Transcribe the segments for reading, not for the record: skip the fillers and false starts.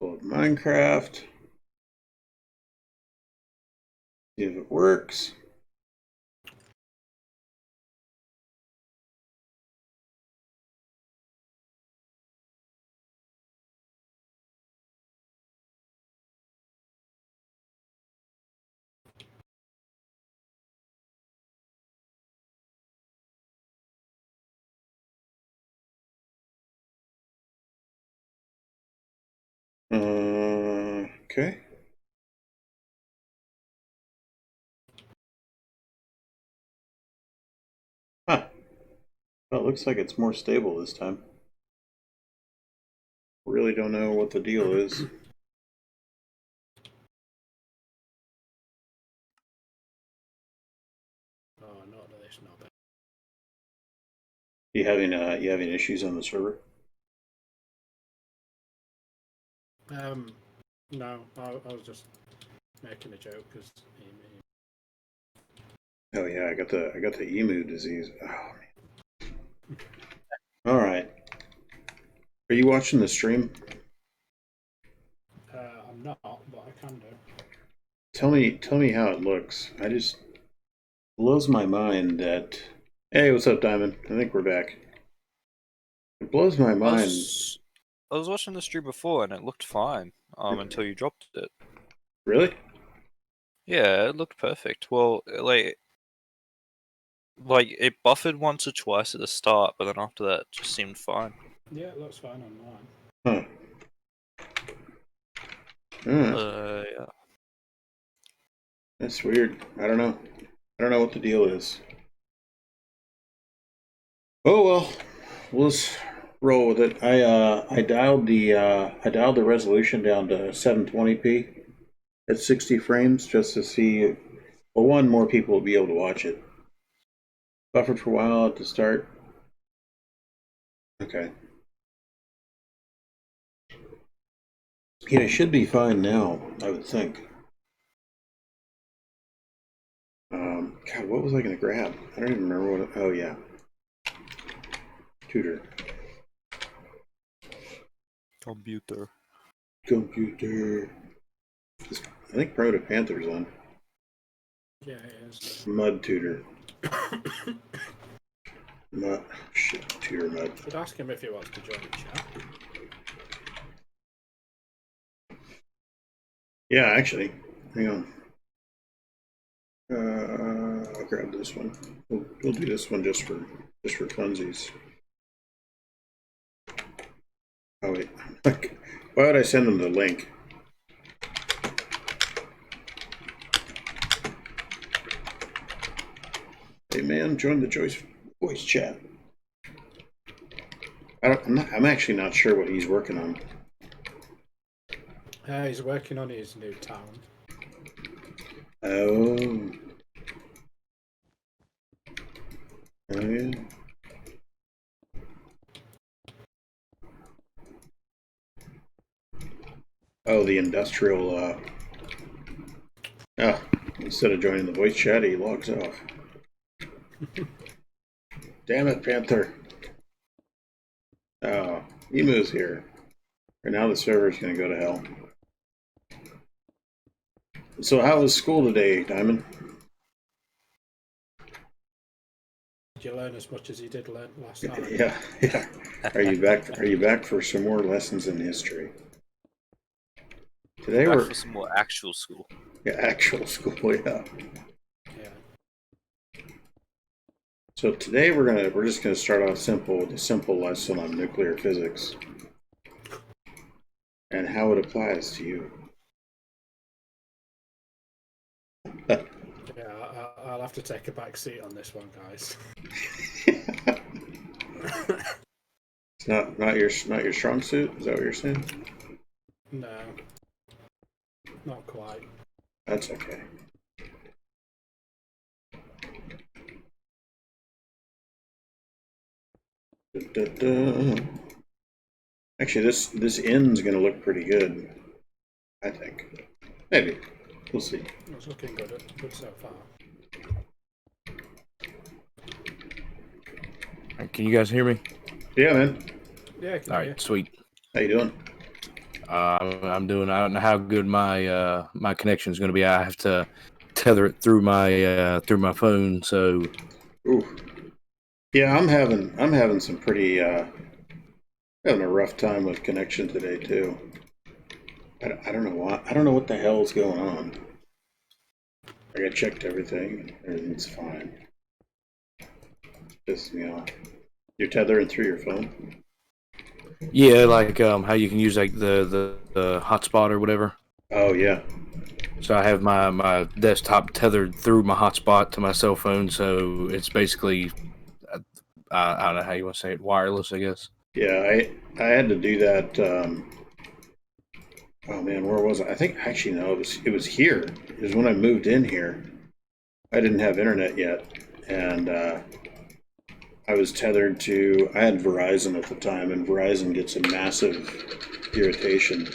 Load Minecraft. See if it works. Okay. Huh. Well, it looks like it's more stable this time. Really don't know what the deal is. Oh, not this, not bad. You having issues on the server? No, I was just making a joke because. Oh yeah, I got the emu disease. Oh man. All right. Are you watching the stream? I'm not, but I can do. Tell me how it looks. I just blows my mind that. Hey, what's up, Diamond? I think we're back. It blows my mind. I was watching the stream before and it looked fine until you dropped it. Really? Yeah, it looked perfect. Well, like it buffered once or twice at the start, but then after that, it just seemed fine. Yeah, it looks fine online. Huh. Yeah. That's weird. I don't know. I don't know what the deal is. Oh well, let's roll with it. I dialed the resolution down to 720p at 60 frames just to see. Well, one, more people will be able to watch it. Buffered for a while at the start. Okay. Yeah, it should be fine now, I would think. God, what was I going to grab? I don't even remember what. Oh yeah, tutor. Computer. I think PrimitivePanther's on. Yeah, it is. Mud tutor. Shit, tutor mud. Should ask him if he wants to join the chat. Yeah, actually, hang on. I'll grab this one. We'll do this one just for funsies. Oh wait, why would I send them the link? Hey man, join the voice chat. I'm actually not sure what he's working on. He's working on his new town. Oh. Oh yeah. Oh, the industrial. Instead of joining the voice chat, he logs off. Damn it, Panther. Oh, Emu's here. And now the server's going to go to hell. So how was school today, Diamond? Did you learn as much as you did learn last time? Yeah. Are you back for some more lessons in history? Today we're for some more actual school. Yeah, actual school, yeah. So today we're just gonna start off simple with a simple lesson on nuclear physics and how it applies to you. Yeah, I'll have to take a back seat on this one, guys. It's not your strong suit. Is that what you're saying? No, not quite. That's okay. Actually, this end's gonna look pretty good. I think. Maybe. We'll see. It's looking good so far. Can you guys hear me? Yeah, man. Yeah, I can All hear right, sweet. How you doing? I'm doing. I don't know how good my my connection is going to be. I have to tether it through my phone. So, Ooh. Yeah, I'm having some pretty having a rough time with connection today too. I don't know what the hell is going on. I checked everything. Everything's fine. Pisses me off. You're tethering through your phone? yeah, like how you can use like the hotspot or whatever. Oh yeah. So I have my desktop tethered through my hotspot to my cell phone. So it's basically I don't know how you want to say it, wireless, I guess. Yeah, I had to do that. Oh man, where was I? I think actually no, it was here. It was when I moved in here. I didn't have internet yet, and I was tethered to. I had Verizon at the time, and Verizon gets a massive irritation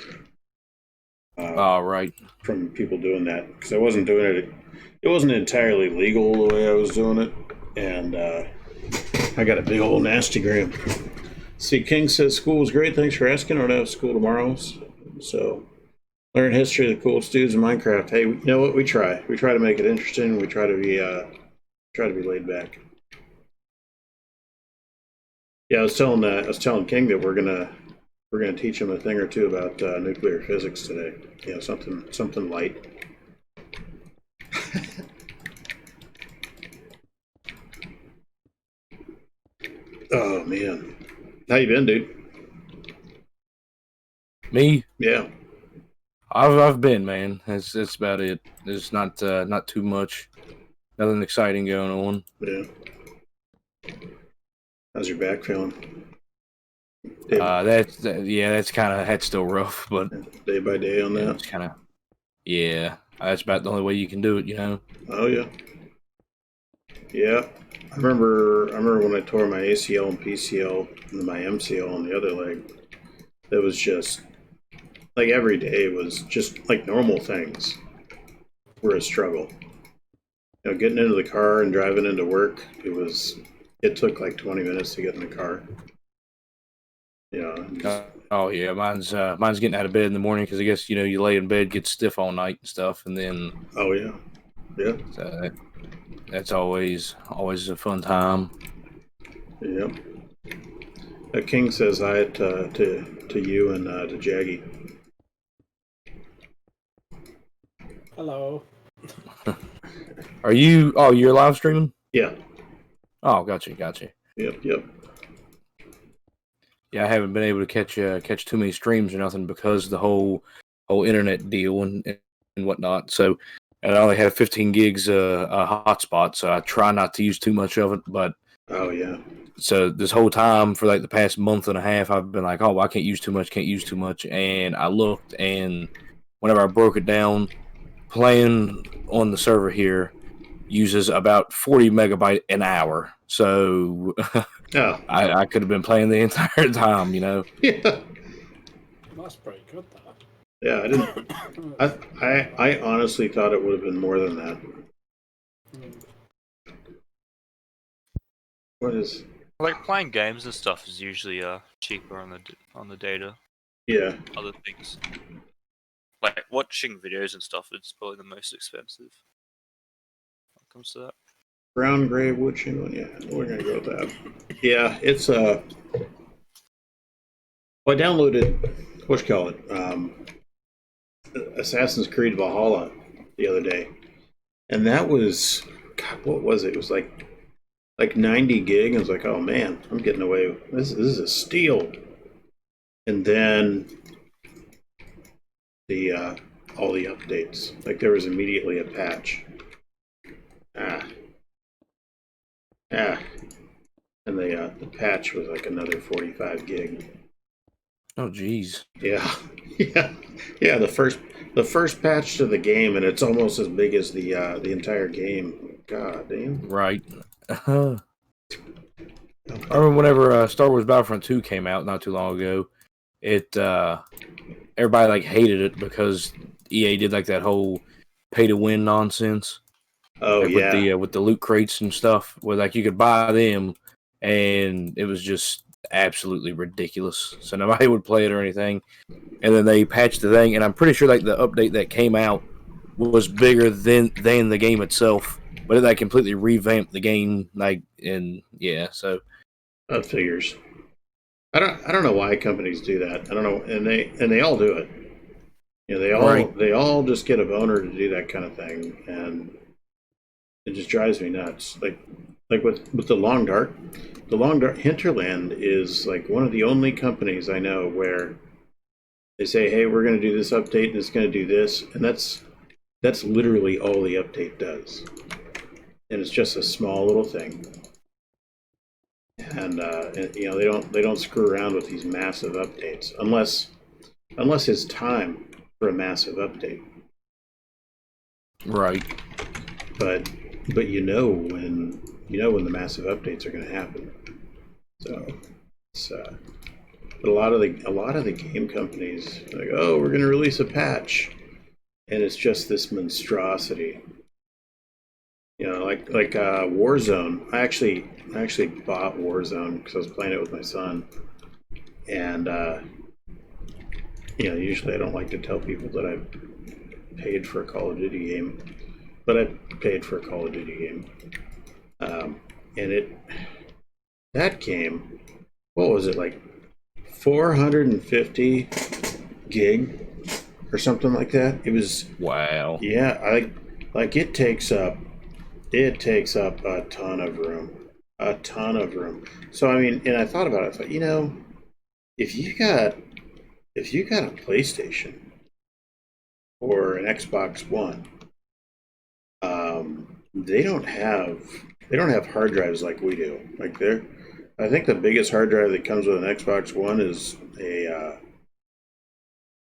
Right. from people doing that because I wasn't doing it. It wasn't entirely legal the way I was doing it, and I got a big old nasty gram. See, King says school was great. Thanks for asking. I don't have school tomorrow, so learn history of the coolest dudes in Minecraft. Hey, you know what? We try. We try to make it interesting. We try to be laid back. Yeah, I was telling King that we're gonna teach him a thing or two about nuclear physics today. You know, something light. Oh man, how you been, dude? Me, Yeah. I've been, man. That's about it. There's not too much, nothing exciting going on. Yeah. How's your back feeling? That's kind of still rough, but Day by day on that. it's kind of That's about the only way you can do it, you know. Oh yeah. Yeah. I remember when I tore my ACL and PCL and my MCL on the other leg. It was just like every day was just like normal things were a struggle. You know, getting into the car and driving into work, it took like 20 minutes to get in the car. Yeah. Oh yeah, mine's getting out of bed in the morning because I guess you lay in bed, get stiff all night and stuff, and then Oh yeah. Yeah. so that's always a fun time. Yep. King says hi to you and to Jaggy. Hello. Are you? Oh, you're live streaming? Yeah. Oh, gotcha. Yep. Yeah, I haven't been able to catch too many streams or nothing because of the whole internet deal and whatnot. So, and I only have 15 gigs a hotspot, so I try not to use too much of it. But Oh yeah. so this whole time for like the past month and a half, I've been like, oh, well, I can't use too much. And I looked, and whenever I broke it down, playing on the server here uses about 40 megabyte an hour. So Oh. I could have been playing the entire time, Yeah. That's pretty good, that. Yeah. I didn't. I honestly thought it would have been more than that. What is? Like playing games and stuff is usually cheaper on the data. Yeah. Other things like watching videos and stuff is probably the most expensive when it comes to that. Brown gray wood shingle. Yeah, we're gonna go with that. Yeah, it's well, I downloaded what you call it, Assassin's Creed Valhalla the other day, and that was God. What was it? It was like 90 gig. I was like, oh man, I'm getting away with this. This is a steal. And then the all the updates. Like there was immediately a patch. And the patch was like another 45 gig. Oh, geez. Yeah, yeah. The first patch to the game, and it's almost as big as the entire game. God damn. Right. I remember whenever Star Wars Battlefront 2 came out not too long ago, it everybody like hated it because EA did like that whole pay to win nonsense. Oh like yeah. with the loot crates and stuff, where like you could buy them, and it was just absolutely ridiculous. So nobody would play it or anything. And then they patched the thing, and I'm pretty sure like the update that came out was bigger than the game itself, but they completely revamped the game. Like, and yeah, so That figures. I don't know why companies do that. I don't know, and they all do it. You know, they all just get a boner to do that kind of thing, and it just drives me nuts. Like with the Long Dark Hinterland is like one of the only companies I know where they say, hey, we're going to do this update and it's going to do this, and that's literally all the update does, and it's just a small little thing. And you know, they don't screw around with these massive updates unless it's time for a massive update. right. But you know when the massive updates are going to happen. So it's but a lot of the game companies are like, oh, we're going to release a patch, and it's just this monstrosity. You know, like Warzone. I actually bought Warzone because I was playing it with my son, and you know, usually I don't like to tell people that I paid for a Call of Duty game, but I paid for a Call of Duty game, and that game, what was it, like 450 gig or something like that? It was, Wow. yeah, it takes up a ton of room, So I mean, and I thought about it. I thought, you know, if you got a PlayStation or an Xbox One, they don't have hard drives like we do. Like I think the biggest hard drive that comes with an Xbox One is a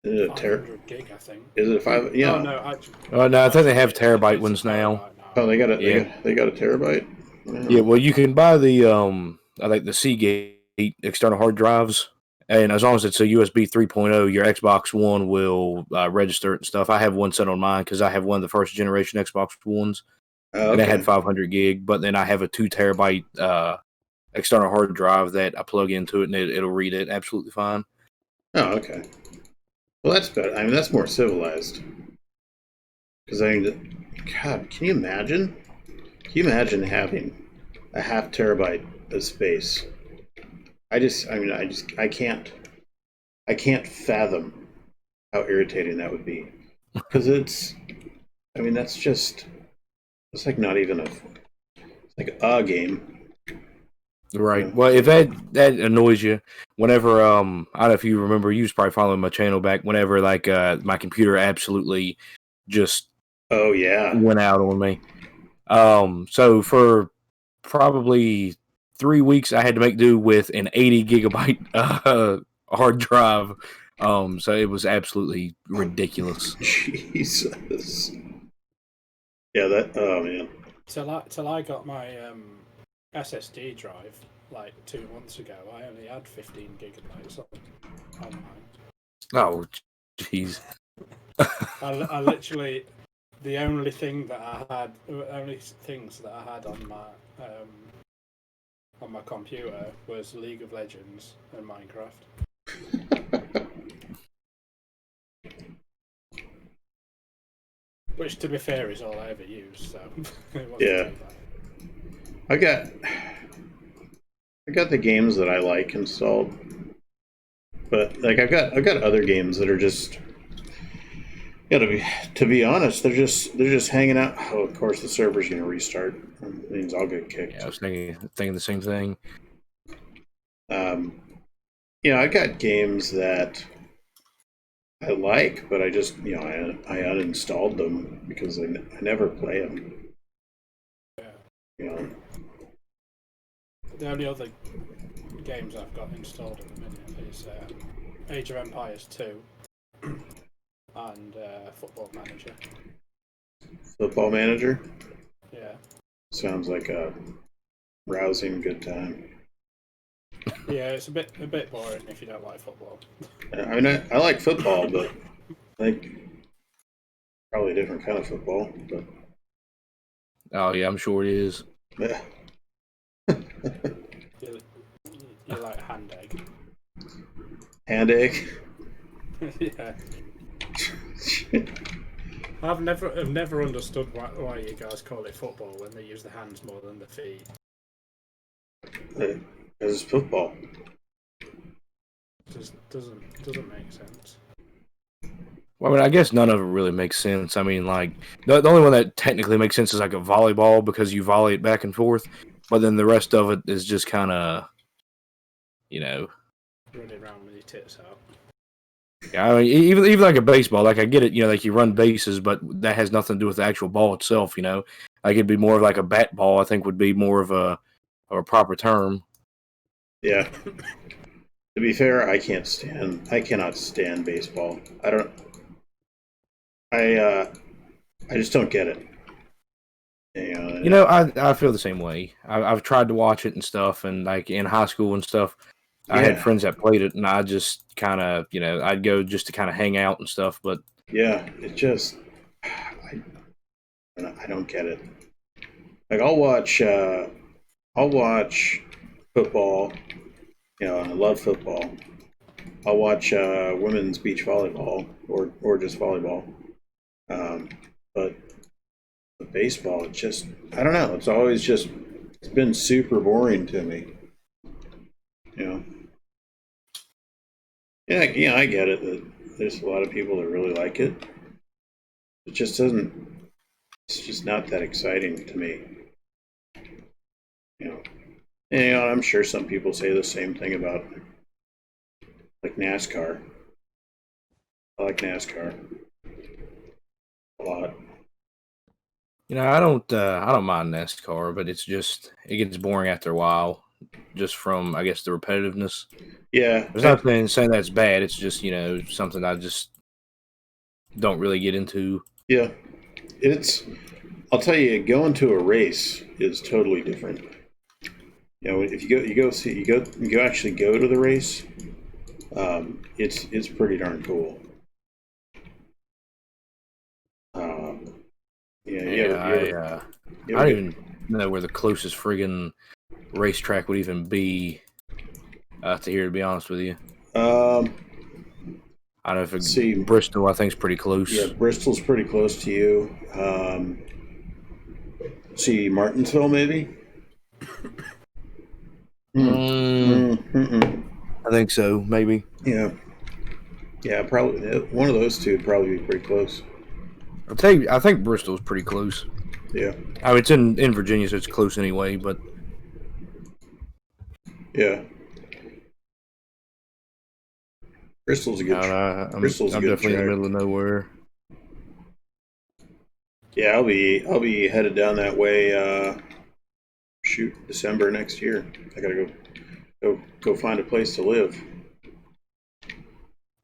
500 gig, I think. Is it a 5? Yeah. Oh no, I think they have terabyte ones now. Oh, they got a terabyte. Yeah, well, you can buy the I think the Seagate external hard drives, and as long as it's a USB 3.0, your Xbox One will register it and stuff. I have one set on mine because I have one of the first generation Xbox Ones, and it had 500 gig. But then I have a 2 terabyte external hard drive that I plug into it, and it'll read it absolutely fine. Oh, okay. Well, that's better. I mean, that's more civilized. Because I mean, God, can you imagine? Can you imagine having a half terabyte of space? I can't fathom how irritating that would be. Because it's like not even it's like a game. Right. Yeah. Well, if that annoys you, whenever I don't know if you remember, you was probably following my channel back. Whenever like my computer absolutely just went out on me. So for probably 3 weeks, I had to make do with an 80 gigabyte hard drive. So it was absolutely ridiculous. Jesus. Yeah, that. Oh man. Till I got my SSD drive like 2 months ago, I only had 15 gigabytes on mine. Oh, jeez. I literally, the only things that I had on my computer was League of Legends and Minecraft. Which, to be fair, is all I ever use. So it wasn't too bad. I got the games that I like installed, but like I've got other games that are just, to be honest, they're just hanging out. Oh, of course, the server's gonna restart. It means I'll get kicked. Yeah, I was thinking the same thing. I got games that I like, but I just I uninstalled them because I never play them. Yeah. The only other games I've got installed at the minute is Age of Empires 2 and Football Manager. Football Manager? Yeah. Sounds like a rousing good time. Yeah, it's a bit boring if you don't like football. I mean, I like football, but I think probably a different kind of football. But oh yeah, I'm sure it is. Yeah. You like hand Hand egg. Yeah. I've never understood why you guys call it football when they use the hands more than the feet. Because it's football. Just doesn't make sense. Well, I mean, I guess none of it really makes sense. I mean, like, the only one that technically makes sense is like a volleyball because you volley it back and forth, but then the rest of it is just kind of, you know. Running around with your tits out. Yeah, I mean, even like a baseball, like I get it, you know, like you run bases, but that has nothing to do with the actual ball itself, you know. Like it'd be more of like a bat ball, I think would be more of a proper term. Yeah. To be fair, I cannot stand baseball. I just don't get it. You know, I feel the same way. I've tried to watch it and stuff, and like in high school and stuff, I had friends that played it, and I just kind of, you know, I'd go just to kind of hang out and stuff. But yeah, it just I don't get it. Like I'll watch football. You know, I love football. I'll watch women's beach volleyball or just volleyball. But the baseball, it's just I don't know. It's been super boring to me. You know. Yeah, I get it that there's a lot of people that really like it. It just doesn't. It's just not that exciting to me. You know. And, you know, I'm sure some people say the same thing about like NASCAR. I like NASCAR a lot. you know, I don't mind NASCAR, but it gets boring after a while, just from I guess the repetitiveness. Yeah, There's not saying that's bad. It's just, you know, something I just don't really get into. yeah. I'll tell you, going to a race is totally different. You know, if you actually go to the race, it's pretty darn cool. I don't even know where the closest friggin' racetrack would even be to here, to be honest with you. I don't know if Bristol, I think, is pretty close. Yeah, Bristol's pretty close to you. Martinsville, maybe? I think so, maybe. Yeah. Yeah, probably one of those two would probably be pretty close. I think Bristol's pretty close. Yeah. I mean, it's in Virginia, so it's close anyway, but... Yeah. Bristol's a good. I'm definitely in the middle of nowhere. Yeah, I'll be headed down that way. December next year. I gotta go find a place to live.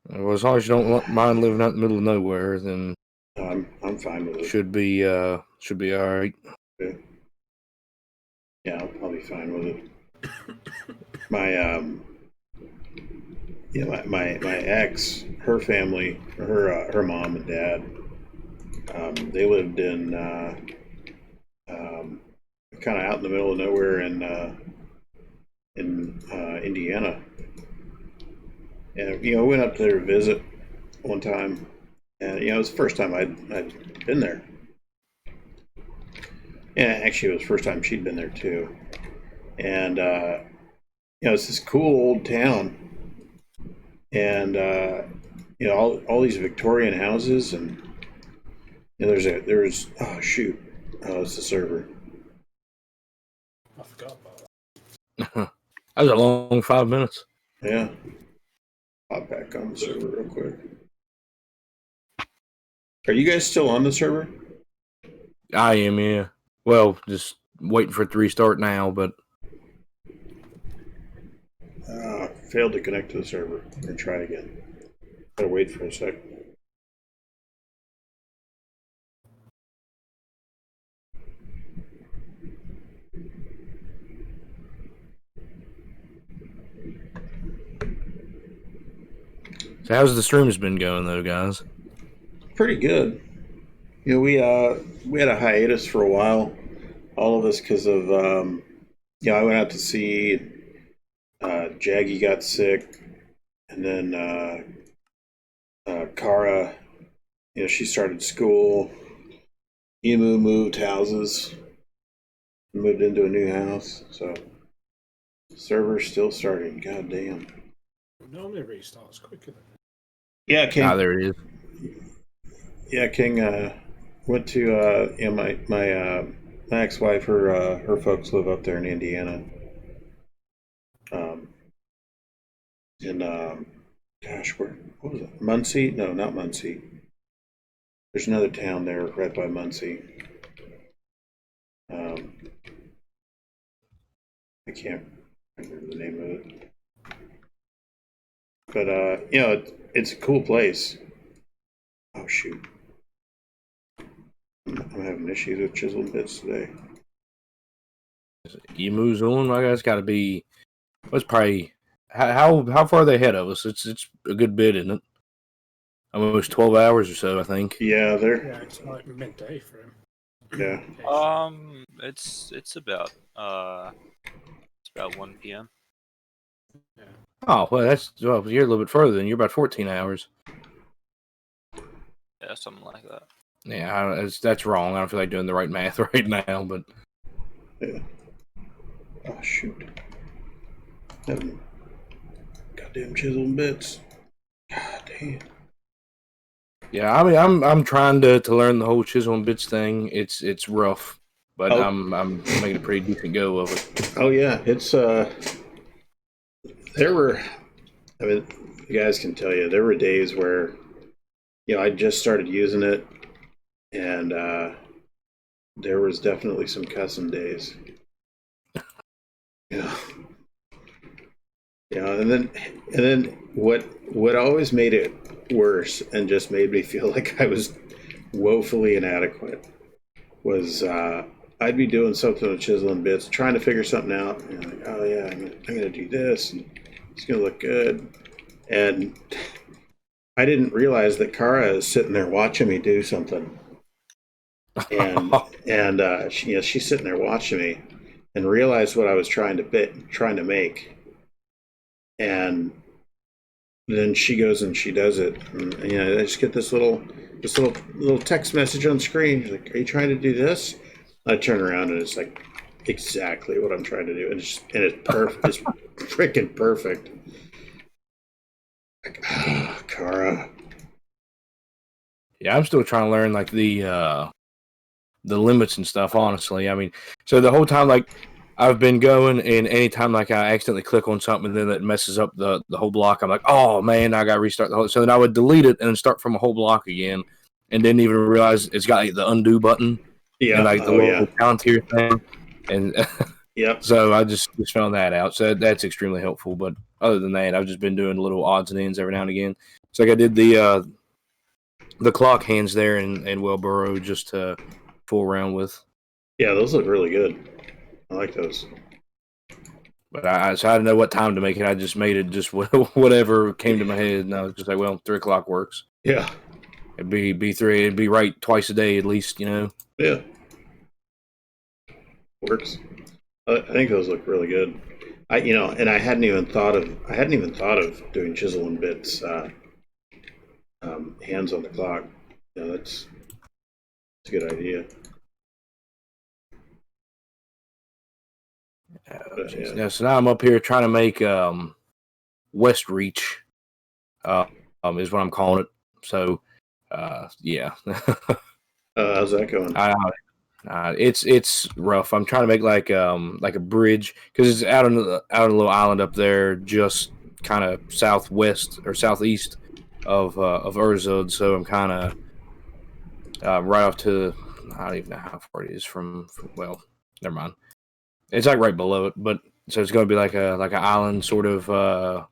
Well, as long as you don't mind living out in the middle of nowhere, then I'm fine with it. Should be all right. Yeah, I'll be fine with it. My ex, her family, her mom and dad, they lived in kind of out in the middle of nowhere in Indiana, and you know, went up there to visit one time, and you know, it was the first time I'd been there. Yeah, actually, it was the first time she'd been there too, and you know, it's this cool old town. And you know, all these Victorian houses, and you know, it's the server. I forgot about that. That was a long 5 minutes. Yeah. Pop back on the server real quick. Are you guys still on the server? I am, yeah. Well, just waiting for it to restart now, but Failed to connect to the server. I'm gonna try again. Gotta wait for a sec. So how's the streams been going though, guys? Pretty good. You know, we had a hiatus for a while, all of us, because of you know, I went out to see Jaggy got sick, and then Kara, she started school. Emu moved houses, moved into a new house, so server's still starting. God damn. It normally restarts quicker than Yeah, King. There it is. Yeah, King went to my ex-wife. Her folks live up there in Indiana. What was it? Muncie? No, not Muncie. There's another town there right by Muncie. I can't remember the name of it. But it's a cool place. Oh shoot. I'm having issues with chiseling bits today. Emu's on. I guess got to be. What's probably how far are they ahead of us? It's a good bit, isn't it? Almost 12 hours or so, I think. Yeah, Yeah, it's like midday for him. Yeah. It's about 1 p.m. Yeah. Oh well, you're a little bit further than you're about 14 hours. Yeah, something like that. Yeah, that's wrong. I don't feel like doing the right math right now, but Yeah. Oh shoot. Goddamn chiseling bits. God damn. yeah, I mean, I'm trying to learn the whole chisel and bits thing. It's rough, but I'm making a pretty decent go of it. Oh yeah, it's there were, I mean, you guys can tell you, there were days where, I just started using it, and there was definitely some cussing days. Yeah. Yeah, and then what always made it worse and just made me feel like I was woefully inadequate was I'd be doing something with chiseling bits, trying to figure something out, and like, oh yeah, I'm gonna do this, and it's gonna look good, and I didn't realize that Kara is sitting there watching me do something, and she's sitting there watching me, and realized what I was trying to make. And then she goes and she does it, and I just get this little text message on the screen. She's like, "Are you trying to do this?" I turn around and it's like exactly what I'm trying to do, and it's perfect. It's freaking perfect. Like, Kara. Yeah, I'm still trying to learn like the limits and stuff. Honestly, I mean, so the whole time like I've been going, and anytime like I accidentally click on something and then it messes up the whole block, I'm like, oh man, I gotta restart the whole. So then I would delete it and then start from a whole block again, and didn't even realize it's got like the undo button Yeah. and like the little Palantir thing, and Yep. so I just found that out. So that's extremely helpful. But other than that, I've just been doing little odds and ends every now and again. So like I did the clock hands there in Wellboro just to fool around with. Yeah, those look really good. I like those. But I didn't know what time to make it. I just made it just whatever came to my head, and I was just like, well, 3 o'clock works. Yeah. It'd be 3. It'd be right twice a day at least, Yeah. Works. I think those look really good. And I hadn't even thought of doing chisel and bits hands on the clock. Yeah, that's a good idea. Yeah, so now I'm up here trying to make West Reach, is what I'm calling it. So, yeah. How's that going? It's rough. I'm trying to make like a bridge because it's out on a little island up there, just kind of southwest or southeast of Urzud. So I'm kind of right off to, I don't even know how far it is from. Well, never mind. It's like right below it, but so it's going to be like an island sort of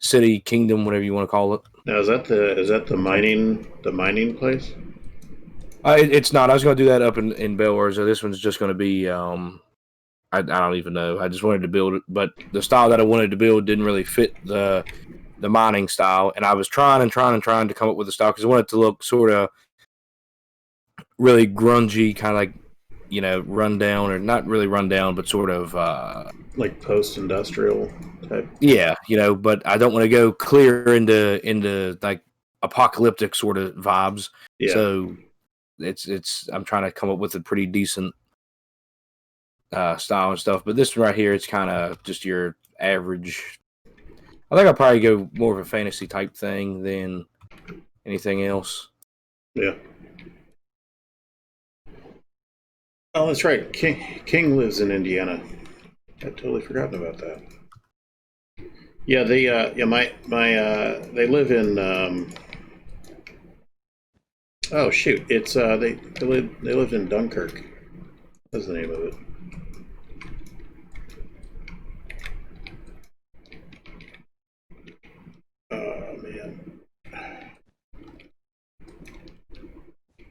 city, kingdom, whatever you want to call it. Now is that the mining place? It's not. I was going to do that up in Belwar, so this one's just going to be. I don't even know. I just wanted to build it, but the style that I wanted to build didn't really fit the mining style, and I was trying to come up with a style because I wanted it to look sort of really grungy, kind of like run down, or not really run down, but sort of like post-industrial type. yeah, but I don't want to go clear into like apocalyptic sort of vibes. Yeah. So it's I'm trying to come up with a pretty decent style and stuff. But this one right here, it's kind of just your average. I think I'll probably go more of a fantasy type thing than anything else. Yeah. Oh, that's right. King lives in Indiana. I'd totally forgotten about that. Yeah, they they live in oh shoot, it's they lived in Dunkirk. That's the name of it. Oh man.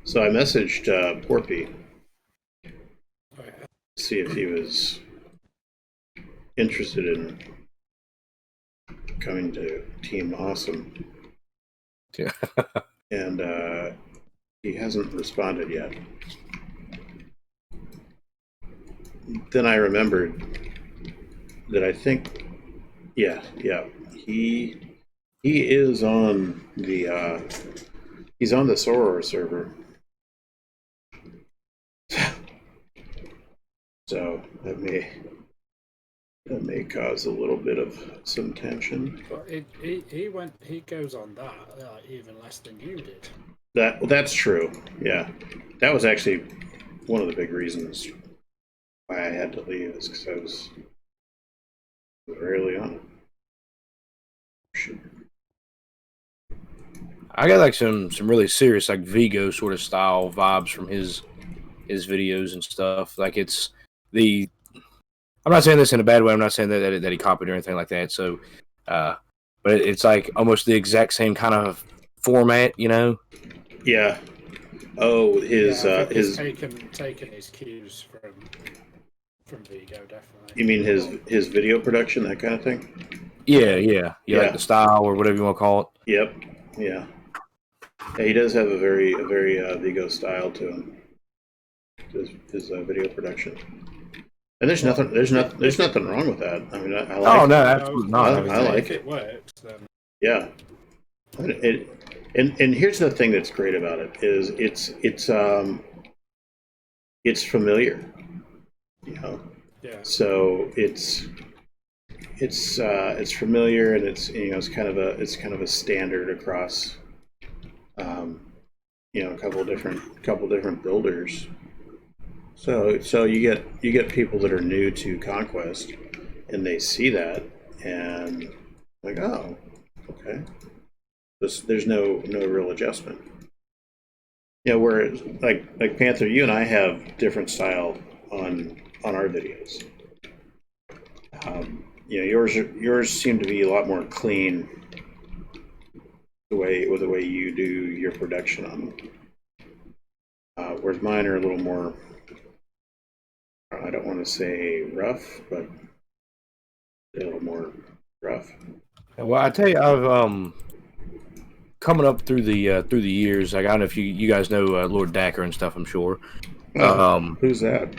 So I messaged Porpy to see if he was interested in coming to Team Awesome. Yeah. And he hasn't responded yet. Then I remembered that I think, yeah, he is on the he's on the Soror server. So that may cause a little bit of some tension. But he goes on that even less than you did. That's true. Yeah, that was actually one of the big reasons why I had to leave, is because I was very early on. I got like some really serious like Vigo sort of style vibes from his videos and stuff. Like it's I'm not saying this in a bad way. I'm not saying that he copied or anything like that. So, but it's like almost the exact same kind of format, Yeah. Oh, his taken his cues from Vigo, definitely. You mean his video production, that kind of thing? Yeah. Like the style or whatever you want to call it. Yep. Yeah. He does have a very Vigo style to him. His video production. And there's nothing wrong with that. I mean, I like. Oh no, absolutely not. I like if it works, then yeah. And here's the thing that's great about it is it's familiar, Yeah. So it's familiar, and it's it's kind of a standard across a couple different builders. So you get people that are new to Conquest, and they see that and like, oh, okay. There's no real adjustment. Whereas like Panther, you and I have different style on our videos. Yours seem to be a lot more clean the way you do your production on them. Whereas mine are a little more, I don't want to say rough, but a little more rough. Well, I tell you, I've coming up through the years. Like, I don't know if you guys know Lord Dakr and stuff. I'm sure. Who's that?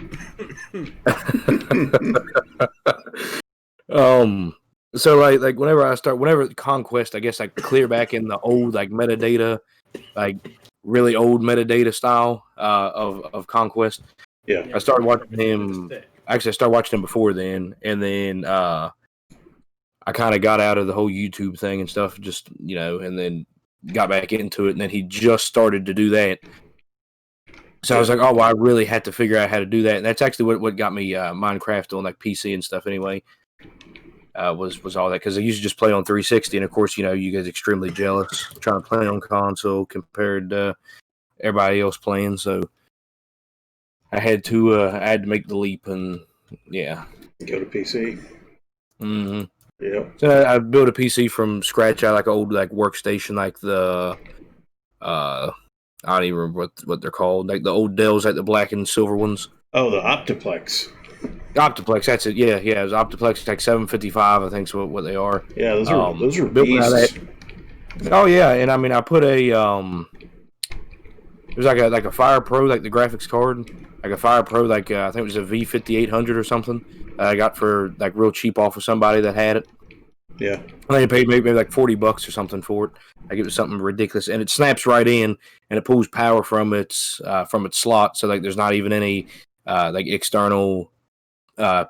So like whenever Conquest, I guess, like clear back in the old like metadata, like really old metadata style of Conquest. Yeah. I started watching him. Actually, I started watching him before then, and then I kind of got out of the whole YouTube thing and stuff, just and then got back into it, and then he just started to do that. So I was like, oh, well, I really had to figure out how to do that, and that's actually what got me Minecraft on like PC and stuff anyway. Was all that, because I used to just play on 360, and of course, you guys extremely jealous trying to play on console compared to everybody else playing. So I had to make the leap, and yeah, go to PC. Mm-hmm. Yeah. So I built a PC from scratch out, like an old like workstation, like the I don't even remember what they're called, like the old Dells, like the black and silver ones. Oh, the Optiplex. Optiplex, that's it. Yeah, it was Optiplex, like 755, I think is what they are. Yeah, those are built beasts. Oh yeah, and I mean I put a was like a Fire Pro, like the graphics card, like a Fire Pro, like I think it was a V5800 or something. I got for like real cheap off of somebody that had it. Yeah. I think I paid maybe like $40 or something for it. Like it was something ridiculous, and it snaps right in, and it pulls power from its slot. So like there's not even any like external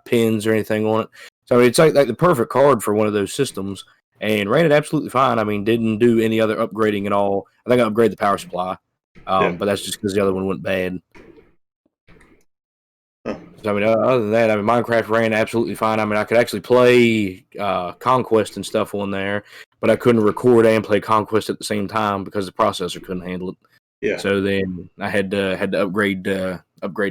pins or anything on it. So I mean, it's like the perfect card for one of those systems, and ran it absolutely fine. I mean, didn't do any other upgrading at all. I think I upgraded the power supply, but that's just because the other one went bad. So, I mean, other than that, I mean, Minecraft ran absolutely fine. I mean, I could actually play Conquest and stuff on there, but I couldn't record and play Conquest at the same time because the processor couldn't handle it. Yeah. So then I had to upgrade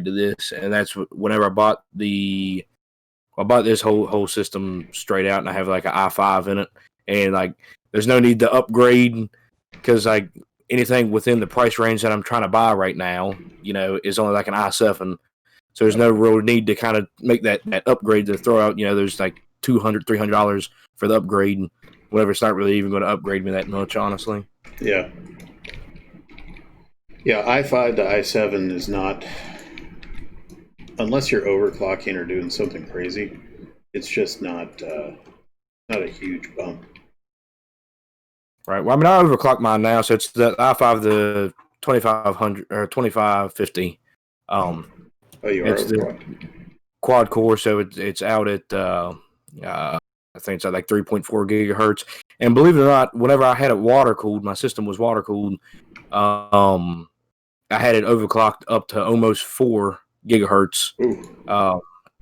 to this, and that's whenever I bought this whole system straight out, and I have like an i5 in it, and like there's no need to upgrade because like anything within the price range that I'm trying to buy right now, you know, is only like an i7. So there's no real need to kind of make that upgrade to throw out, you know, there's like $200, $300 for the upgrade, and whatever. It's not really even going to upgrade me that much, honestly. Yeah. Yeah, i5 to i7 is not, unless you're overclocking or doing something crazy, it's just not a huge bump. Right. Well, I mean, I overclock mine now, so it's the i5 the 2500 or 2550. Oh, you are overclocked. Quad core, so it's out at I think it's at like 3.4 gigahertz. And believe it or not, whenever I had it water cooled, my system was water cooled. I had it overclocked up to almost 4 gigahertz.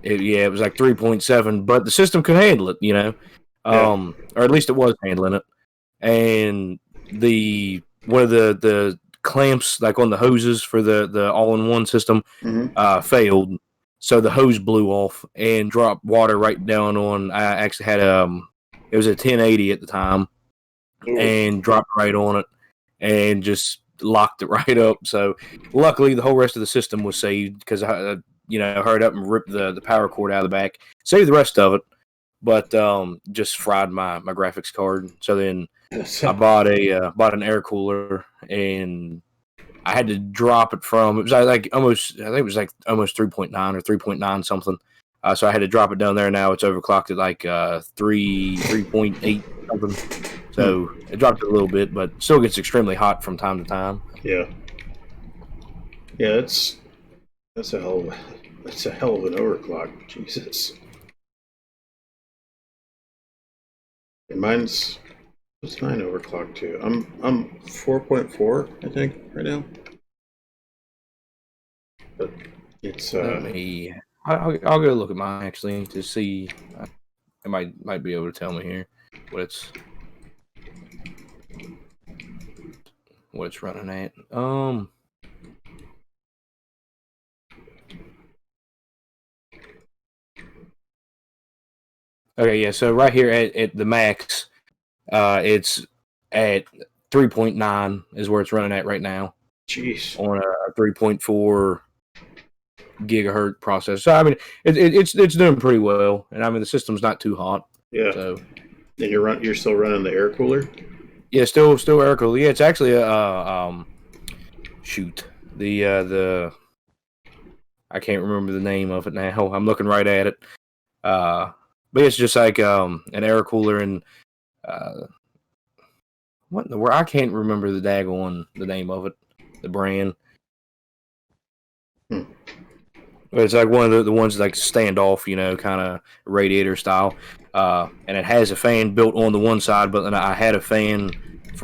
It was like 3.7, but the system could handle it, you know, or at least it was handling it. And one of the clamps, like on the hoses for the all-in-one system, failed. So the hose blew off and dropped water right down on. I actually had it was a 1080 at the time, and dropped right on it, and just locked it right up. So luckily, the whole rest of the system was saved because I, hurried up and ripped the power cord out of the back, saved the rest of it, but just fried my graphics card. So then I bought an air cooler, and I had to drop it from, it was like almost, I think it was like almost 3.9 or 3.9 something. So I had to drop it down there. Now it's overclocked at like 3.8 something. So it dropped it a little bit, but still gets extremely hot from time to time. Yeah. Yeah, that's a hell of an overclock. Jesus. And what's mine overclocked to? I'm 4.4, I think, right now. But it's I'll go look at mine actually to see. It might be able to tell me here what it's running at. Okay, yeah. So right here at the max, it's at 3.9 is where it's running at right now. Jeez. On a 3.4 gigahertz processor. So I mean, it's doing pretty well, and I mean the system's not too hot. Yeah. So. And you're still running the air cooler? Yeah, still air cooler. Yeah, it's actually a the I can't remember the name of it now. I'm looking right at it. But it's just like an air cooler, and what in the world? I can't remember the name of it, the brand. But it's like one of the ones that like stand off, you know, kind of radiator style. And it has a fan built on the one side, but then I had a fan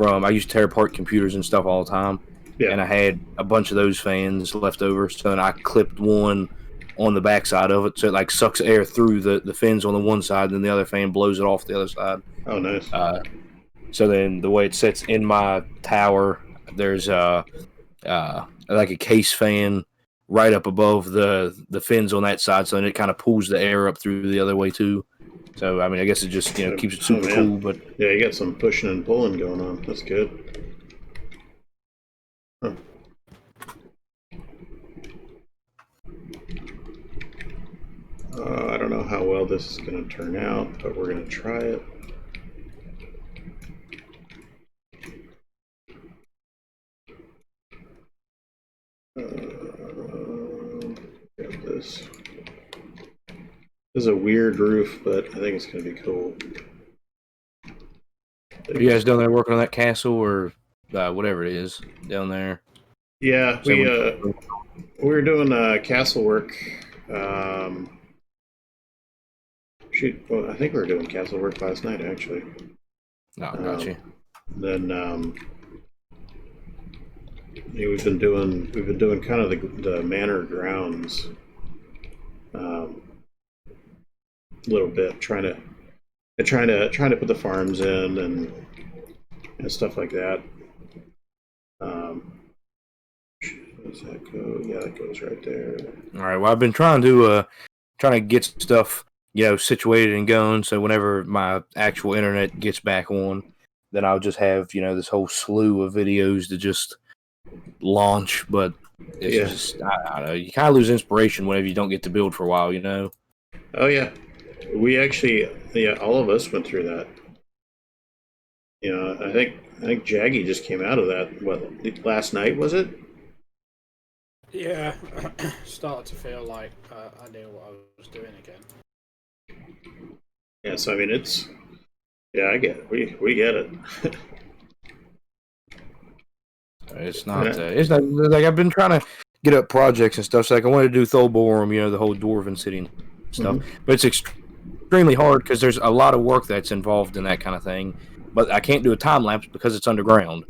I used to tear apart computers and stuff all the time. Yeah. And I had a bunch of those fans left over, so then I clipped one on the back side of it, so it like sucks air through the fins on the one side, and then the other fan blows it off the other side. Oh, nice. So then the way it sits in my tower, there's like a case fan right up above the fins on that side, so then it kind of pulls the air up through the other way too. So I mean, I guess it just keeps it super cool. But yeah, you got some pushing and pulling going on. That's good. Huh. I don't know how well this is going to turn out, but we're going to try it. is a weird roof, but I think it's going to be cool. Are you guys down there working on that castle or whatever it is down there? Yeah, we were doing castle work. Shoot, well, I think we were doing castle work last night, actually. No, gotcha. Then yeah, we've been doing kind of the manor grounds, a little bit, trying to put the farms in and stuff like that. Does that go? Yeah, that goes right there. All right. Well, I've been trying to get stuff, situated and going. So whenever my actual internet gets back on, then I'll just have this whole slew of videos to just launch. But it's just I don't know. You kind of lose inspiration whenever you don't get to build for a while. Oh yeah, we actually all of us went through that. I think Jaggy just came out of that. What, last night was it? Yeah, started to feel like I knew what I was doing again. Yeah, so I mean I get it. We get it. It's not like I've been trying to get up projects and stuff. So like I wanted to do Thulborum, the whole Dwarven city and stuff. But it's extremely hard because there's a lot of work that's involved in that kind of thing. But I can't do a time lapse because it's underground.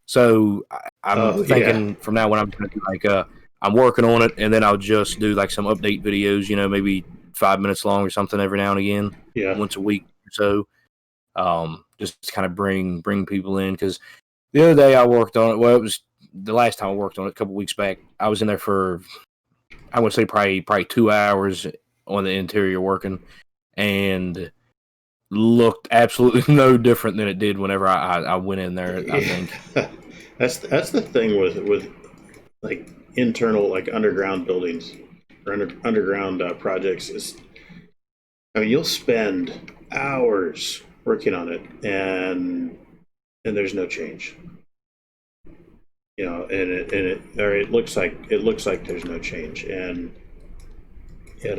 So I'm thinking from now on I'm going to do I'm working on it, and then I'll just do like some update videos, maybe 5 minutes long or something every now and again, once a week or so. Just to kind of bring people in, because the other day I worked on it. Well, it was the last time I worked on it a couple weeks back. I was in there for, I would say probably 2 hours on the interior working, and looked absolutely no different than it did whenever I went in there. I think that's the thing with like internal, like underground buildings or underground projects is, I mean, you'll spend hours working on it and there's no change, and it looks like there's no change, and it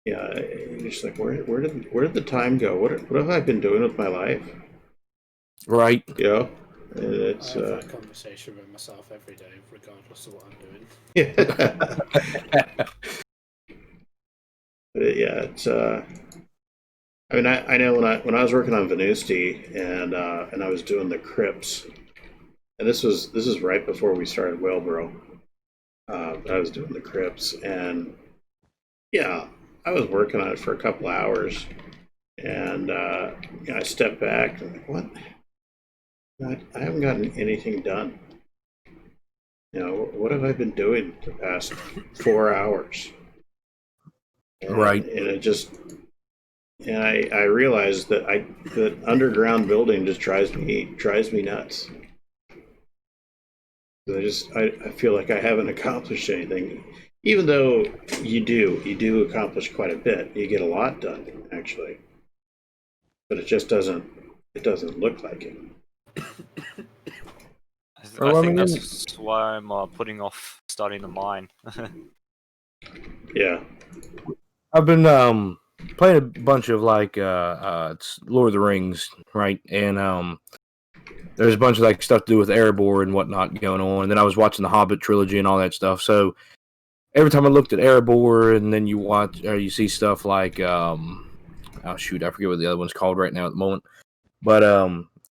you're just like, where did the time go? What have I been doing with my life? Right. And it's I have that conversation with myself every day, regardless of what I'm doing. yeah. It's I mean, I know when I was working on Venusti and I was doing the crypts, and this is right before we started Whaleboro. I was doing the crypts, and I was working on it for a couple hours, and I stepped back and I'm like, what? I haven't gotten anything done. What have I been doing the past 4 hours? Right. And it just, and I realized that that underground building just drives me nuts. I feel like I haven't accomplished anything, even though you do accomplish quite a bit. You get a lot done, actually, but it just doesn't look like it. I think that's why I'm putting off starting the mine. Yeah. I've been playing a bunch of it's Lord of the Rings, right? And there's a bunch of stuff to do with Erebor and whatnot going on. And then I was watching the Hobbit trilogy and all that stuff. So every time I looked at Erebor, and then you watch or you see stuff like oh shoot, I forget what the other one's called right now at the moment. But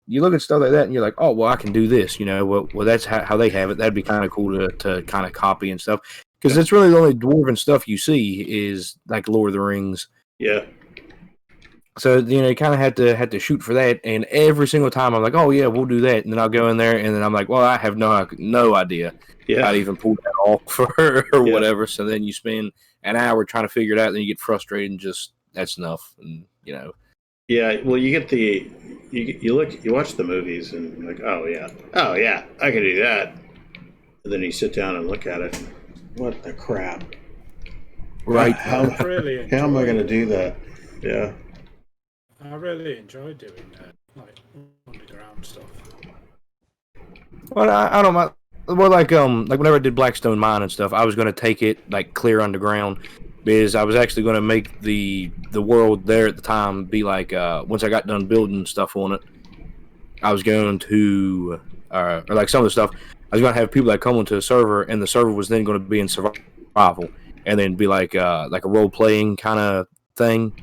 you look at stuff like that and you're like, oh well, I can do this. Well that's how they have it. That'd be kind of cool to kind of copy and stuff. Because it's really the only dwarven stuff you see is like Lord of the Rings. Yeah. So you kind of had to shoot for that, and every single time I'm like, oh yeah, we'll do that, and then I'll go in there, and then I'm like, well, I have no idea how to even pull that off or whatever. So then you spend an hour trying to figure it out, and then you get frustrated, and just that's enough, and Yeah, well, you get you watch the movies, and you're like, oh yeah, I can do that, and then you sit down and look at it. What the crap? Right. How am I going to do that? Yeah. I really enjoy doing underground stuff. Well, I don't mind. well, like whenever I did Blackstone Mine and stuff, I was gonna take it like clear underground because I was actually gonna make the world there at the time be like once I got done building stuff on it, I was going to or like some of the stuff I was gonna have people that come onto a server, and the server was then going to be in survival, and then be like a role playing kind of thing.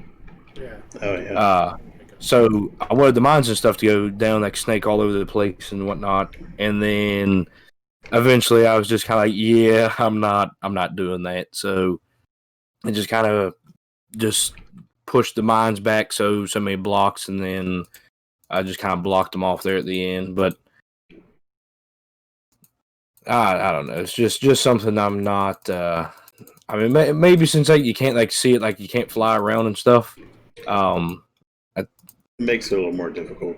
Yeah. Oh yeah. So I wanted the mines and stuff to go down like snake all over the place and whatnot, and then eventually I was just kind of like, yeah, I'm not doing that. So I just kind of just pushed the mines back so many blocks, and then I just kind of blocked them off there at the end. But I don't know. It's just something I'm not. I mean, maybe since like you can't like see it, like you can't fly around and stuff. Makes it a little more difficult.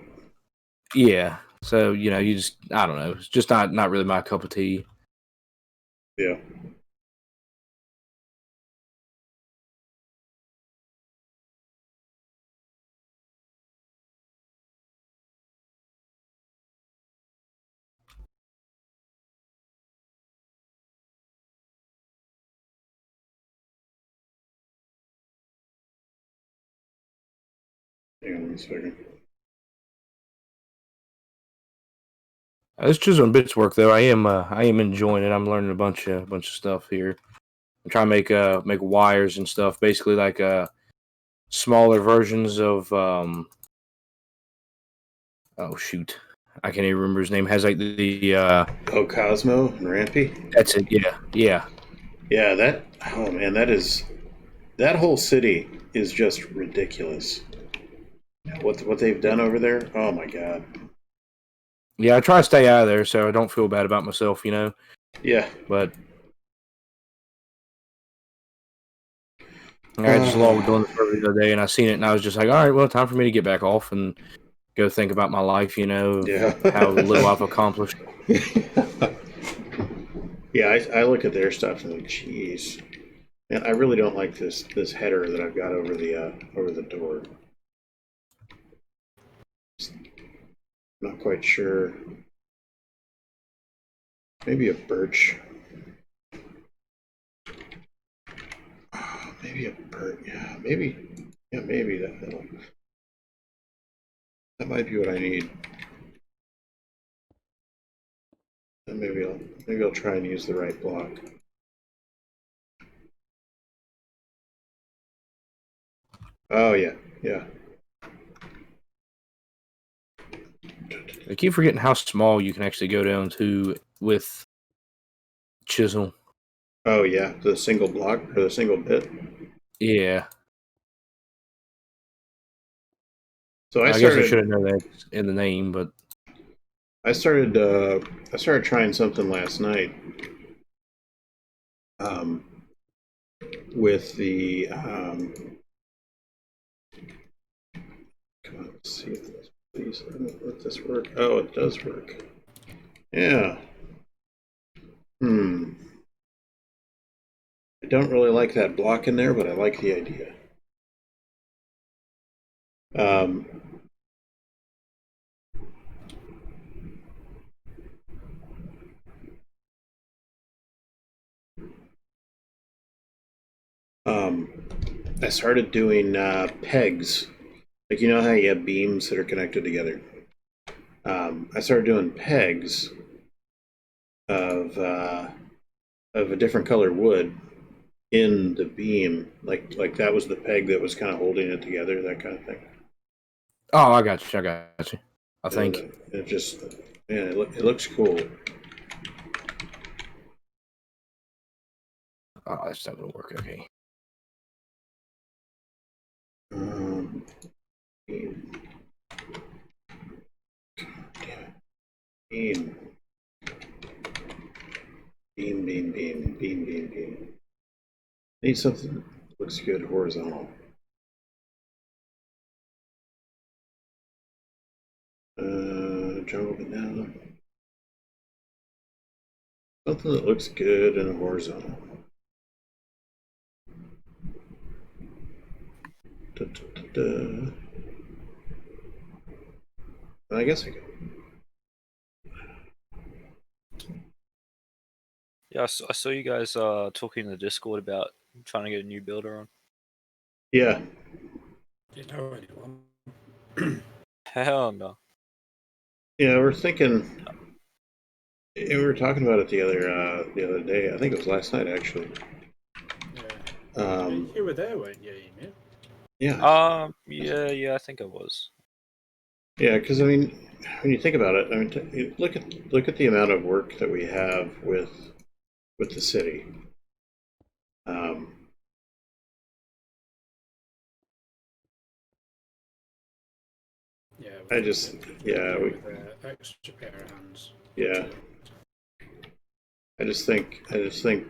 Yeah. So you just I don't know. It's just not really my cup of tea. Yeah. Hang on 1 second. This Chisholm Bits work though. I am enjoying it. I'm learning a bunch of stuff here. I'm trying to make wires and stuff. Basically, like smaller versions of oh shoot, I can't even remember his name. Has like the Oh, Cosmo and Rampy. that's it. Yeah. Yeah, that. Oh man, that whole city is just ridiculous. What they've done over there? Oh my god. Yeah, I try to stay out of there so I don't feel bad about myself, Yeah. But I just logged on the other day and I seen it and I was just like, all right, well, time for me to get back off and go think about my life, Yeah. how little I've accomplished. Yeah, I look at their stuff and I'm like, jeez. Man, I really don't like this header that I've got over the door. Not quite sure. Maybe a birch. Maybe a birch. Yeah, maybe. Yeah, maybe that might be what I need. And maybe I'll try and use the right block. Oh yeah, yeah. I keep forgetting how small you can actually go down to with chisel. Oh yeah, the single block or the single bit. Yeah. So I guess I should have known that in the name, but I started trying something last night. With the come on, let's see if this please let this work. Oh, it does work. Yeah. I don't really like that block in there, but I like the idea. I started doing pegs. Like, you know how you have beams that are connected together? I started doing pegs of a different color wood in the beam. Like that was the peg that was kind of holding it together, that kind of thing. oh, I got you. I think. It just, yeah, it looks cool. Oh, that's not gonna work. Okay. Beam. Beam. Beam. Need something that looks good horizontal. Jungle banana. Something that looks good in a horizontal. I guess I could. Yeah, I saw you guys talking in the Discord about trying to get a new builder on. Yeah, Do you know anyone? Hell no. yeah, we're thinking. We were talking about it the other day. I think it was last night, actually. Yeah. You were there, weren't you, Emu? Yeah, Yeah, I think I was. yeah. Because I mean, when you think about it, I mean, look at the amount of work that we have with the city. Um, Yeah, I we just, could yeah, do we, with extra pair of hands. yeah. I just think,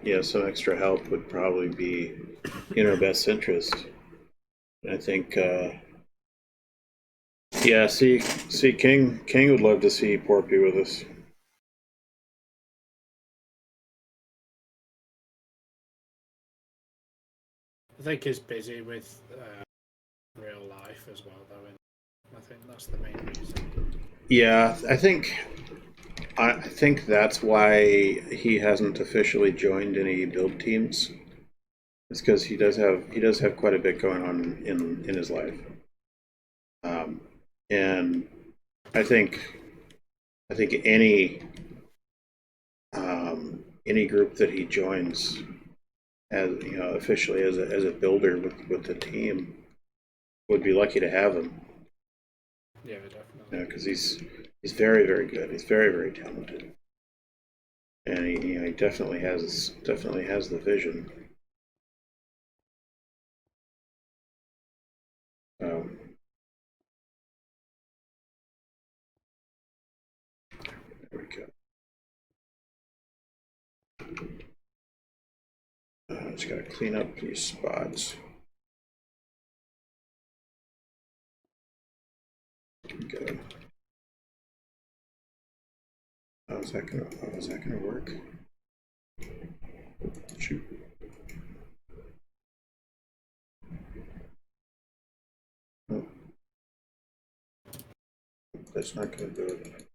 yeah, some extra help would probably be in our best interest. I think, yeah. See, King would love to see Porpy with us. I think he's busy with real life as well, though. And I think that's the main reason. Yeah, I think that's why he hasn't officially joined any build teams. It's because he does have quite a bit going on in his life, and I think any group that he joins as officially as a builder with the team would be lucky to have him. Yeah, definitely. Because he's very very good. He's very very talented, and he definitely has the vision. Um, there we go. Just gotta clean up these spots. Go. How's that gonna work? Shoot. Oh. That's not gonna do it.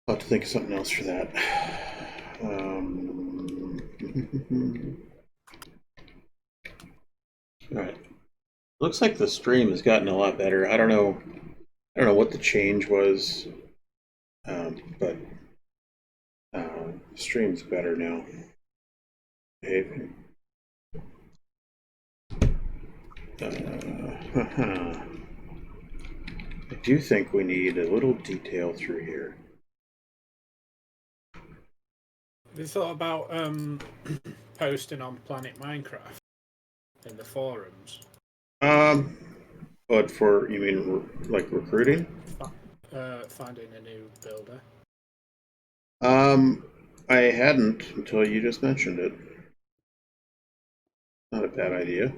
I'll have to think of something else for that. All right. Looks like the stream has gotten a lot better. I don't know what the change was, but stream's better now. Behaving. I do think we need a little detail through here. Have you thought about posting on Planet Minecraft in the forums? But for you mean like recruiting? Finding a new builder. I hadn't until you just mentioned it. Not a bad idea.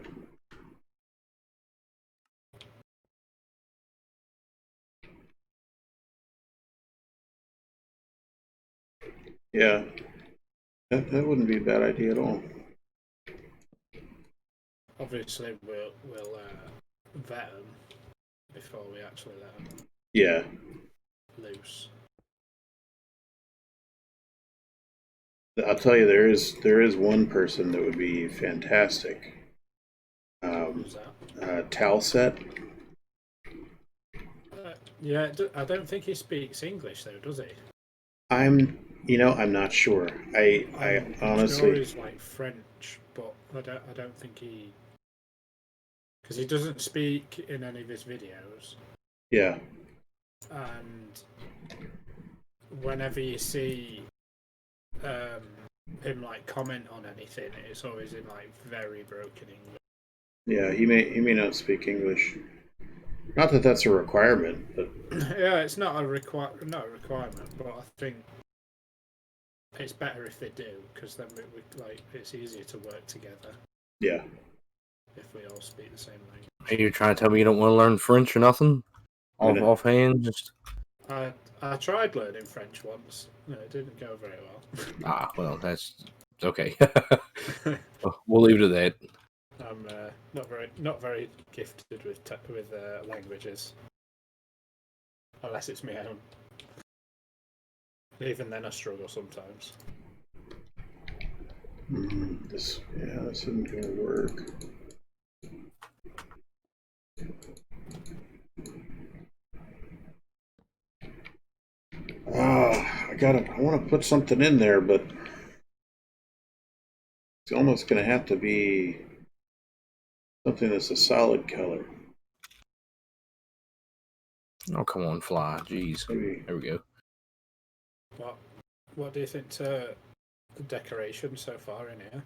Yeah, that wouldn't be a bad idea at all. Obviously, we'll vet them before we actually let them Yeah, loose. I'll tell you, there is one person that would be fantastic. Who's that? Talset. Yeah, I don't think he speaks English though, does he? I'm not sure. I honestly sure he's like French, but I don't think he, because he doesn't speak in any of his videos. yeah. And whenever you see him like comment on anything, it's always in like very broken English. Yeah, he may not speak English. Not that that's a requirement, but Yeah, it's not a requirement, but I think it's better if they do, because then we like it's easier to work together. Yeah. If we all speak the same language. Are you trying to tell me you don't want to learn French or nothing? Offhand, just I tried learning French once. No, it didn't go very well. well, that's okay. We'll leave it at that. I'm not very gifted with languages. Unless it's my own. Even then I struggle sometimes. This isn't gonna work. I want to put something in there, but it's almost gonna have to be something that's a solid color. Oh, come on, fly. Jeez. Maybe. There we go. What do you think to the decoration so far in here?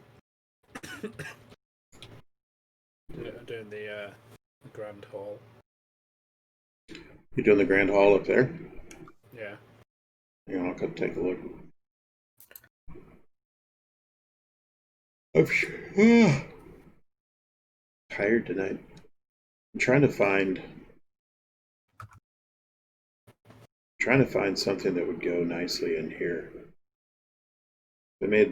Doing the grand hall. You doing the grand hall up there? Yeah. Hang on, I'll come take a look. I'm tired tonight. I'm trying to find something that would go nicely in here. I may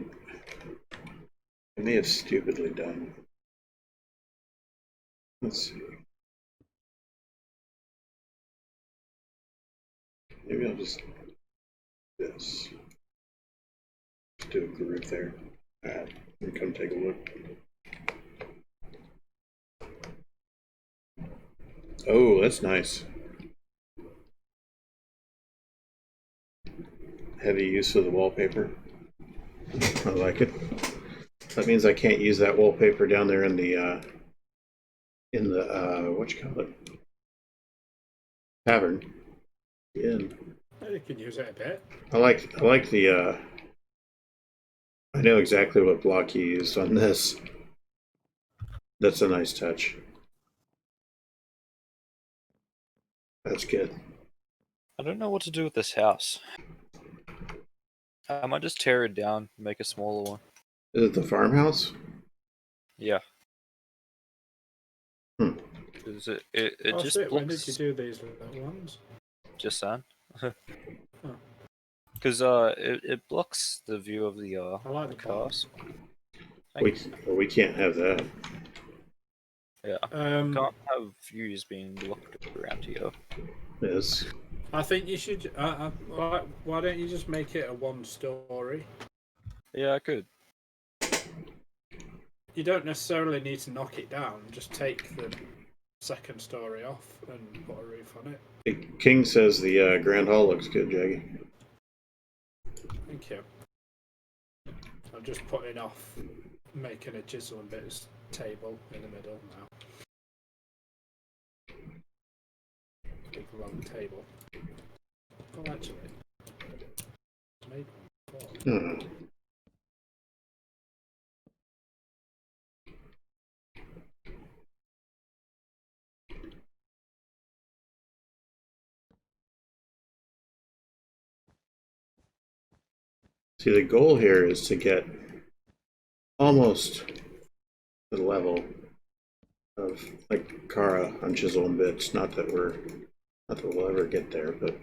have stupidly done. Let's see. Maybe I'll just this. Just do a group there. And come take a look. Oh, that's nice. Heavy use of the wallpaper. I like it. That means I can't use that wallpaper down there in the what you call it? Tavern. Inn. You can use it a bit. I like the I know exactly what block you used on this. That's a nice touch. That's good. I don't know what to do with this house. I might just tear it down and make a smaller one. Is it the farmhouse? Yeah. Hmm. Is it Oh, just shit, blocks. when did you do these little ones? Just saying. Oh. Because it blocks the view of the I like the cars. We can't have that. Yeah. Can't have views being blocked around here. Yes. I think you should. Why don't you just make it a one-story? Yeah, I could. You don't necessarily need to knock it down. Just take the second story off and put a roof on it. King says the Grand Hall looks good, Jaggy. Thank you. I'm just putting off making a chisel and bits table in the middle now. Big long table. Oh, actually, I made one before. See, the goal here is to get almost the level of like Kara on Chisel and Bits. Not that we'll ever get there, but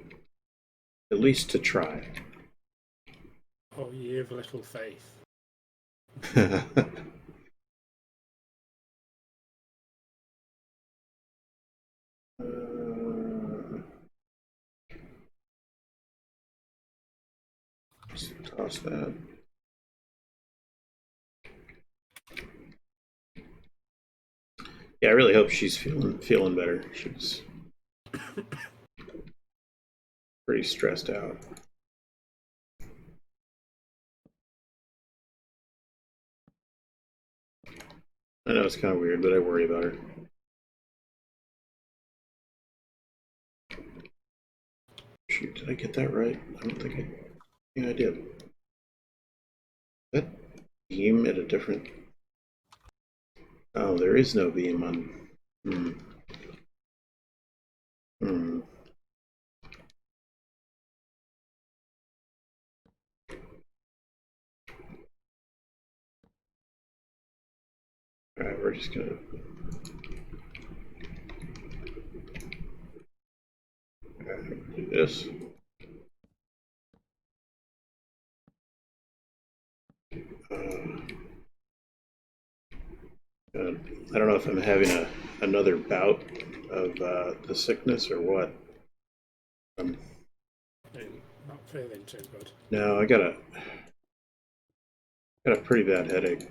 at least to try. Oh, ye of little faith. Just toss that. Yeah, I really hope she's feeling better. She's pretty stressed out. I know it's kind of weird, but I worry about her. Shoot, did I get that right? I don't think I... Yeah, I did. That beam at a different... Oh, there is no beam on... Alright, we're just gonna... do this. I don't know if I'm having another bout of the sickness or what. Not feeling too good. No, I got a pretty bad headache.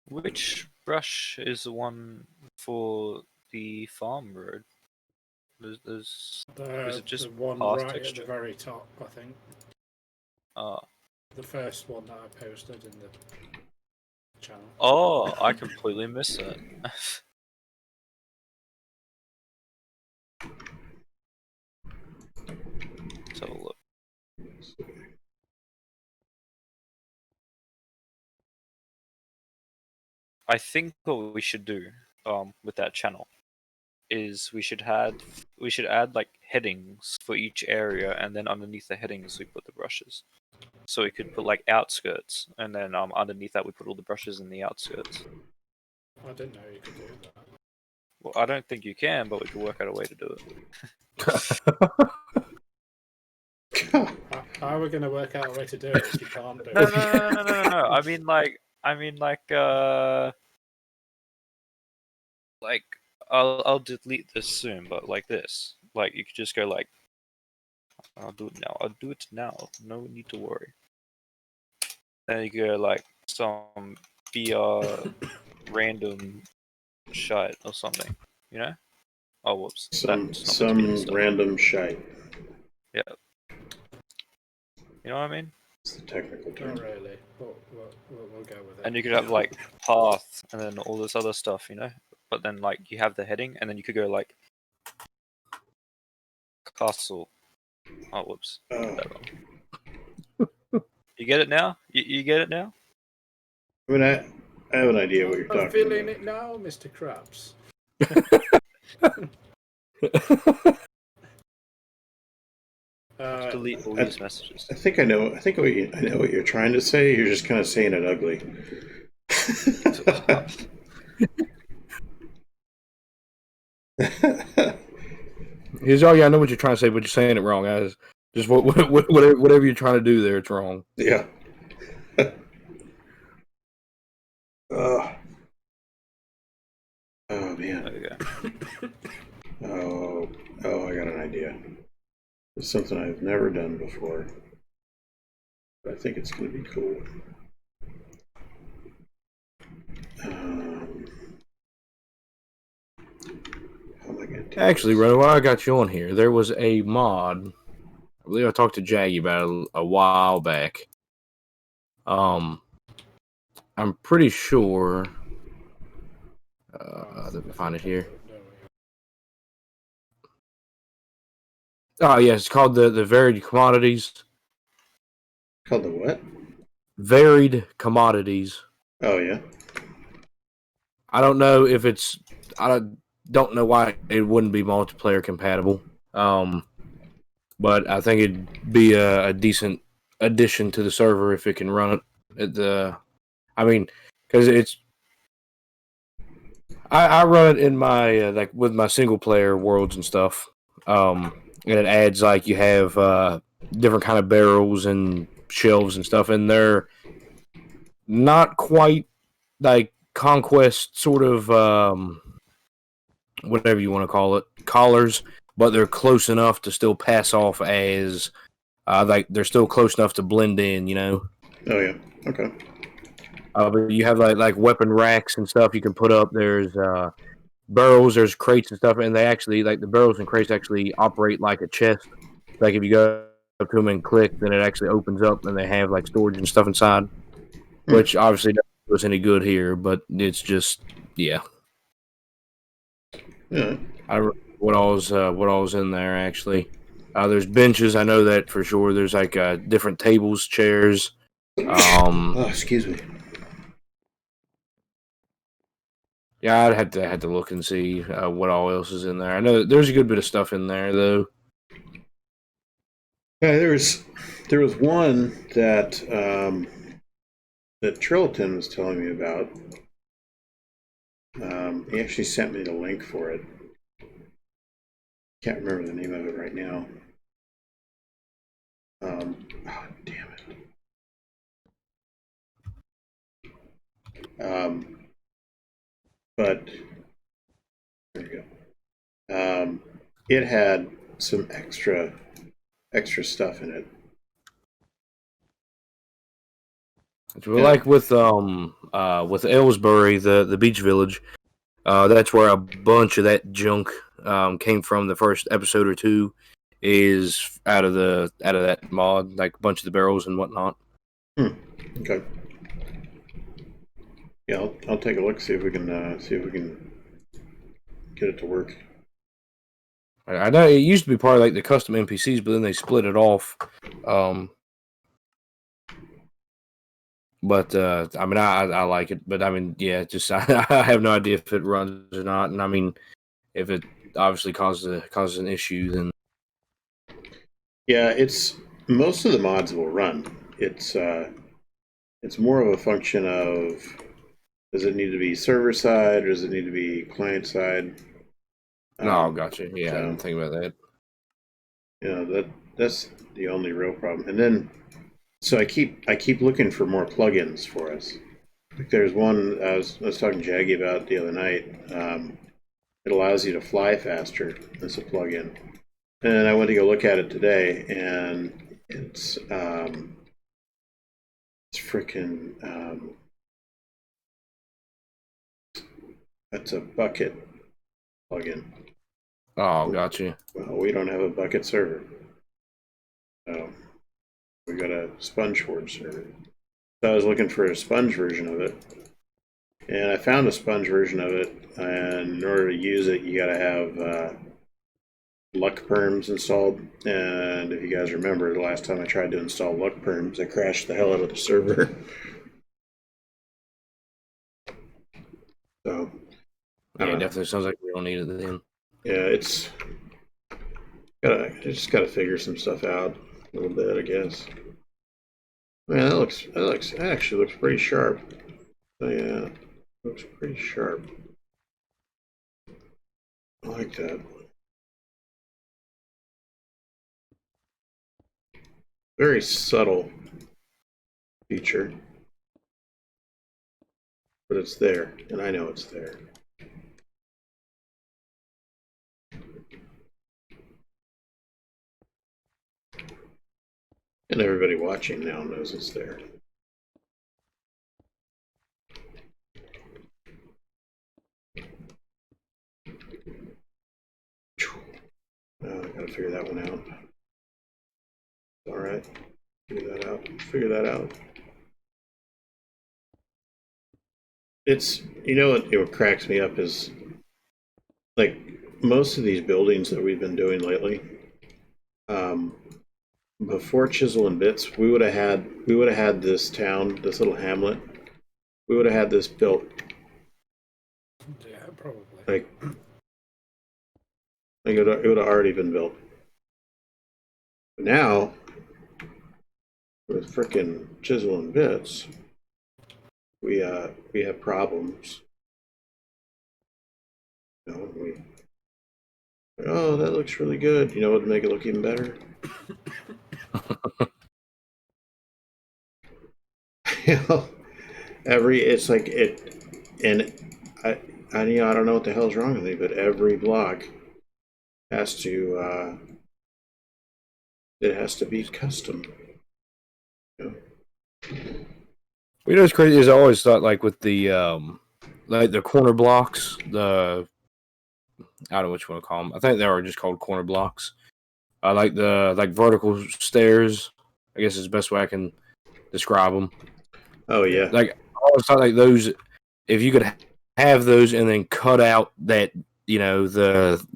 Which brush is the one for the farm road? Is it just the one past right texture? at the very top, I think. The first one that I posted in the channel. Oh, I completely missed that. Let's have a look. I think what we should do with that channel is we should add like headings for each area, and then underneath the headings we put the brushes. So we could put like outskirts, and then underneath that we put all the brushes in the outskirts. I didn't know you could do that. Well, I don't think you can, but we could work out a way to do it. How are we going to work out a way to do it if you can't do No. it? I mean like I'll delete this soon, but like this, like you could just go like, I'll do it now. I'll do it now. No need to worry. Then you go like some BR random shite or something, you know? Oh, whoops. Some random shite. Yeah. You know what I mean? It's the technical term. Not really, but we'll go with it. And you could have like path and then all this other stuff, you know? But then like you have the heading, and then you could go like castle. Oh, whoops. You get it now? You get it now? I mean, I have an idea what you're talking I'm feeling about. it now, Mr. Krabs. Delete all these messages. I think I know. I know what you're trying to say. You're just kind of saying it ugly. Here's all. Yeah, I know what you're trying to say, but you're saying it wrong, guys. Just whatever you're trying to do there, it's wrong. Yeah. Oh man. There we go. Oh, I got an idea. It's something I've never done before, but I think it's going to be cool. How am I going to Actually, Ronin, while I got you on here, there was a mod. I believe I talked to Jaggy about it a while back. I'm pretty sure. Let me find it here. Oh yeah, it's called the varied commodities. Called the what? Varied commodities. Oh yeah. I don't know if it's. I don't know why it wouldn't be multiplayer compatible. But I think it'd be a decent addition to the server if it can run it at the. I mean, because it's. I run it in my like with my single player worlds and stuff. And it adds like you have different kind of barrels and shelves and stuff, and they're not quite like Conquest sort of whatever you want to call it collars, but they're close enough to still pass off as like they're still close enough to blend in, you know. Oh yeah. Okay. But you have like weapon racks and stuff you can put up. There's barrels, there's crates and stuff, and they actually like the barrels and crates actually operate like a chest. Like if you go up to them and click, then it actually opens up, and they have like storage and stuff inside, which obviously doesn't do us any good here. But it's just yeah. Yeah. I don't know what all's in there actually. There's benches, I know that for sure. There's like different tables, chairs. Oh, excuse me. Yeah, I'd have to look and see what all else is in there. I know there's a good bit of stuff in there though. Yeah, there was one that that Triliton was telling me about. He actually sent me the link for it. Can't remember the name of it right now. Oh, damn it. But there you go. It had some extra stuff in it. Well, like with Ellsbury, the beach village, that's where a bunch of that junk came from. The first episode or two is out of that mod, like a bunch of the barrels and whatnot. Okay. Yeah, I'll take a look, see if we can get it to work. I know it used to be part of like the custom NPCs, but then they split it off. But I mean, I like it, but I mean, yeah, just I have no idea if it runs or not, and I mean, if it obviously causes an issue, then Yeah, it's most of the mods will run. It's more of a function of, does it need to be server side or does it need to be client side? no, gotcha. Yeah, I So, didn't think about that. that's the only real problem. And then, so I keep looking for more plugins for us. Like there's one I was talking to Jaggy about the other night. It allows you to fly faster. It's a plugin. And I went to go look at it today, and it's freaking that's a bucket plugin. Oh, gotcha. Well, we don't have a bucket server, so we got a sponge forge server. So I was looking for a sponge version of it, and I found a sponge version of it. And in order to use it, you got to have luck perms installed. And if you guys remember, the last time I tried to install luck perms, I crashed the hell out of the server. So Yeah, it definitely sounds like we don't need it then. yeah, I just gotta figure some stuff out a little bit, I guess. Man, that actually looks pretty sharp. So yeah, looks pretty sharp. I like that. Very subtle feature, but it's there, and I know it's there. And everybody watching now knows it's there. I gotta figure that one out. All right, figure that out. Figure that out. It's, what cracks me up is, like, most of these buildings that we've been doing lately, before Chisel and Bits, we would have had this town, this little hamlet, we would have had this built Yeah, probably. like it would have already been built. But now, with frickin' Chisel and Bits, we have problems. Oh, that looks really good. You know what would make it look even better? It's like it, and I don't know what the hell's wrong with me, but every block has to it has to be custom. What's crazy is I always thought like with the like the corner blocks, I don't know what you want to call them. I think they are just called corner blocks. I like the vertical stairs. I guess is the best way I can describe them. Oh yeah. Like I always thought like those, if you could have those and then cut out that the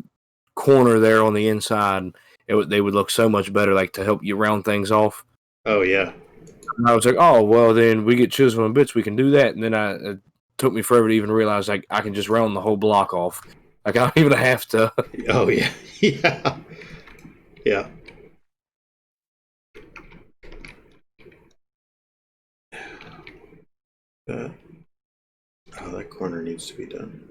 corner there on the inside, they would look so much better. Like to help you round things off. Oh yeah. And I was like, oh well, then we get Chisel and Bits, we can do that. And then it took me forever to even realize like I can just round the whole block off. Like I don't even have to. Oh yeah. Yeah. Yeah. That corner needs to be done.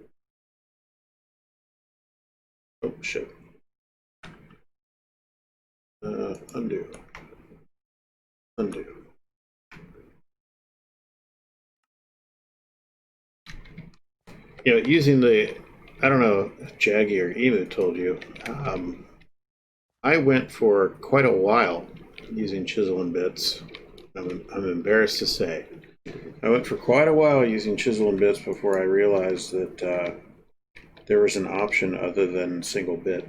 Oh shit. Undo. Undo. using the, I don't know if Jaggy or Emu told you, I went for quite a while using chisel and bits. I'm embarrassed to say. I went for quite a while using chisel and bits before I realized that there was an option other than single bit.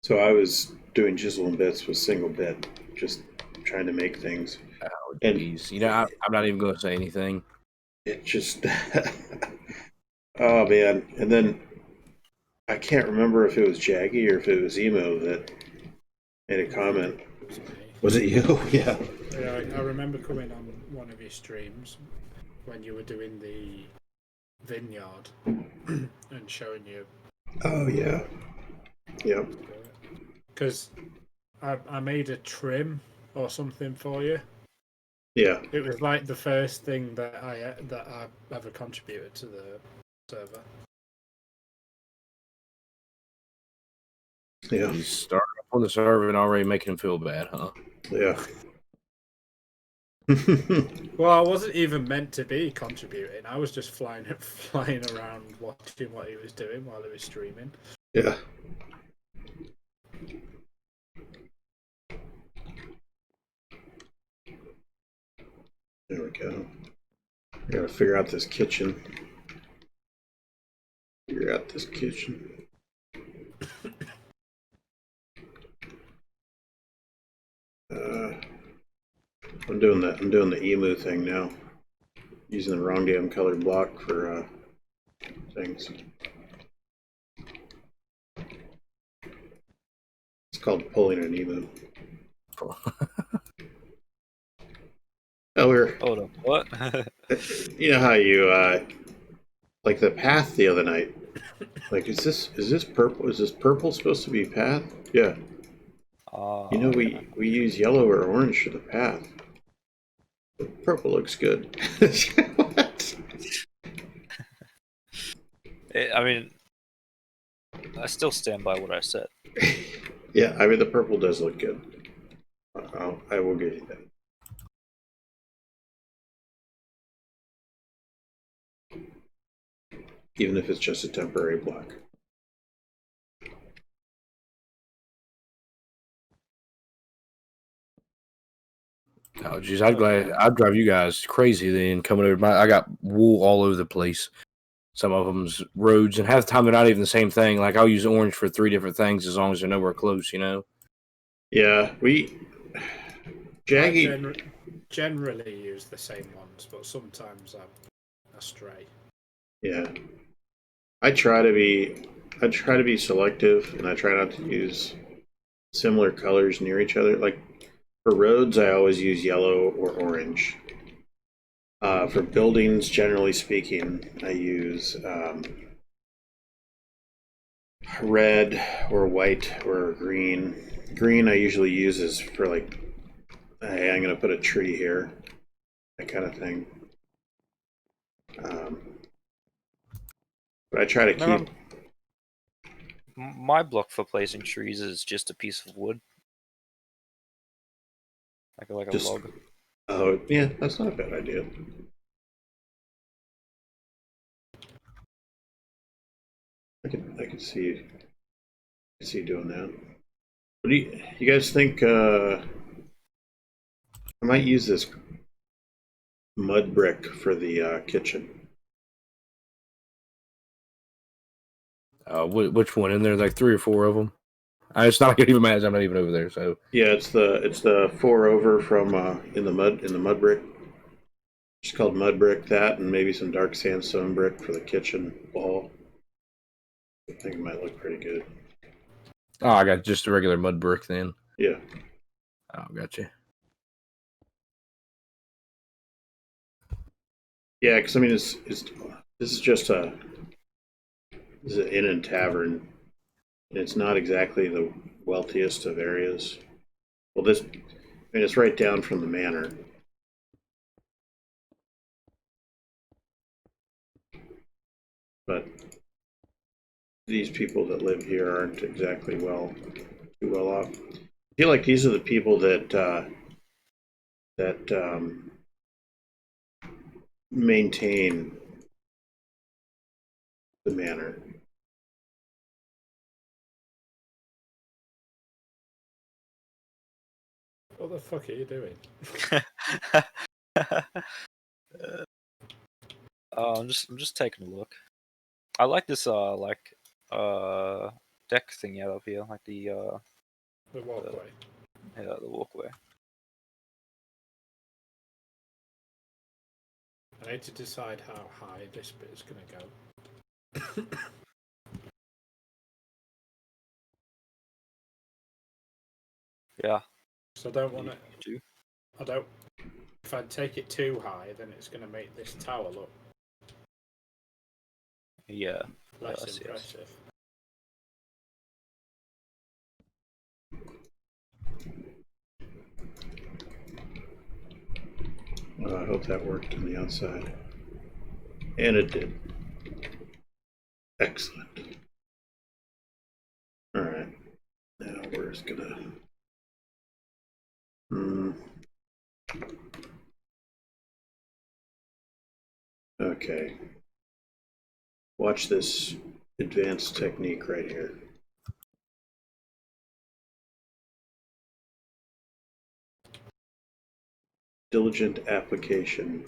So I was doing chisel and bits with single bit, just trying to make things. Oh, And geez. I'm not even going to say anything. it just, oh man. And then I can't remember if it was Jaggy or if it was Emo that made a comment. Was it you? Yeah. Yeah, I remember coming on one of your streams when you were doing the Vineyard and showing you. Oh yeah. Yep. Because I made a trim or something for you. Yeah. It was like the first thing that I ever contributed to the server. Yeah. You started up on the server and already making him feel bad, huh? Yeah. Well, I wasn't even meant to be contributing. I was just flying around watching what he was doing while he was streaming. Yeah. There we go. I gotta figure out this kitchen. I'm doing the emu thing now. Using the wrong damn colored block for things. It's called pulling an emu. Oh, Hold on, what? you know how you like the path the other night. Like, is this purple? Is this purple supposed to be path? Yeah. We use yellow or orange for the path. But purple looks good. What? I mean, I still stand by what I said. Yeah, I mean the purple does look good. I will give you that. Even if it's just a temporary block. Oh, geez, I'd drive you guys crazy then coming over. I got wool all over the place. Some of them's roads, and half the time they're not even the same thing. Like I'll use orange for 3 different things as long as they're nowhere close, Yeah, Jaggy. I generally use the same ones, but sometimes I'm astray. Yeah, I try to be selective, and I try not to use similar colors near each other. Like for roads, I always use yellow or orange. For buildings, generally speaking, I use red or white or green. Green I usually use is for like, hey, I'm going to put a tree here, that kind of thing. But I try to keep. My block for placing trees is just a piece of wood, like a log. Oh yeah, that's not a bad idea. I could see doing that. What do you guys think? I might use this mud brick for the kitchen. Which one? And there's like 3 or 4 of them. It's not gonna even matter. I'm not even over there. So Yeah, it's the 4 over from in the mud brick. It's called mud brick. That and maybe some dark sandstone brick for the kitchen wall. I think it might look pretty good. oh, I got just a regular mud brick then. Yeah. Oh, gotcha. Yeah, because I mean, this is just this is an inn and tavern, and it's not exactly the wealthiest of areas. Well, I mean, it's right down from the manor. But these people that live here aren't exactly too well off. I feel like these are the people that maintain the manor. What the fuck are you doing? I'm just taking a look. I like this deck thing out of here, like the walkway. the walkway. I need to decide how high this bit is going to go. Yeah. So I don't want You it. do. I don't. If I take it too high, then it's going to make this tower look Yeah. less Yes, yes. impressive. Well, I hope that worked on the outside. And it did. Excellent. Alright. Now we're just gonna... Okay. Watch this advanced technique right here. Diligent application.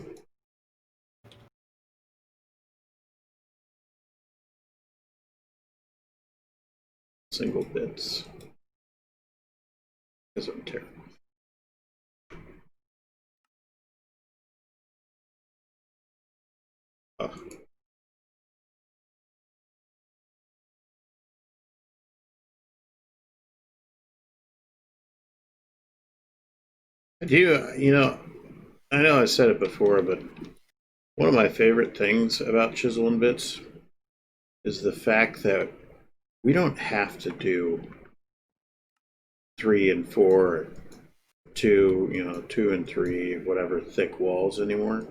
Single bits. Because I'm terrible. Oh. I do, you know I said it before, but one of my favorite things about Chisel and Bits is the fact that we don't have to do 3 and 4, 2, 2 and 3, whatever thick walls anymore.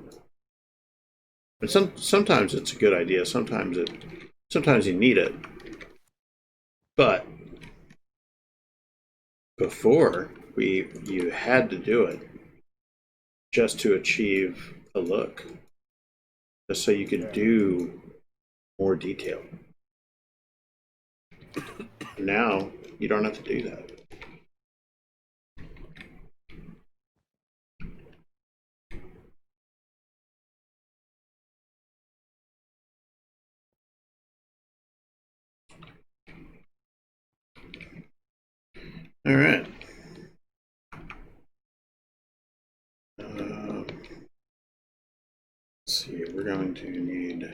And sometimes it's a good idea. Sometimes you need it. But before you had to do it just to achieve a look, just so you could do more detail. Now you don't have to do that. All right. Let's see. We're going to need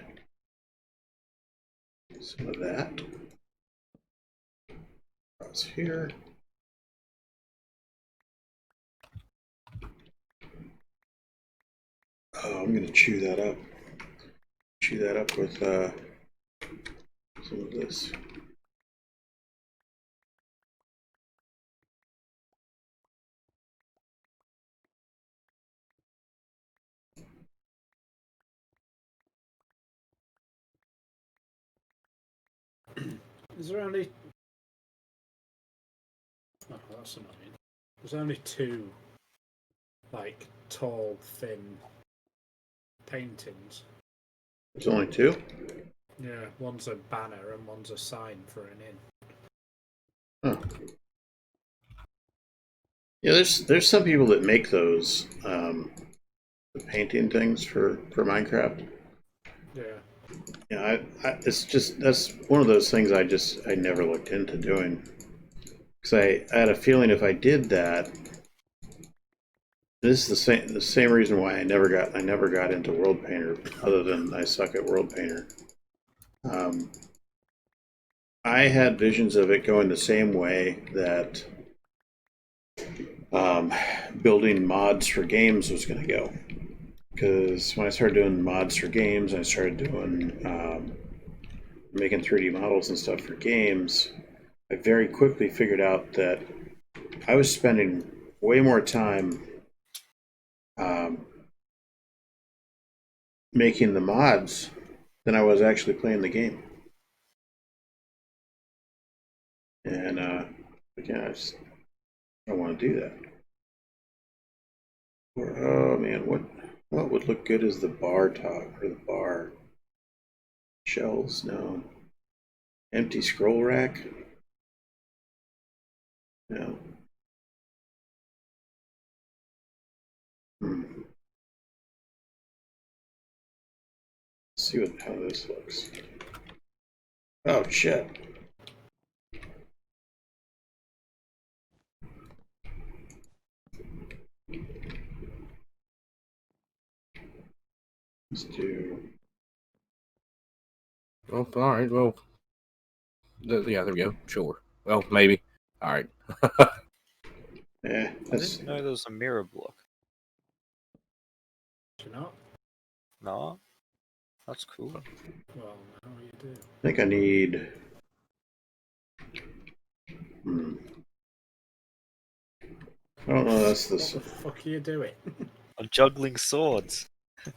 some of that across here. Oh, I'm going to chew that up. Chew that up with some of this. Is there only... Oh, that's annoying. There's only 2, like, tall, thin paintings. There's only 2? Yeah, one's a banner and one's a sign for an inn. Huh. Yeah, there's some people that make those the painting things for Minecraft. Yeah. Yeah, it's just that's one of those things I never looked into doing, because I had a feeling if I did that, this is the same reason why I never got into World Painter, other than I suck at World Painter. I had visions of it going the same way that building mods for games was going to go. Because when I started doing mods for games, I started doing making 3D models and stuff for games, I very quickly figured out that I was spending way more time making the mods than I was actually playing the game. And again, I just don't want to do that. Oh man, what? What would look good as the bar top or the bar shelves? No. Empty scroll rack? No. Let's see how this looks. Oh shit. Let's do. Well, all right. Well, yeah, there we go. Sure. Well, maybe. All right. Yeah, I didn't know there was a mirror block. Do you not? No, that's cool. Well, now you do. I think I need. I don't know. That's What the fuck are you doing? I'm juggling swords. I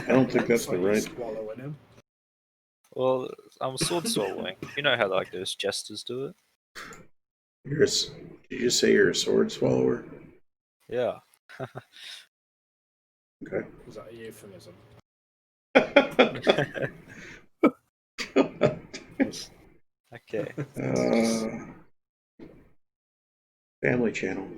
don't think that's the Like you're right. swallowing him. Well, I'm sword swallowing. You know how like those jesters do it. Did you just say you're a sword swallower? Yeah. Okay. Is that a euphemism? Okay. Family channel.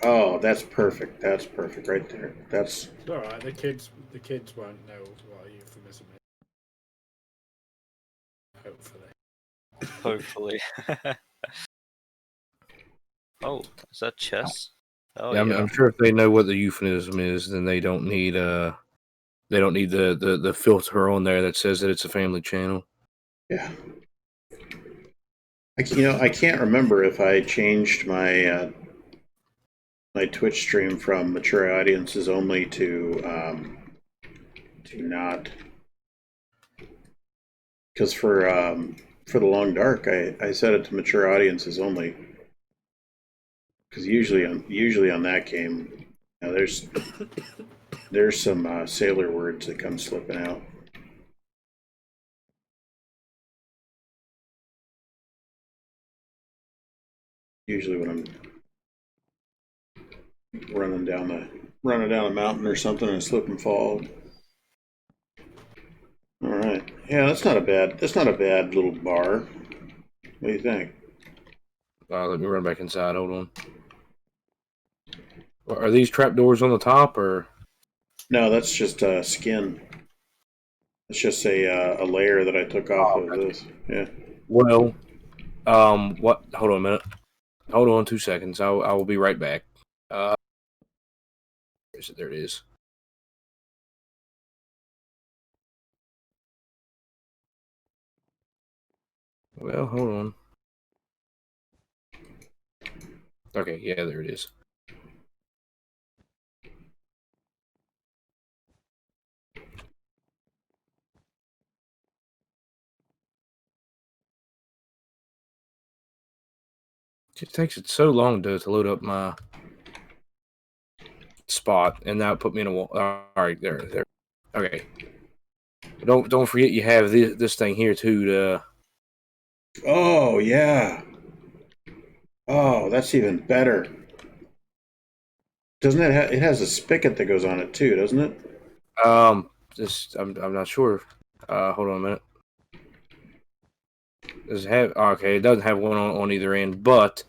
Oh, that's perfect. That's perfect right there. That's It's alright, the kids won't know what a euphemism is. Hopefully. Hopefully. Oh, is that chess? Oh yeah, yeah. I'm sure if they know what the euphemism is, then they don't need the filter on there that says that it's a family channel. yeah. I can't remember if I changed my my Twitch stream from mature audiences only to not, because for the Long Dark I set it to mature audiences only, because usually on that game, there's some sailor words that come slipping out. Usually when I'm running down a mountain or something and slip and fall. All right. Yeah, that's not a bad little bar. What do you think? Let me run back inside. Hold on. Are these trapdoors on the top or? No, that's just skin. It's just a layer that I took off of this. Yeah. Well, what? Hold on a minute. Hold on 2 seconds. I will be right back. Where is it? There it is. Well, hold on. Okay, yeah, there it is. It just takes it so long to load up my spot, and now it put me in a wall. All right, there. Okay. Don't forget you have this thing here too. Oh yeah. Oh, that's even better. Doesn't it? It has a spigot that goes on it too, doesn't it? Just I'm not sure. Hold on a minute. Does it have? Okay, it doesn't have one on either end, but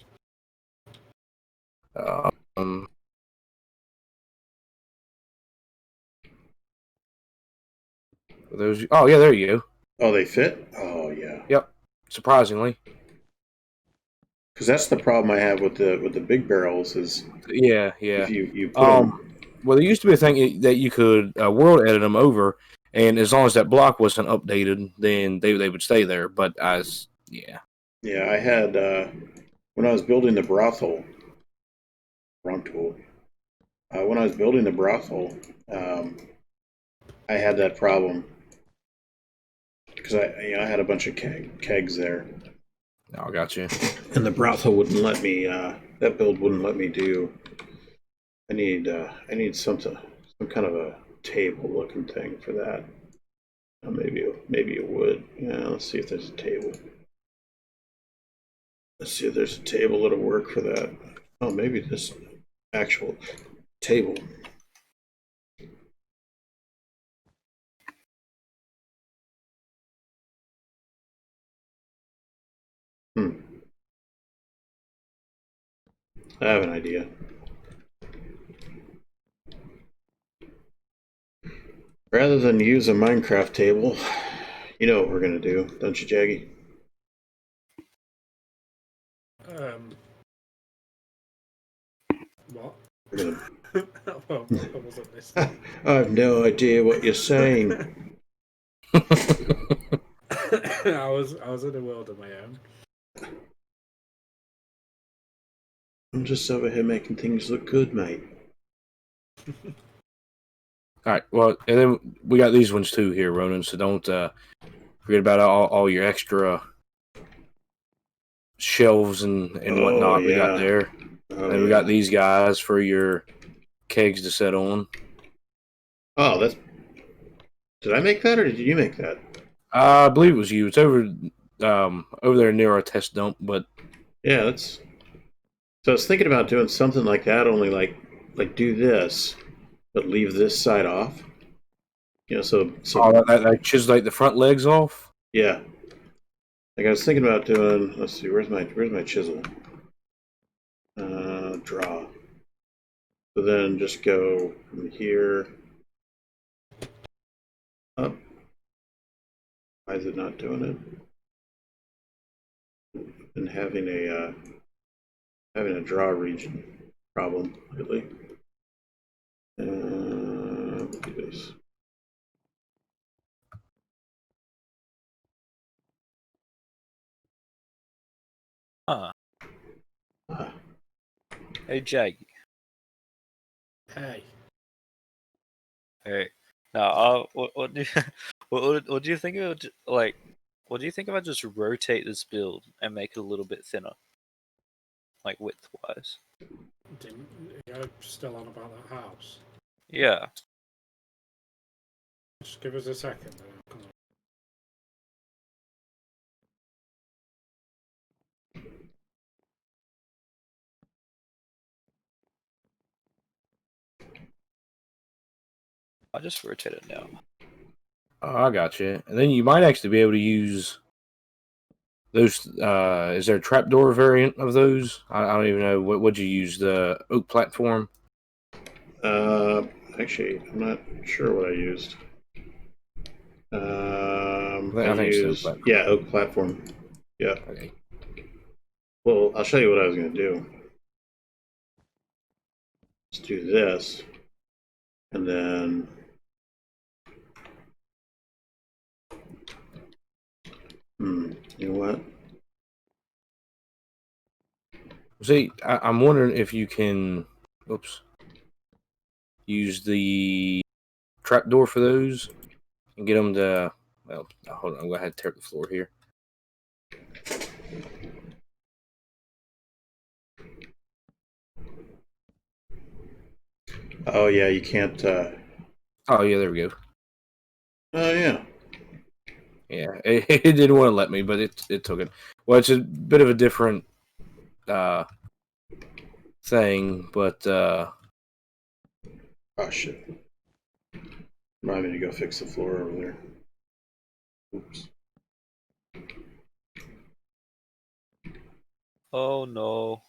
those. Oh yeah, there you go. Oh, they fit. Oh yeah. Yep. Surprisingly. Because that's the problem I have with the big barrels is Yeah. if you put them. Well, there used to be a thing that you could world edit them over, and as long as that block wasn't updated, then they would stay there. But yeah. Yeah, I had when I was building the brothel. When I was building the brothel, I had that problem because I had a bunch of kegs there. I got you. And the brothel wouldn't let me. That build wouldn't let me do. I need some kind of a table looking thing for that. Maybe it would. Yeah, let's see if there's a table. Let's see if there's a table that'll work for that. Oh, maybe this actual table. Hmm. I have an idea. Rather than use a Minecraft table, you know what we're gonna do, don't you, Jaggy? What? We're gonna... Well, I wasn't listening. I have no idea what you're saying. I was in a world of my own. I'm just over here making things look good, mate. All right. Well, and then we got these ones too here, Ronin. So don't forget about all your extra shelves and Oh, whatnot we got yeah. there. Oh, And we yeah. got these guys for your kegs to set on. Oh, that's... Did I make that or did you make that? I believe it was you. It's over there near our test dump, but Yeah, that's... So I was thinking about doing something like that, only like do this, but leave this side off. You know, so that chisels like the front legs off. yeah. Like I was thinking about doing. Let's see, where's my chisel? Draw. So then just go from here up. Why is it not doing it? And having a draw region problem lately. Do this. Huh. Ah, Hey, Jaggy. Hey. Hey. Now, what do you, what do you think of like? What do you think if I just rotate this build and make it a little bit thinner, like width-wise? You're still on about that house? Yeah. Just give us a second. And I'll come on. I'll just rotate it now. Oh, I got you. And then you might actually be able to use those. Is there a trapdoor variant of those? I don't even know. What'd you use? The oak platform? Actually, I'm not sure what I used. I think it's the oak platform. Yeah, oak platform. Yeah. Okay. Well, I'll show you what I was going to do. Let's do this, and then you know what? See, I'm wondering if you can, use the trapdoor for those and get them to. Well, hold on. I'm gonna have to tear up the floor here. Oh yeah, you can't. Oh yeah, there we go. Oh yeah. Yeah, it didn't want to let me, but it took it. Well, it's a bit of a different thing, but Oh shit. Remind me to go fix the floor over there. Oops. Oh no.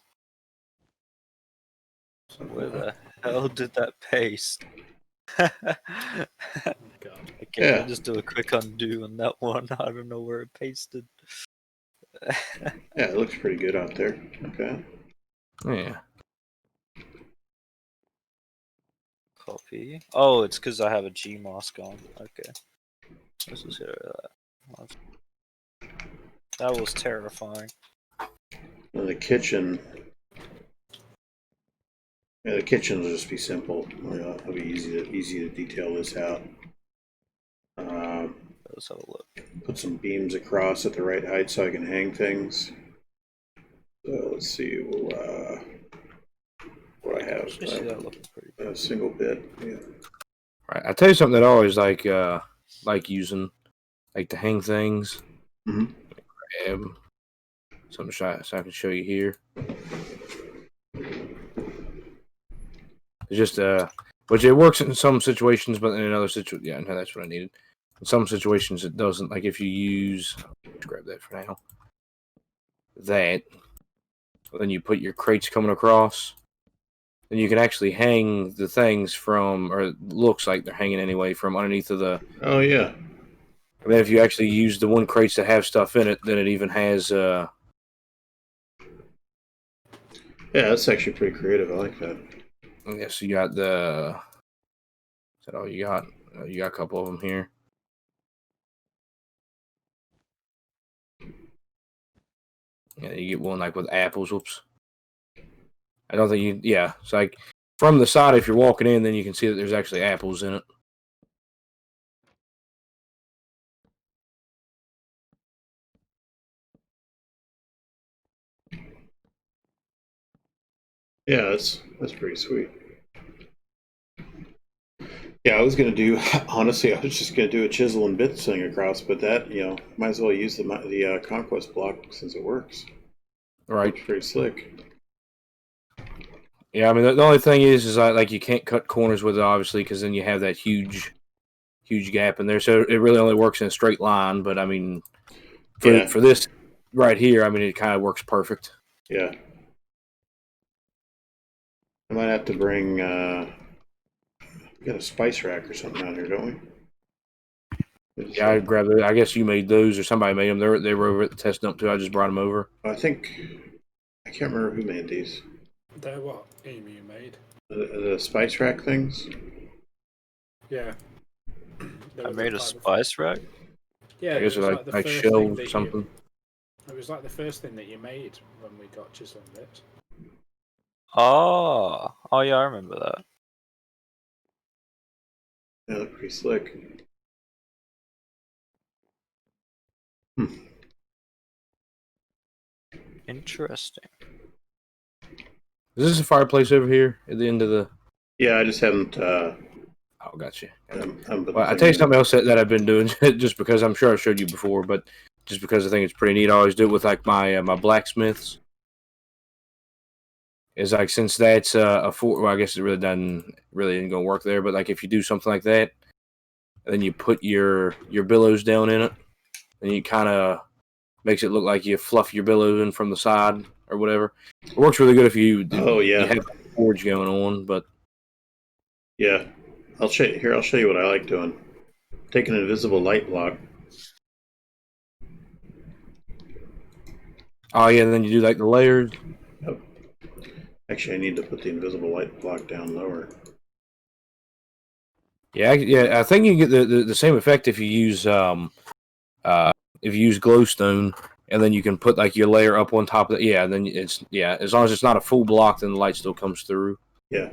Where the hell did that paste? God. Okay, Yeah. let me just do a quick undo on that one. I don't know where it pasted. Yeah, it looks pretty good out there. Okay. yeah. Copy. Oh, it's because I have a G mask on. Okay. Let's just get rid of that. That was terrifying. And the kitchen. Yeah, the kitchen will just be simple. It'll be easy to detail this out. Let's have a look. Put some beams across at the right height so I can hang things. So let's see what I have. I see that looking pretty good. A single bit. Yeah. Right. I tell you something that I always like using, like to hang things. Mm-hmm. Something so I can show you here. It's just which it works in some situations, but in another situation, yeah, no, that's what I needed. In some situations, it doesn't. Like if you use, let's grab that for now. That, then you put your crates coming across, and you can actually hang the things from, or it looks like they're hanging anyway, from underneath of the. Oh yeah. And then if you actually use the one crates that have stuff in it, then it even has. Yeah, that's actually pretty creative. I like that. Yeah, so you got the. Is that all you got? You got a couple of them here. Yeah, you get one like with apples. Whoops. I don't think you. Yeah, it's like from the side. If you're walking in, then you can see that there's actually apples in it. Yeah, that's pretty sweet. Yeah, I was gonna do. Honestly, I was just gonna do a chisel and bit thing across, but that might as well use the Conquest block since it works. Right. Looks pretty slick. Yeah, I mean the only thing is like you can't cut corners with it, obviously, because then you have that huge gap in there. So it really only works in a straight line. But I mean, for this right here, I mean it kind of works perfect. Yeah. I might have to bring. We got a spice rack or something out here, don't we? Yeah, I grabbed it. I guess you made those or somebody made them. They were over at the test dump too. I just brought them over. I think I can't remember who made these. They're what Emu made. The spice rack things. Yeah. I made a spice rack. Yeah, I guess it was like the first thing shelves that or something. It was like the first thing that you made when we got chisel and bits. Oh yeah, I remember that. Yeah, they're pretty slick. Interesting. Is this a fireplace over here at the end of the? Yeah, I just haven't. Oh, gotcha. Well, I tell you something else that I've been doing, just because I'm sure I showed you before, but just because I think it's pretty neat. I always do it with like my my blacksmiths. Is like since that's a well, I guess it really isn't gonna work there. But like if you do something like that, and then you put your billows down in it, and you kind of makes it look like you fluff your billows in from the side or whatever. It works really good if you you have a forge going on, but yeah, I'll show you here. I'll show you what I like doing. Take an invisible light block. oh yeah, and then you do like the layers. Yep. Actually, I need to put the invisible light block down lower. Yeah, I think you get the same effect if you use glowstone, and then you can put like your layer up on top of it. Yeah, and then it's as long as it's not a full block, then the light still comes through. Yeah.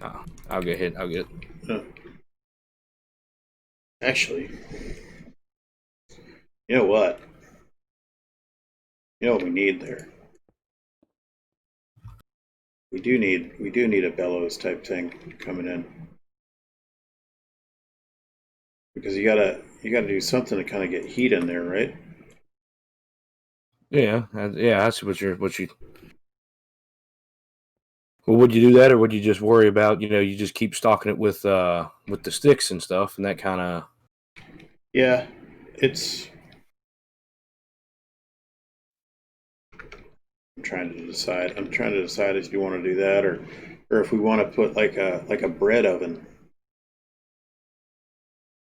Oh, I'll get hit. I'll get it. Actually, you know what? You know what we need there? We do need a bellows type thing coming in. Because you gotta do something to kind of get heat in there, right? Yeah, that's what you. Well, would you do that, or would you just worry about you just keep stalking it with the sticks and stuff, and that kind of. Yeah, it's. I'm trying to decide. If you want to do that, or if we want to put like a bread oven.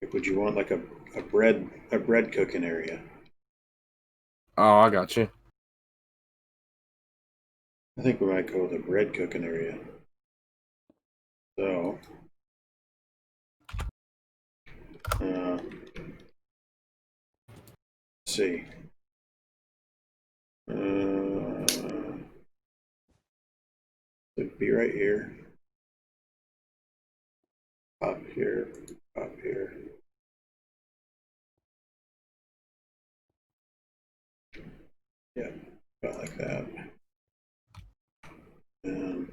Like, would you want like a bread cooking area? Oh, I got you. I think we might go with a bread cooking area. So, let's see. It'd be right here. Pop here. Pop here. Yeah, about like that. And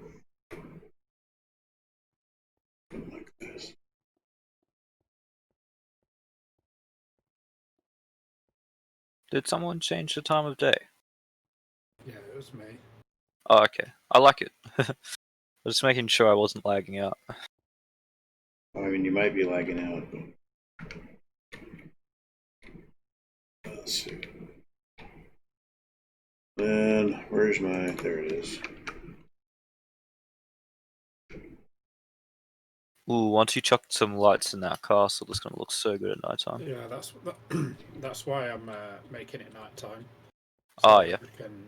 like this. Did someone change the time of day? Yeah, it was me. Oh, okay. I like it. Just making sure I wasn't lagging out. I mean, you might be lagging out. But let's see. Then, where's my... There it is. Ooh, once you chucked some lights in that castle, it's gonna look so good at nighttime. Yeah, that's why I'm making it nighttime. Oh, yeah. We can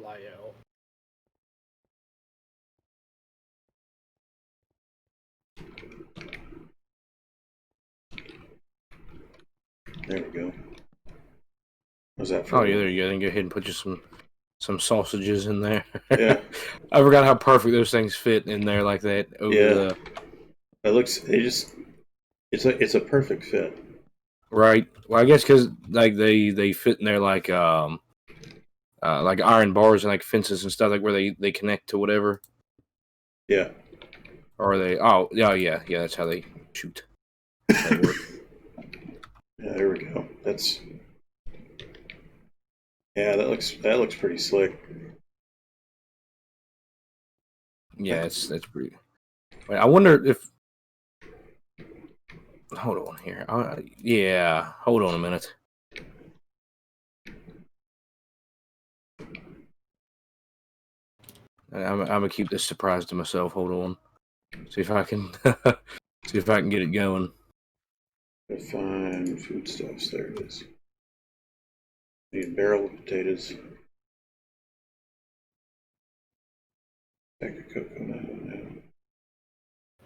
light it up. There we go. Was that for? Oh yeah, there you go. Then go ahead and put you some sausages in there. Yeah. I forgot how perfect those things fit in there like that. Over Yeah. It looks. It's a perfect fit. Right. Well, I guess because like they fit in there like iron bars and like fences and stuff, like where they connect to whatever. Yeah. Or they? Oh yeah. That's how they shoot. That's how they work. Yeah, there we go. That's. Yeah, that looks pretty slick. Yeah, that's pretty. Wait, I wonder if. Hold on here. Yeah, hold on a minute. I'm gonna keep this surprise to myself. Hold on. See if I can get it going. Find foodstuffs. There it is. Need a barrel of potatoes. Pack of cocoa. No.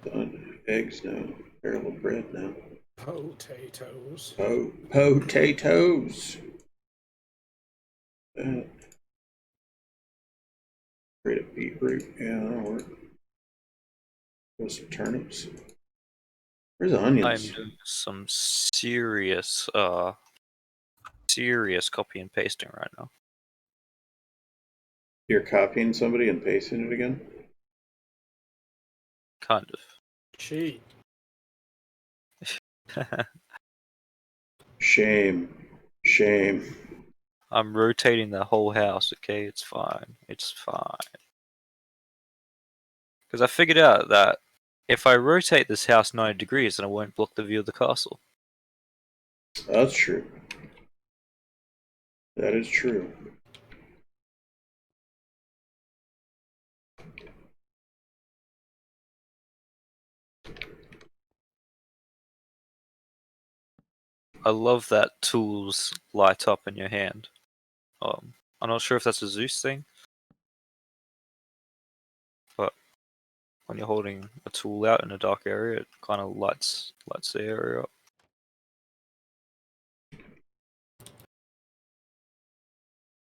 Done. Eggs. No. Barrel of bread. No. Potatoes. Potatoes. That. Grate of beetroot. Yeah, that'll work. Put some turnips. Where's the I'm onions? doing some serious copy and pasting right now. You're copying somebody and pasting it again? Kind Cheat. of. Shame. I'm rotating the whole house, okay? It's fine. It's fine. Because I figured out that if I rotate this house 90 degrees, then I won't block the view of the castle. That's true. That is true. I love that tools light up in your hand. I'm not sure if that's a Zeus thing, but when you're holding a tool out in a dark area, it kind of lights the area up.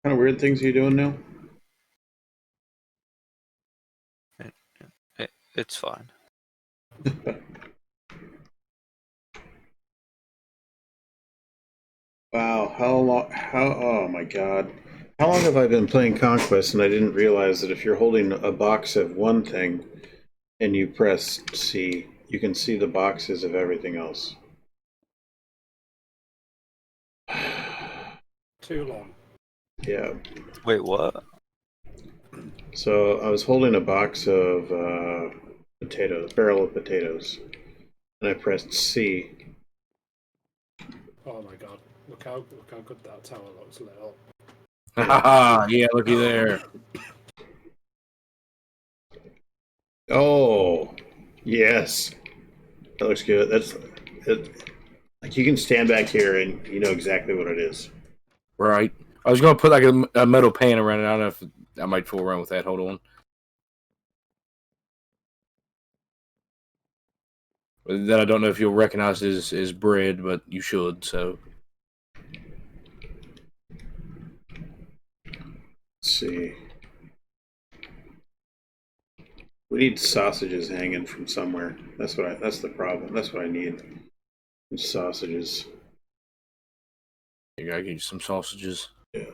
Kind of weird things are you doing now? It's fine. Wow, oh my god. How long have I been playing Conquest and I didn't realize that if you're holding a box of one thing and you press C, you can see the boxes of everything else. Too long. Yeah. Wait, what? So I was holding a box of potatoes, barrel of potatoes, and I pressed C. Oh my god. Look how good that tower looks lit up. Yeah, looky there. Oh, yes. That looks good. That's it. Like you can stand back here and you know exactly what it is. Right. I was gonna put like a metal pan around it. I don't know if I might fool around with that. Hold on. Then I don't know if you'll recognize it as bread, but you should. So. Let's see. We need sausages hanging from somewhere. That's the problem. That's what I need. Sausages. You gotta get you some sausages. Yeah.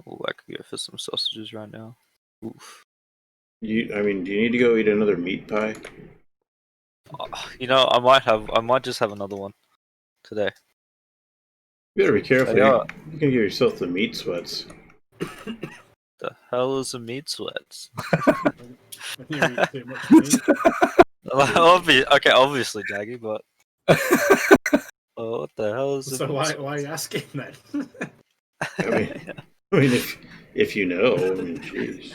Oh, I could go for some sausages right now. Oof. Do you need to go eat another meat pie? You know, I might just have another one today. You better be careful. Yeah. You can give yourself the meat sweats. The hell is a meat sweats? When you eat too much meat. Okay, obviously, Jaggy, but what the hell is a So meat why sweats? are you asking then? I mean, if you know, I mean, jeez.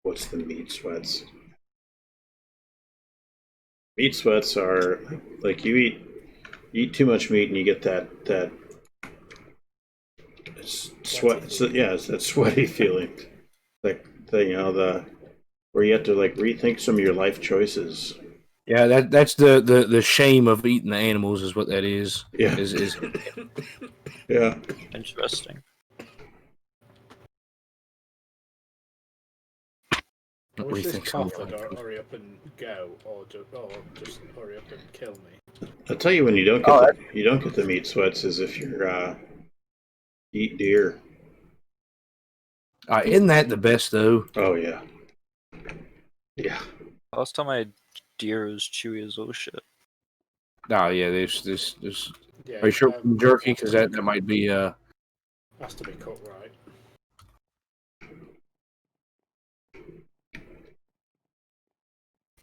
What's the meat sweats? Meat sweats are like you eat too much meat and you get that sweat. So, yeah, it's that sweaty feeling, like the where you have to like rethink some of your life choices. Yeah, that's the shame of eating the animals is what that is. Yeah, Is yeah. Interesting. I wish this rethink some of cough your would life. hurry up and go, or just hurry up and kill me. I'll tell you when you don't get the meat sweats is if you're eat deer. Isn't that the best though? Oh yeah, yeah. Last time I had deer was chewy as all shit. Oh yeah, there's. Yeah, Are you sure from jerky? has Because to that be- might be has to be cut right.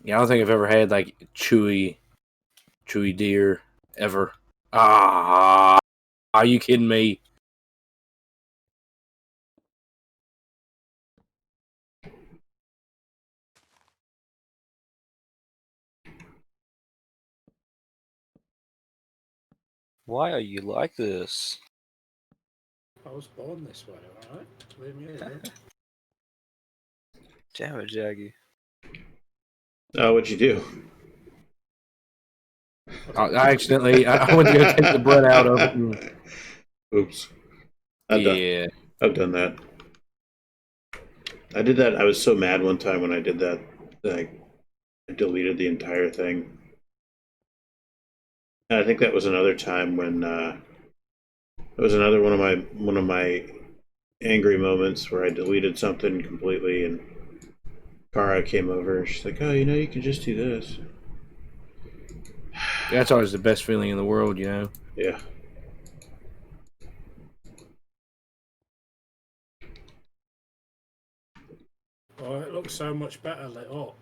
Yeah, I don't think I've ever had like chewy deer ever. Ah, are you kidding me? Why are you like this? I was born this way, alright? Leave me alone. Damn it, Jaggy. What'd you do? I accidentally I went to go take the bread out of it. And, Oops. yeah, I've done that. I did that. I was so mad one time when I did that. I deleted the entire thing. And I think that was another time when it was another one of my angry moments where I deleted something completely, and Kara came over. And she's like, "Oh, you can just do this." that's always the best feeling in the world, you know. Yeah. Oh, it looks so much better lit up.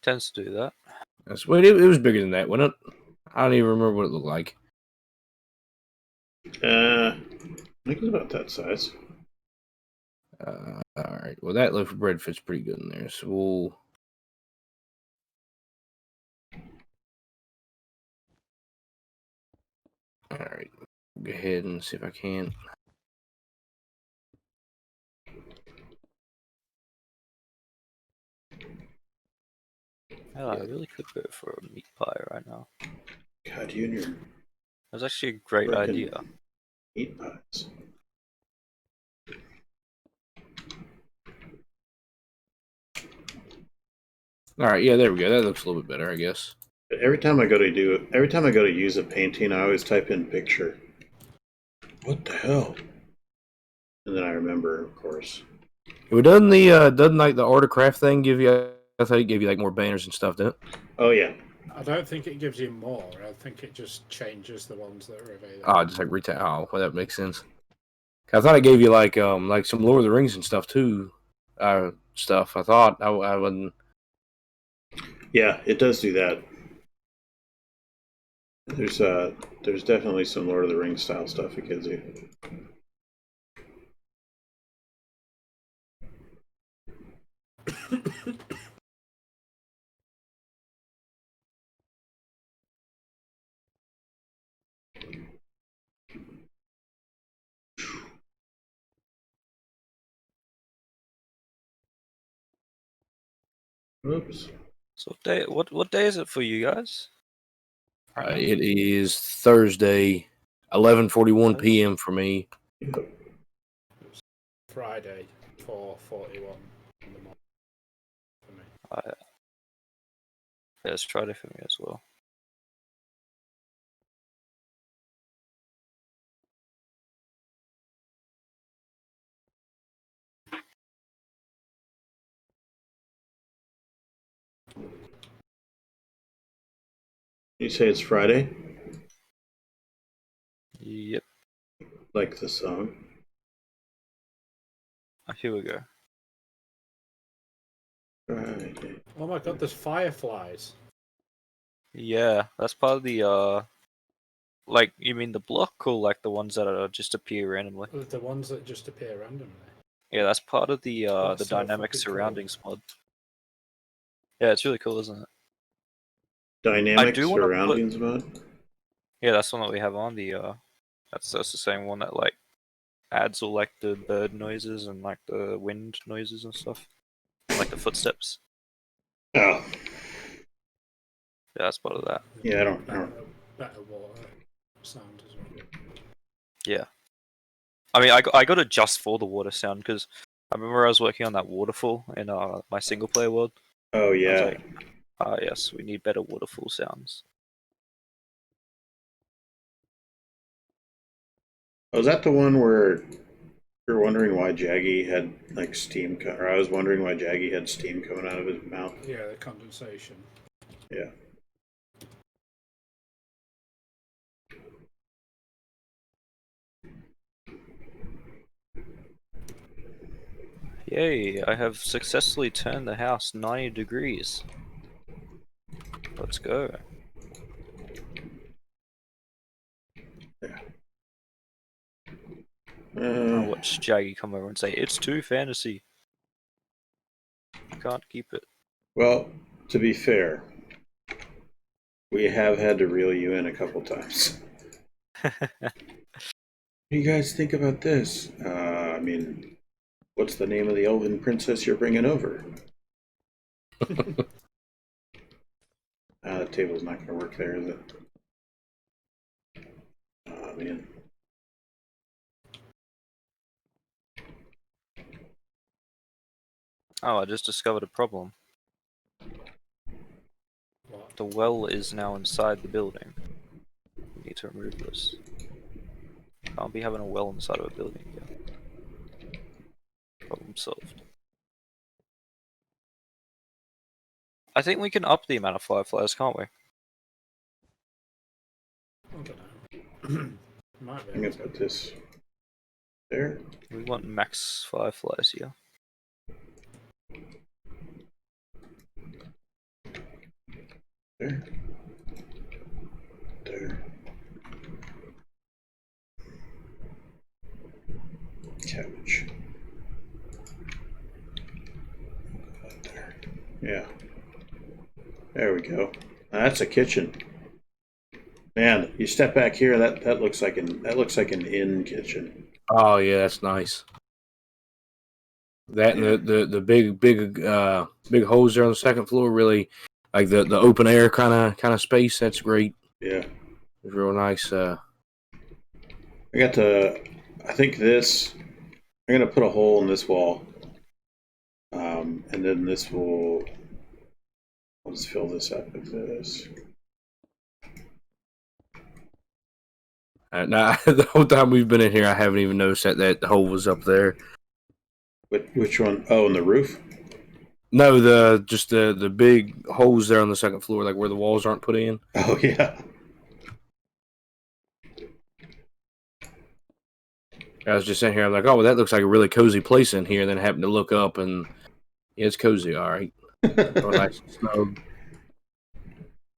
Tends to do that. That's well, it was bigger than that, wasn't it? I don't even remember what it looked like. I think it's about that size. All right. Well, that loaf of bread fits pretty good in there. So we'll. All right. Go ahead and see if I can. Hell, I really could go for a meat pie right now. God, you and your That's actually a great frickin' idea. meat pies. All right. Yeah, there we go. That looks a little bit better, I guess. Every time I go to use a painting, I always type in picture. What the hell? And then I remember, of course. Well, doesn't like the art of craft thing give you? I thought it gave you like more banners and stuff, didn't it? Oh yeah, I don't think it gives you more. I think it just changes the ones that are available. Oh, just like retail. Oh, well, that makes sense. I thought it gave you like some Lord of the Rings and stuff too. Stuff. I thought I wouldn't. yeah, it does do that. There's definitely some Lord of the Rings style stuff it gives you. Oops. So what day is it for you guys? It is Thursday, 11:41 p.m. for me. Friday, 4:41 in the morning for me. Yeah, it's Friday for me as well. You say it's Friday? Yep. Like the song. Here we go. Right. Oh my god, there's fireflies. Yeah, that's part of the like, you mean the block or like the ones that are just appear randomly? The ones that just appear randomly. Yeah, that's part of the That's so dynamic fucking cool. surroundings mod. Yeah, it's really cool, isn't it? Dynamic do wanna put- surroundings mod? Yeah, that's the one that we have on the that's the same one that like adds all like the bird noises and like the wind noises and stuff. And, like the footsteps. Oh, Yeah, that's part of that. yeah, I don't. Better water sound as well. Yeah. I mean, I got it just for the water sound because I remember I was working on that waterfall in my single player world. Oh I was yeah. like, yes, we need better waterfall sounds. Was that the one where you're wondering why Jaggy had like steam? Or I was wondering why Jaggy had steam coming out of his mouth. Yeah, the condensation. Yeah. Yay, I have successfully turned the house 90 degrees. Let's go. I'll watch Jaggy come over and say, it's too fantasy. You can't keep it. Well, to be fair, we have had to reel you in a couple times. What do you guys think about this? I mean, what's the name of the elven princess you're bringing over? The table's not going to work there, is it? Oh, man. Oh, I just discovered a problem. What? The well is now inside the building. We need to remove this. Can't be having a well inside of a building again. Problem solved. I think we can up the amount of fireflies, can't we? I don't know. Might be. I'm going to put this there. We want max fireflies here. There. There. Cabbage. There. Yeah. There we go. Now that's a kitchen. Man, you step back here. That looks like an inn kitchen. Oh yeah, that's nice. That and the big holes there on the second floor, really like the open air kind of space. That's great. Yeah. It's real nice. I got to. I think this. I'm gonna put a hole in this wall, and then this will. I'll just fill this up with this. Now the whole time we've been in here, I haven't even noticed that the hole was up there. Which one? Oh, in the roof? No, the big holes there on the second floor, like where the walls aren't put in. Oh yeah. I was just sitting here, I'm like, oh, well, that looks like a really cozy place in here. And then I happened to look up, and yeah, it's cozy, all right. Nice and snug.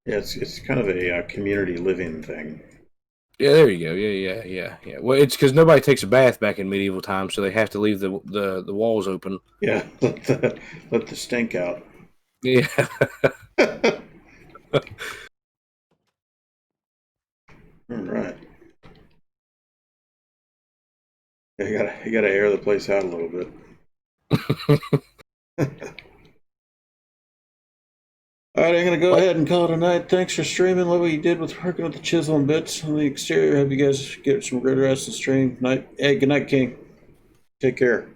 Yeah, it's kind of a community living thing. Yeah, there you go. Yeah. Well, it's because nobody takes a bath back in medieval times, so they have to leave the walls open. Yeah, let the stink out. Yeah. All right. Yeah, you gotta air the place out a little bit. All right, I'm gonna go ahead and call it a night. Thanks for streaming. Love what you did with working with the chisel and bits on the exterior. Hope you guys get some good rest and stream. Night. Hey, good night, King. Take care.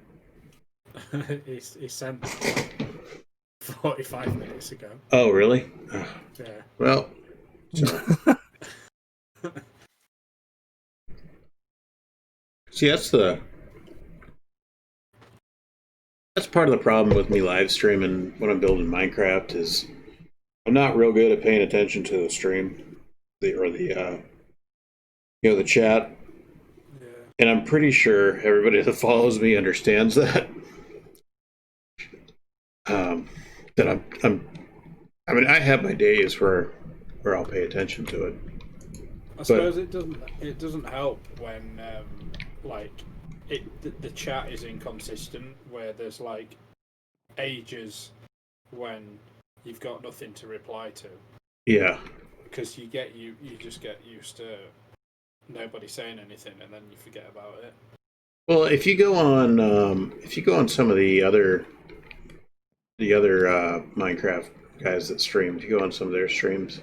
he sent 45 minutes ago. Oh, really? Yeah. Well, sorry. See, that's part of the problem with me live streaming when I'm building Minecraft is I'm not real good at paying attention to the stream, the chat. And I'm pretty sure everybody that follows me understands that. That I mean, I have my days where I'll pay attention to it. I suppose it doesn't help when like the chat is inconsistent, where there's like ages when you've got nothing to reply to. Yeah. Because you just get used to nobody saying anything, and then you forget about it. Well, if you go on some of the other Minecraft guys that stream, if you go on some of their streams,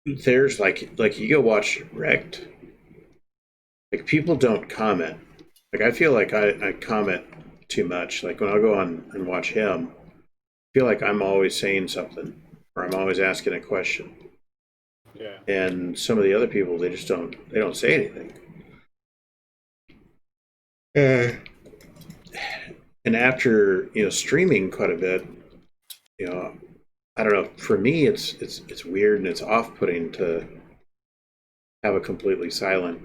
there's like you go watch Wrecked, like people don't comment. Like I feel like I comment too much. Like when I'll go on and watch him, I feel like I'm always saying something or I'm always asking a question. Yeah. And some of the other people, they don't say anything. And after streaming quite a bit, I don't know. For me, it's weird and it's off-putting to have a completely silent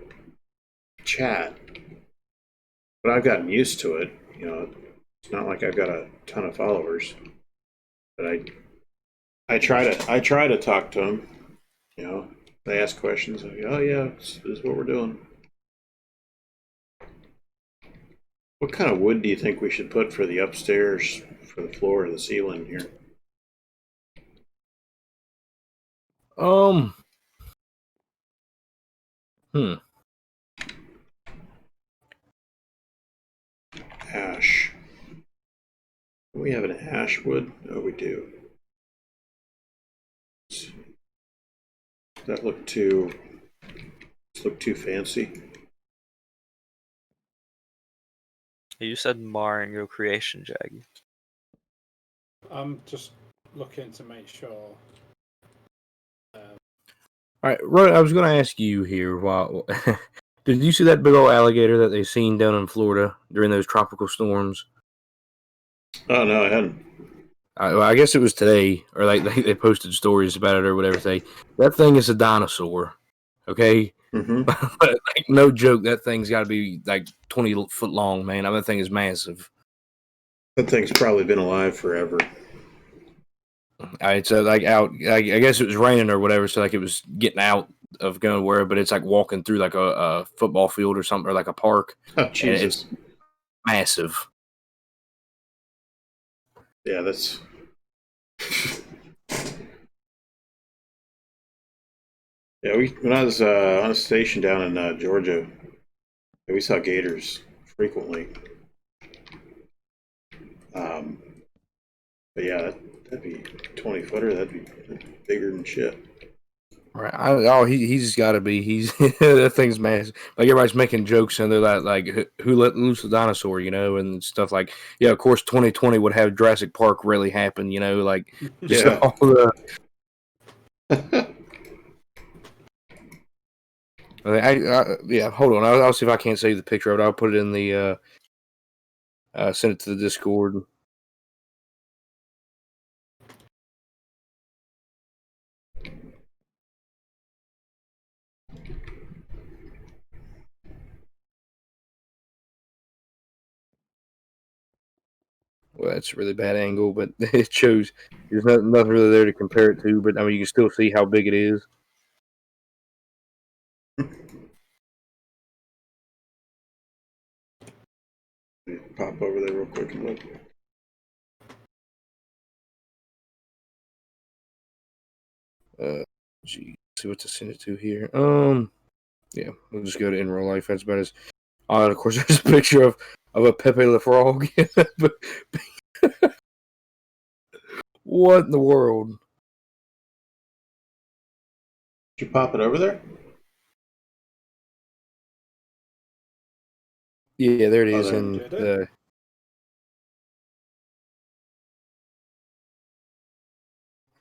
chat. But I've gotten used to it. It's not like I've got a ton of followers, but I try to talk to them. They ask questions. I go, oh yeah, this is what we're doing. What kind of wood do you think we should put for the upstairs, for the floor or the ceiling here? Ash. Do we have an ash wood? Oh, we do. Does that look too fancy? You said marring your creation, Jaggy. I'm just looking to make sure. All right, Ronin, I was going to ask you here. Did you see that big old alligator that they seen down in Florida during those tropical storms? Oh no, I hadn't. I guess it was today, or like they posted stories about it or whatever. That thing is a dinosaur, okay? Mm-hmm. But like, no joke, that thing's got to be like 20 foot long, man. That thing is massive. That thing's probably been alive forever. It's like out. I guess it was raining or whatever, so like it was getting out of going where, but it's like walking through like a football field or something, or like a park. Oh Jesus! It's massive. Yeah, that's. Yeah, when I was on a station down in Georgia, we saw gators frequently. But yeah, that'd be 20-footer. That'd be bigger than shit. Right. He's got to be. He's that thing's massive. Like everybody's making jokes and they're like who let loose the dinosaur, and stuff like. Yeah, of course, 2020 would have Jurassic Park really happen, like just Yeah. all the. Yeah. Hold on. I'll see if I can't save the picture of it. I'll put it in the. Send it to the Discord. Well, that's a really bad angle, but it shows there's nothing really there to compare it to. But I mean, you can still see how big it is. Pop over there real quick and look. See what to send it to here. Yeah, we'll just go to in real life. That's about as. Oh, and of course, there's a picture of a Pepe the Frog. What in the world? Did you pop it over there? Yeah, there it is. there. And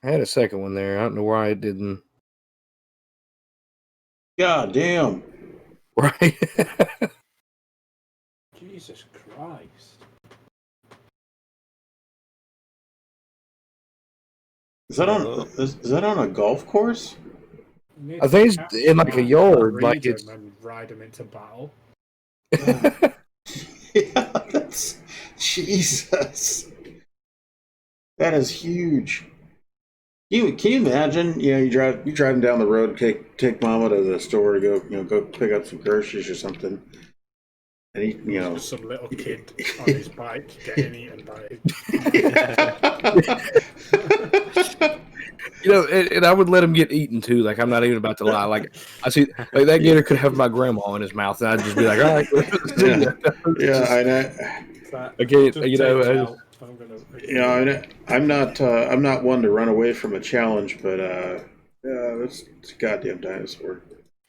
I had a second one there. I don't know why it didn't. God damn. Right. Jesus Christ. Is that on a golf course? Need I think it's to in like a yard, like breed it's. 'em and ride them into battle. Yeah, that's Jesus. That is huge. Can you imagine? You know, you're driving down the road, take mama to the store to go pick up some groceries or something, and Just some little kid on his bike getting eaten by it. And I would let him get eaten too. Like, I'm not even about to lie. Like, I see, like, that gator could have my grandma in his mouth, and I'd just be like, all right, see ya. Yeah, Just, I know. I can't, Just you know. take me out. I'm gonna. Yeah, I know. I'm not one to run away from a challenge, but yeah, it's a goddamn dinosaur.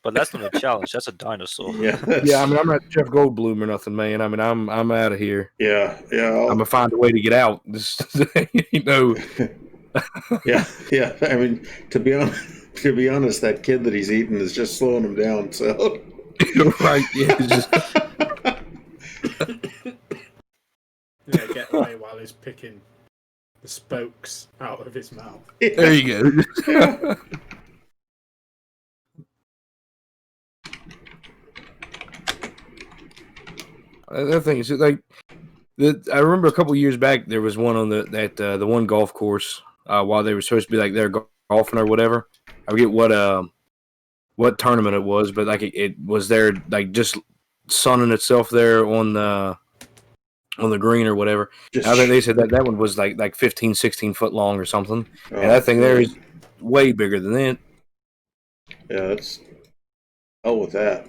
But that's not a challenge. That's a dinosaur. Yeah, Yeah, I mean, I'm not Jeff Goldblum or nothing, man. I mean, I'm out of here. yeah. I'm gonna find a way to get out. You know. Yeah. I mean, to be honest, that kid that he's eating is just slowing him down. So, Right? Yeah. Yeah, get away while he's picking the spokes out of his mouth. There you go. That thing is like, I remember a couple years back there was one on the one golf course while they were supposed to be like there golfing or whatever. I forget what tournament it was, but like it was there like just sunning itself there on the green or whatever. I think they said that one was like 15, 16 foot long or something, and that thing there is way bigger than that. Yeah, that's hell with that.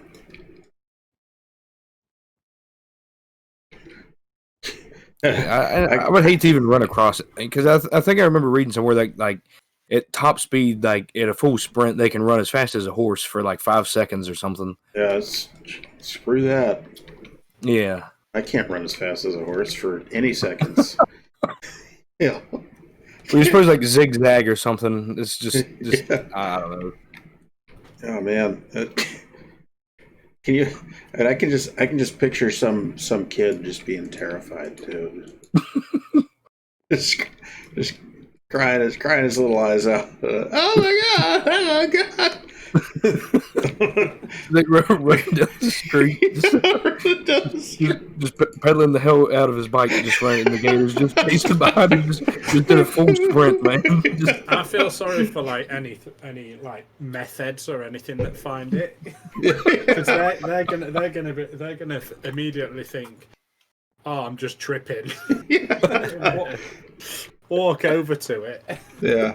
I would hate to even run across it because I think I remember reading somewhere like at top speed, like at a full sprint, they can run as fast as a horse for like 5 seconds or something. Yeah, screw that. Yeah, I can't run as fast as a horse for any seconds. Yeah. you're supposed to like zigzag or something. It's just Yeah. I don't know. Oh man, can you? And I can just picture some kid just being terrified too, just crying his little eyes out. Oh my god! Oh my god! Like running down the street, just pedaling the hell out of his bike, just running. The gators just chasing behind him, just did a full sprint, man. I feel sorry for like any like meth heads or anything that find it, because they're gonna immediately think, oh, I'm just tripping. Walk over to it. Yeah.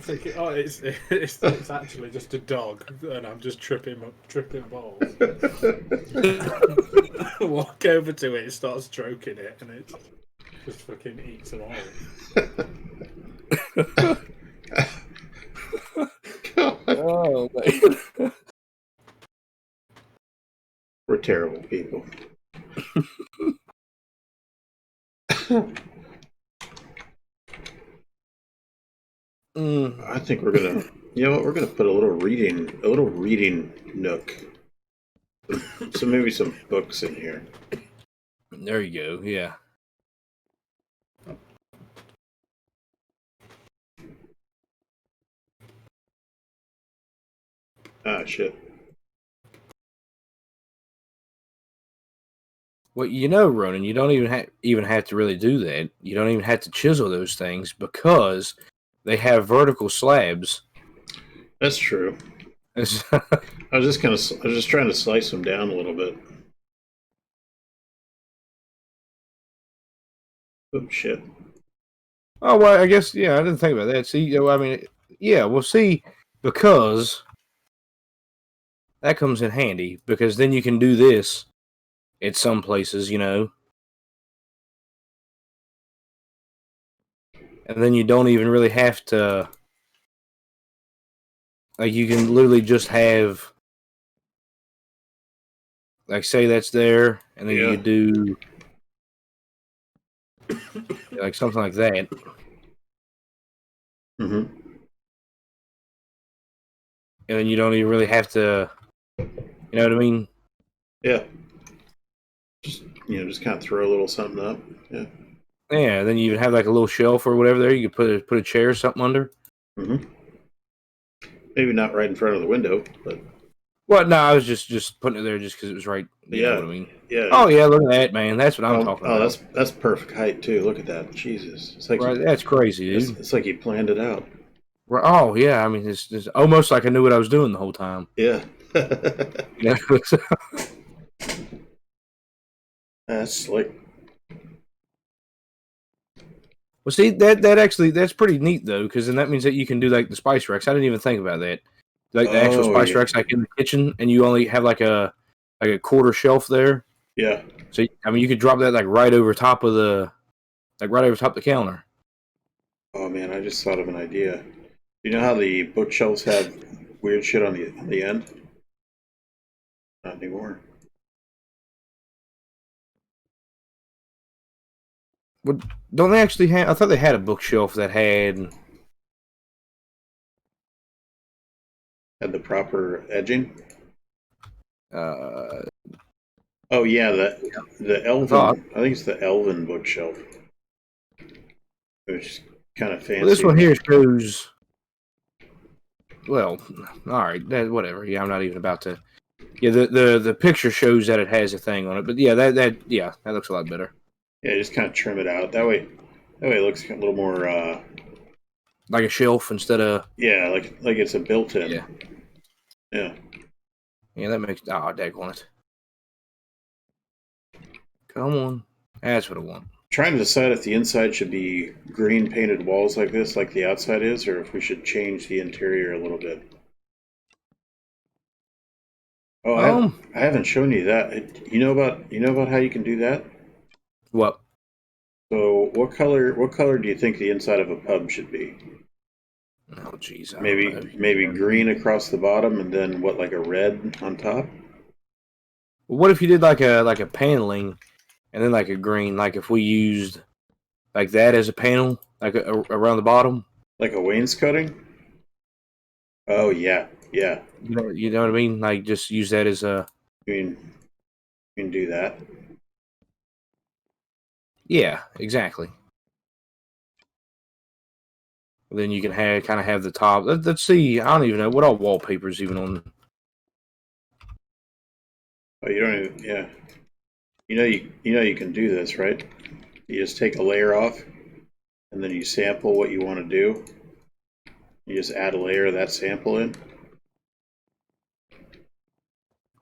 Thinking, oh, it's actually just a dog, and I'm just tripping balls. Walk over to it, start stroking it, and it just fucking eats them all. Oh man, We're terrible people. I think we're gonna, we're gonna put a little reading nook. So maybe some books in here. there you go. Yeah. Ah, shit. Well, Ronan, you don't even have to really do that. You don't even have to chisel those things because they have vertical slabs. That's true. I was just trying to slice them down a little bit. Oh shit. Oh well, I guess I didn't think about that. See, I mean, we'll see, because that comes in handy because then you can do this at some places, and then you don't even really have to. Like, you can literally just have, like, say that's there, and then you do like something like that. Mm-hmm. And then you don't even really have to, you know what I mean? Yeah. Just kind of throw a little something up. Yeah. Yeah, then you have like a little shelf or whatever there. You could put a chair or something under. Mm-hmm. Maybe not right in front of the window, but Well, no, I was just putting it there just because it was right. You know yeah, what I mean? yeah. Oh yeah, look at that, man. That's what I'm talking Oh, about. that's perfect height too. Look at that, Jesus! It's like Right, that's crazy, dude. it's like he planned it out. Right, oh yeah, I mean it's almost like I knew what I was doing the whole time. Yeah. You know? That's slick. Well, see that's pretty neat though, because then that means that you can do like the spice racks. I didn't even think about that. Like the actual Oh, spice yeah. racks, like in the kitchen, and you only have like a quarter shelf there. Yeah. So I mean, you could drop that like right over top of the counter. Oh man, I just thought of an idea. You know how the bookshelves have weird shit on the end? Not anymore. Well, don't they actually have? I thought they had a bookshelf that had. Had the proper edging. Uh, Oh yeah, the elven. I think it's the elven bookshelf. Which is kind of fancy. well, this one here shows. Well, all right, whatever. Yeah, I'm not even about to. Yeah, the picture shows that it has a thing on it, but yeah, that looks a lot better. Yeah, just kind of trim it out. That way it looks a little more. Like a shelf instead of. Yeah, like it's a built-in. Yeah. Yeah. Yeah, that makes. Oh, daggone it. Come on. That's what I want. Trying to decide if the inside should be green painted walls like this, like the outside is, or if we should change the interior a little bit. Oh, I haven't shown you that. You know about how you can do that? What? So, what color do you think the inside of a pub should be? Oh, jeez. Maybe green across the bottom, and then what, like a red on top? What if you did like a paneling, and then like a green? Like if we used like that as a panel, like around the bottom. Like a wainscoting? Oh yeah, yeah. You know what I mean? Like just use that as a. You can do that. Yeah, exactly. Then you can have the top. Let's see. I don't even know what all wallpapers even on. Oh, you don't even. Yeah. You can do this, right? You just take a layer off, and then you sample what you want to do. You just add a layer of that sample in.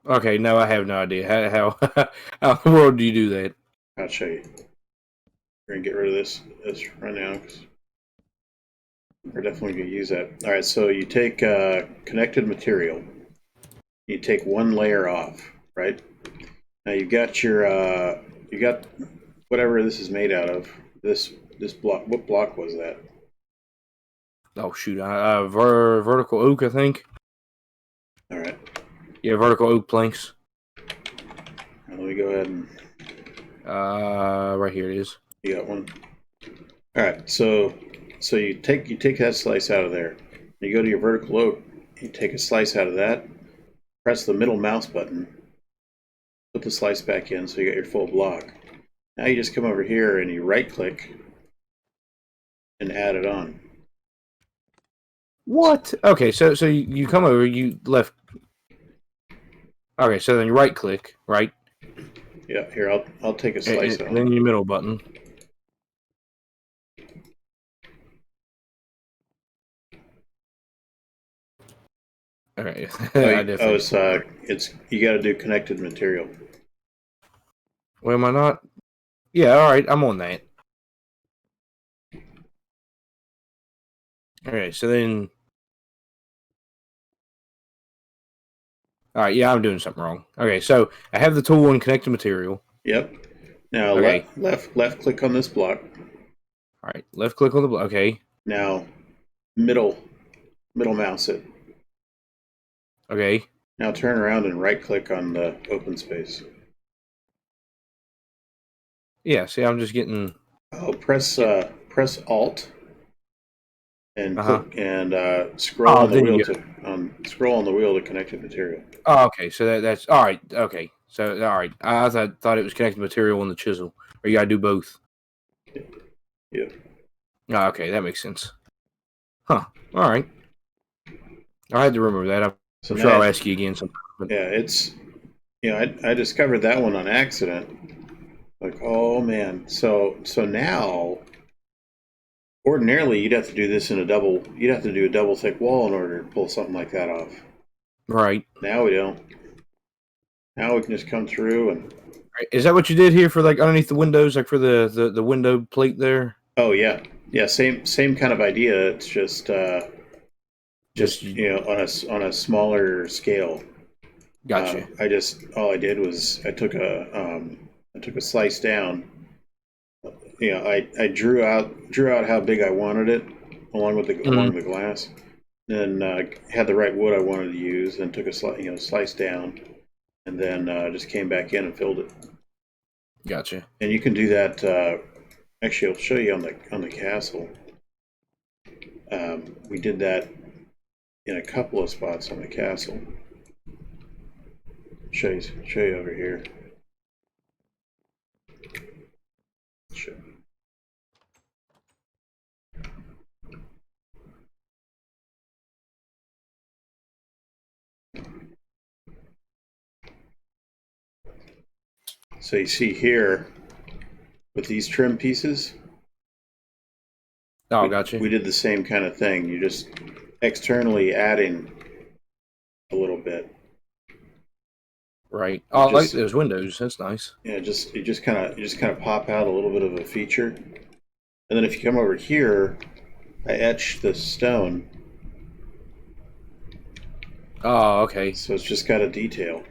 Okay, no, I have no idea how in the world do you do that? I'll show you. We're gonna get rid of this right now because we're definitely gonna use that. All right, so you take connected material. You take one layer off, right? Now you got whatever this is made out of. This block. What block was that? Oh shoot, vertical oak, I think. All right. Yeah, vertical oak planks. Let me go ahead and. Right here it is. You got one. All right. So you take that slice out of there. You go to your vertical oak. You take a slice out of that. Press the middle mouse button. Put the slice back in, so you got your full block. Now you just come over here and you right click and add it on. What? Okay, so you come over, you left. Okay, so then you right click, right? Yeah, here I'll take a slice and on. then your middle button. Okay. It's you got to do connected material. Well, am I not? Yeah, all right, I'm on that. Okay, so then. All right, yeah, I'm doing something wrong. Okay, so I have the tool on connected material. Yep. Now okay. left click on this block. All right, left click on the block. Okay. Now middle mouse it. Okay. Now turn around and right click on the open space. Yeah, see, I'm just getting. Oh, press Alt and click and scroll on the wheel scroll on the wheel to connected material. Oh, okay. So that's all right. Okay. So all right. I thought it was connected material on the chisel, or you gotta do both. Yeah. Oh, okay, that makes sense. Huh. All right. I had to remember that. So I'm sure I'll now, ask you again sometime. But yeah, it's I discovered that one on accident. Like, oh man. So now, ordinarily you'd have to do this in a double. You'd have to do a double thick wall in order to pull something like that off. right. Now we don't. Now we can just come through and. Is that what you did here for like underneath the windows, like for the window plate there? Oh yeah, yeah. Same kind of idea. It's just Just on a smaller scale. gotcha. All I did was I took a slice down. I drew out how big I wanted it along the glass. Then had the right wood I wanted to use. Then took a slice down, and then just came back in and filled it. Gotcha. And you can do that. Actually, I'll show you on the castle. We did that in a couple of spots on the castle. Show you over here. Sure. So you see here with these trim pieces. Oh, gotcha. We did the same kind of thing. You just externally adding a little bit. Right. Oh, I like those windows. That's nice. Yeah, you just kind of pop out a little bit of a feature. And then if you come over here, I etched the stone. Oh, okay. So it's just got a detail.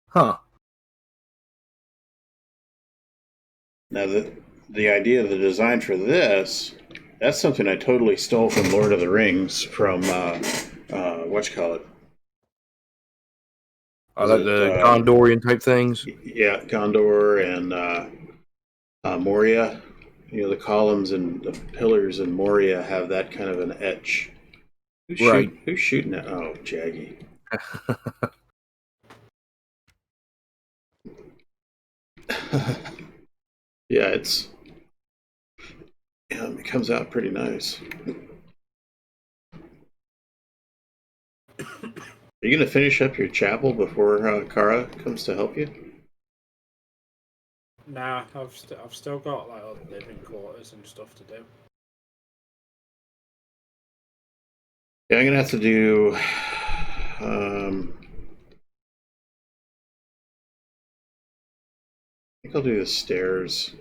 Huh. Now the idea of the design for this, that's something I totally stole from Lord of the Rings from whatchamacallit. Oh, like the Gondorian type things? Yeah, Gondor and Moria. The columns and the pillars in Moria have that kind of an etch. Who's shooting that? Oh, Jaggy. Yeah, it comes out pretty nice. Are you going to finish up your chapel before Kara comes to help you? Nah, I've still got like other living quarters and stuff to do. Yeah, I'm going to have to do. I think I'll do the stairs.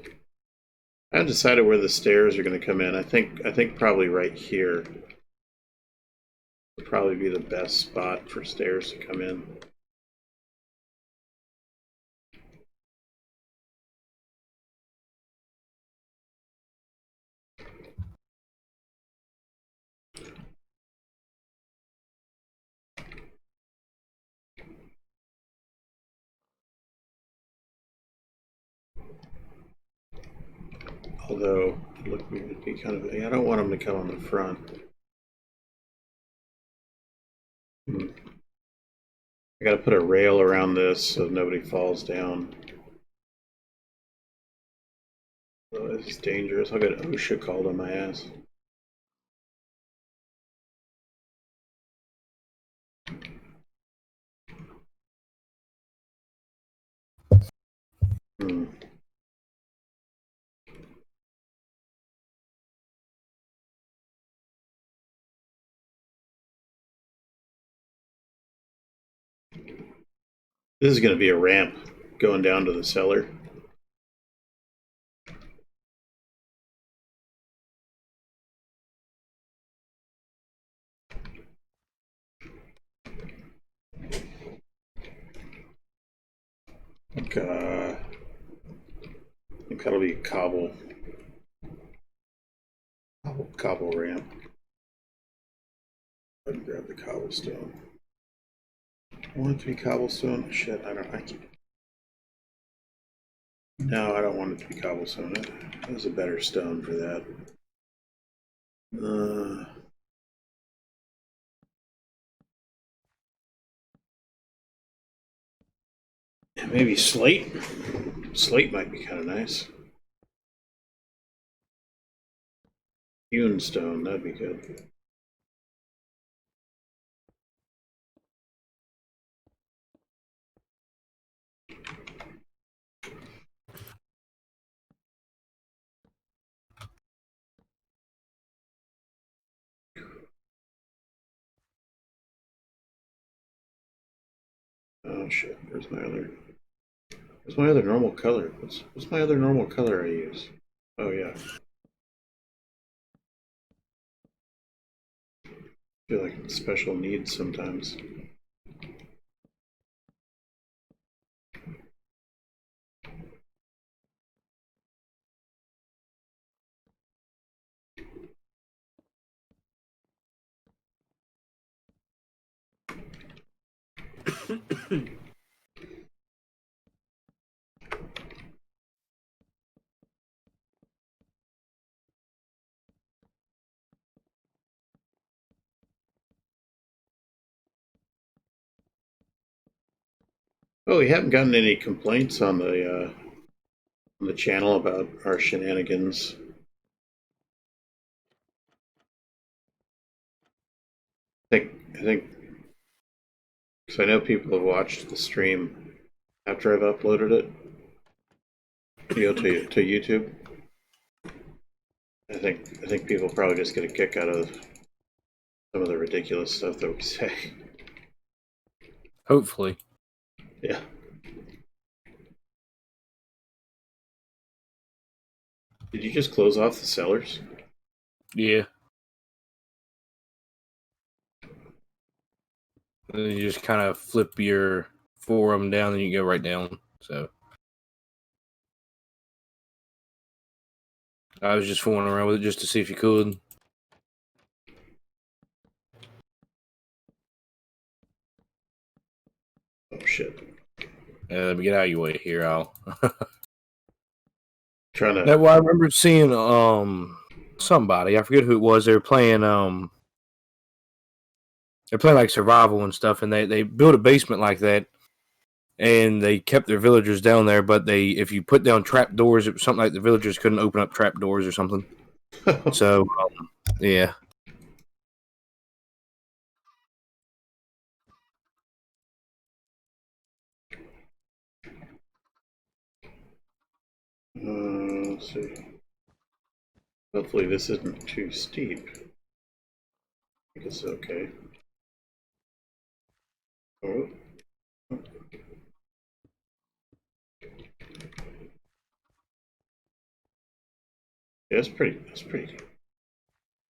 I haven't decided where the stairs are going to come in. I think probably right here would probably be the best spot for stairs to come in. Although, look, it would be kind of. I don't want them to come on the front. I got to put a rail around this so nobody falls down. Oh, this is dangerous. I'll get OSHA called on my ass. This is going to be a ramp going down to the cellar. I think that'll be a cobble ramp. Let me grab the cobblestone. I want it to be cobblestone. Shit, I can't. No, I don't want it to be cobblestone. There's a better stone for that. Maybe slate. Slate might be kind of nice. Hewn stone, that'd be good. Oh shit, where's my other normal color? What's my other normal color I use? Oh yeah. I feel like it's special needs sometimes. Oh, we haven't gotten any complaints on the channel about our shenanigans. I think, because I know people have watched the stream after I've uploaded it, to YouTube. I think people probably just get a kick out of some of the ridiculous stuff that we say. Hopefully. Yeah. Did you just close off the cellars? Yeah. And then you just kind of flip your forum down and you go right down. So I was just fooling around with it just to see if you could. Oh shit. Let me get out of your way here. I'll Trying to. Now, well, I remember seeing somebody, I forget who it was, they're playing like survival and stuff, and they built a basement like that, and they kept their villagers down there, but if you put down trap doors, it was something like the villagers couldn't open up trap doors or something. So yeah. Let's see. Hopefully this isn't too steep. I think it's okay. Oh. Yeah, that's pretty.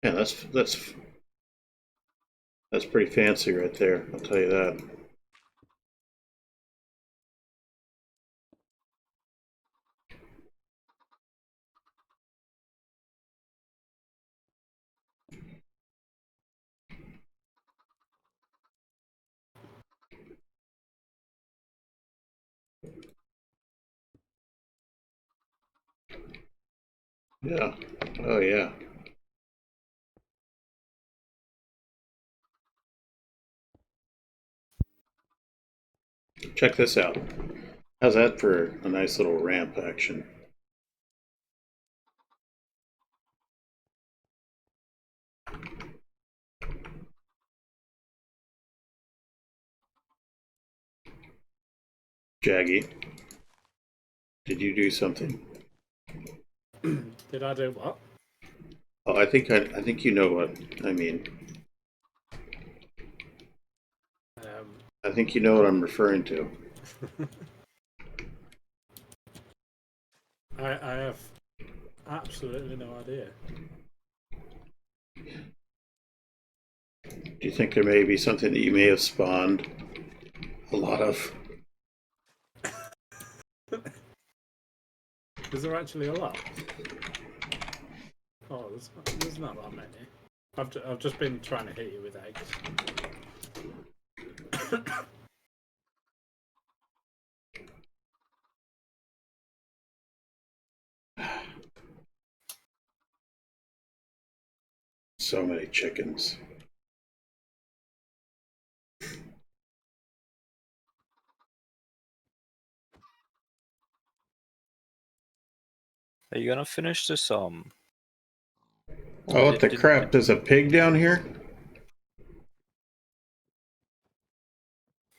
Yeah, that's pretty fancy right there. I'll tell you that. Yeah. Oh yeah. Check this out. How's that for a nice little ramp action? Jaggy, did you do something? Did I do what? Oh, I think you know what I mean. I think you know what I'm referring to. I have absolutely no idea. Do you think there may be something that you may have spawned a lot of? Is there actually a lot? Oh, there's not that many. I've just been trying to hit you with eggs. So many chickens. Are you gonna finish this Oh, what the crap? There's a pig down here?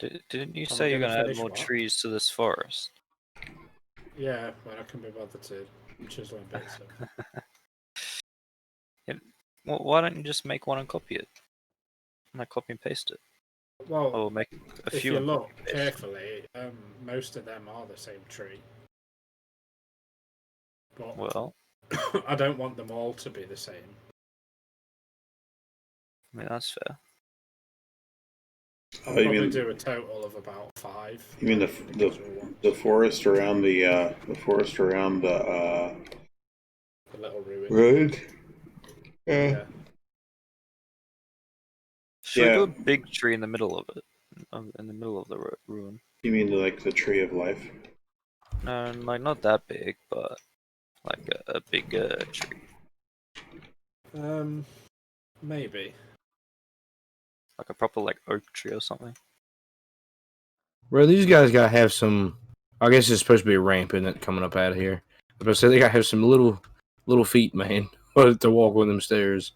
Didn't you Am I say you're gonna gonna add finish more what? trees to this forest? Yeah, when I can be bothered to chiseling bits of. Well, why don't you just make one and copy it? Like copy and paste it. Well, Or make a if few you and look copy and paste. carefully, most of them are the same tree. But Well, I don't want them all to be the same. I mean that's fair. I'll you probably mean- do a total of about 5. You mean the forest around the little ruin. road? Yeah. Should we do Yeah. a big tree in the middle of it? In the middle of the ruin? You mean like the tree of life? No, like not that big, but like a bigger tree. Maybe. Like a proper like oak tree or something. Bro, these guys gotta have some. I guess it's supposed to be a ramp, isn't it, coming up out of here? But I say they gotta have some little feet, man, to walk on them stairs.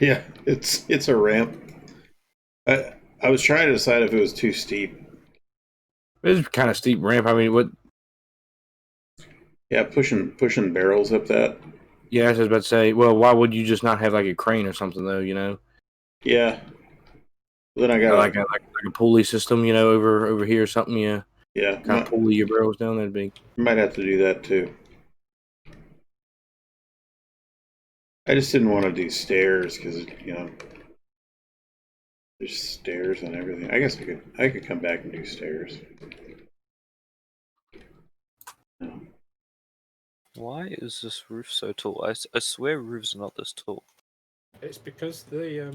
Yeah, it's a ramp. I was trying to decide if it was too steep. It's kind of steep ramp. I mean, what? Yeah, pushing barrels up that. Yeah, I was about to say. Well, why would you just not have like a crane or something though? You know, Yeah. Then I or got like a pulley system. You know, over here or something. Yeah, yeah. kind of pulley your barrels down. That'd be. Might have to do that too. I just didn't want to do stairs because there's stairs and everything. I guess I could come back and do stairs. No. Why is this roof so tall? I swear roofs are not this tall. It's because the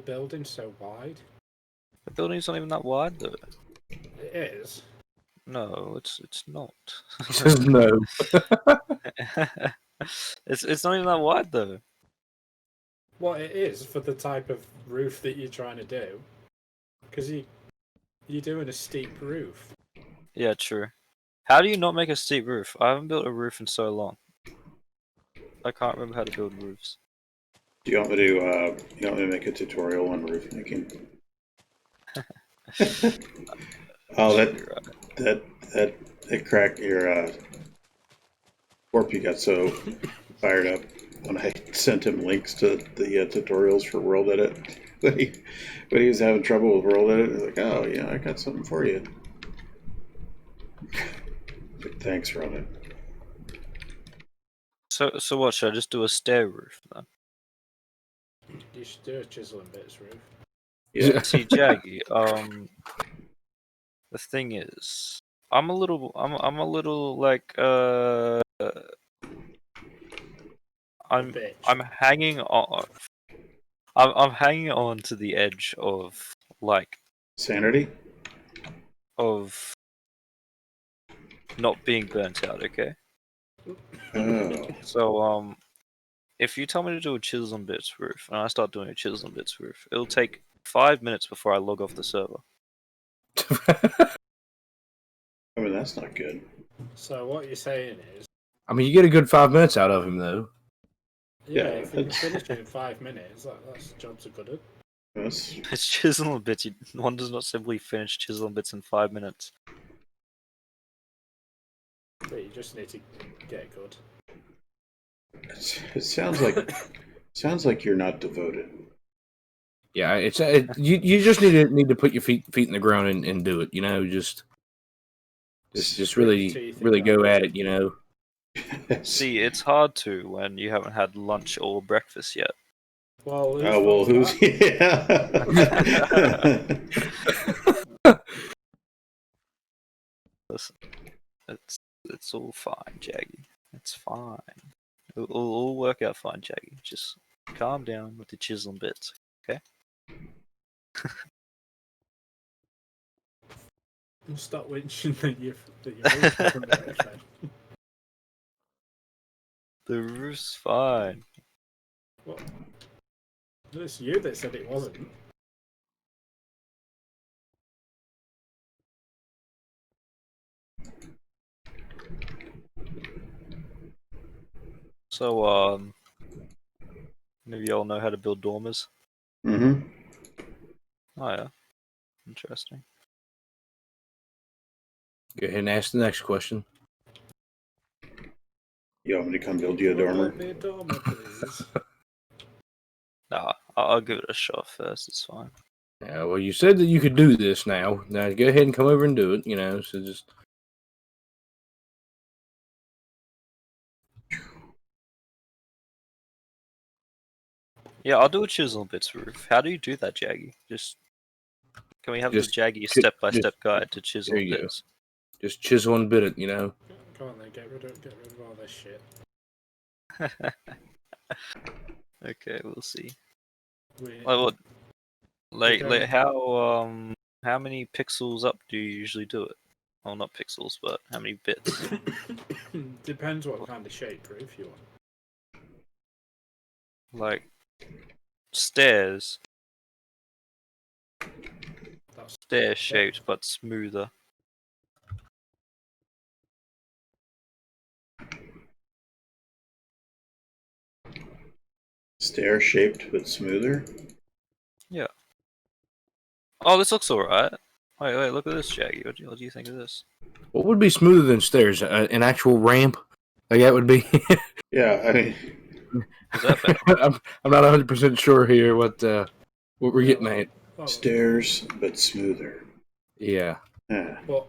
building's so wide. The building's not even that wide though. It is. No, it's not. Just no. It's not even that wide though. Well, it is for the type of roof that you're trying to do. Because you're doing a steep roof. Yeah, true. How do you not make a steep roof? I haven't built a roof in so long. I can't remember how to build roofs. Do you want me to make a tutorial on roof making? Oh, that cracked your Warpy got so fired up when I sent him links to the tutorials for World Edit. When he was having trouble with World Edit, he's like, "Oh yeah, I got something for you." Like, thanks, Ronin. So what? Should I just do a stair roof then? You should do a chisel and bits roof. Yeah. See, Jaggy. The thing is, I'm a little like Bitch. I'm hanging on. I'm hanging on to the edge of Sanity? of not being burnt out. Okay. Oh. So if you tell me to do a chisel and bits roof, and I start doing a chisel and bits roof, it'll take 5 minutes before I log off the server. I mean, that's not good. So what you're saying is, I mean, you get a good 5 minutes out of him though. yeah, Yeah, if you can that's- finish it in 5 minutes, that's jobs are good. That's, It's chisel and bits. One does not simply finish chisel and bits in 5 minutes. But you just need to get good. it sounds like you're not devoted. Yeah, you just need to put your feet in the ground and do it. You know, just really go at it. You know. See, it's hard to when you haven't had lunch or breakfast yet. Well, Who's yeah? Listen, it's all fine, Jaggy. It's fine. It'll all work out fine, Jaggy. Just calm down with the chisel and bits, okay? Stop winching that your roof doesn't make a thing. The roof's fine. What? It's you that said it wasn't. So, maybe y'all know how to build dormers? Mm-hmm. Oh yeah, interesting. Go ahead and ask the next question. You want me to come build you a Would dormer? there be a dormer, please? Nah, I'll give it a shot first. It's fine. Yeah, well, you said that you could do this now. Now go ahead and come over and do it. So just. Yeah, I'll do a chisel bits roof. How do you do that, Jaggy? Can we have Just the Jaggy chi- step-by-step just- guide to chisel there you go. bits? Just chisel and bit it. Come on then, get rid of all this shit. Okay, we'll see. We, Like, Okay. how many pixels up do you usually do it? Well, not pixels, but how many bits? Depends what kind of shape roof you want. Like, stairs. That's Stair shaped, but smoother. Stair shaped but smoother. Yeah. Oh, this looks alright. Wait, look at this, Jaggy. What do you think of this? What would be smoother than stairs? An actual ramp? Like that would be. Yeah, I mean, Is that better? I'm not 100% sure here what we're getting at. stairs but smoother. Yeah. Yeah. But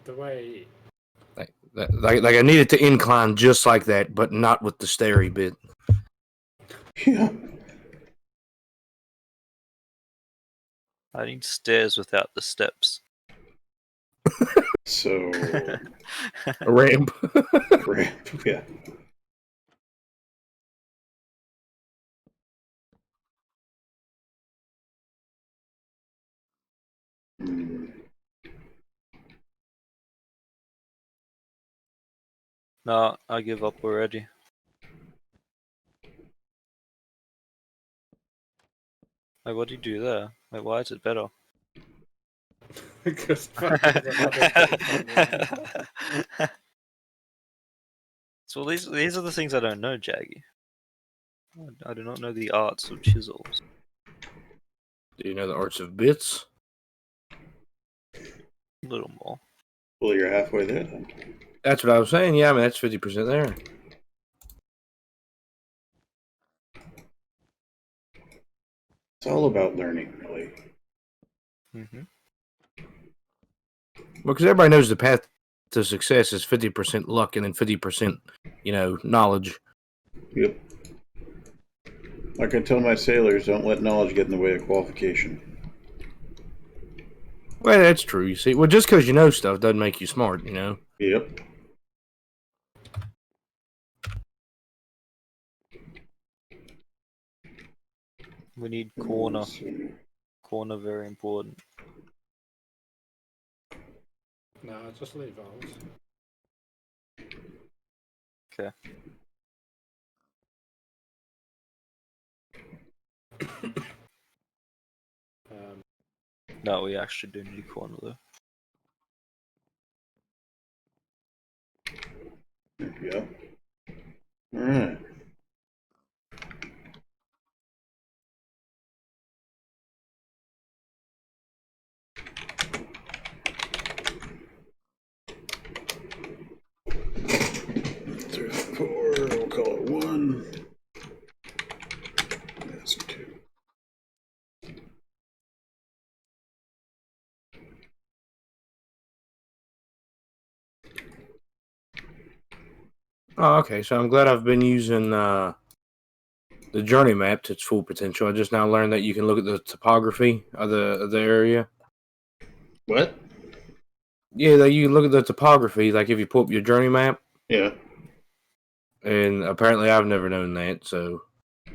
the way Like I need it to incline just like that, but not with the stairy bit. Yeah. I need stairs without the steps. So A ramp. ramp. Yeah. Hmm. No, I give up already. Like, what do you do there? Like, why is it better? because fucking Ronaldo's So these are the things I don't know, Jaggy. I do not know the arts of chisels. Do you know the arts of bits? A little more. Well, you're halfway there then. That's what I was saying. Yeah, I mean that's 50% there. It's all about learning, really. Mm-hmm. Well, because everybody knows the path to success is 50% luck and then 50%, knowledge. Yep. Like I tell my sailors, don't let knowledge get in the way of qualification. Well, that's true. You see, well, just because you know stuff doesn't make you smart. Yep. We need corner. Corner, very important. No, just leave ours. Okay. No, we actually do need corner though. Yep. All right. Three, four. We'll call it one. That's two. Oh, okay. So I'm glad I've been using the journey map to its full potential. I just now learned that you can look at the topography of the area. What? Yeah, that you look at the topography, like if you pull up your journey map. Yeah. And apparently I've never known that, so I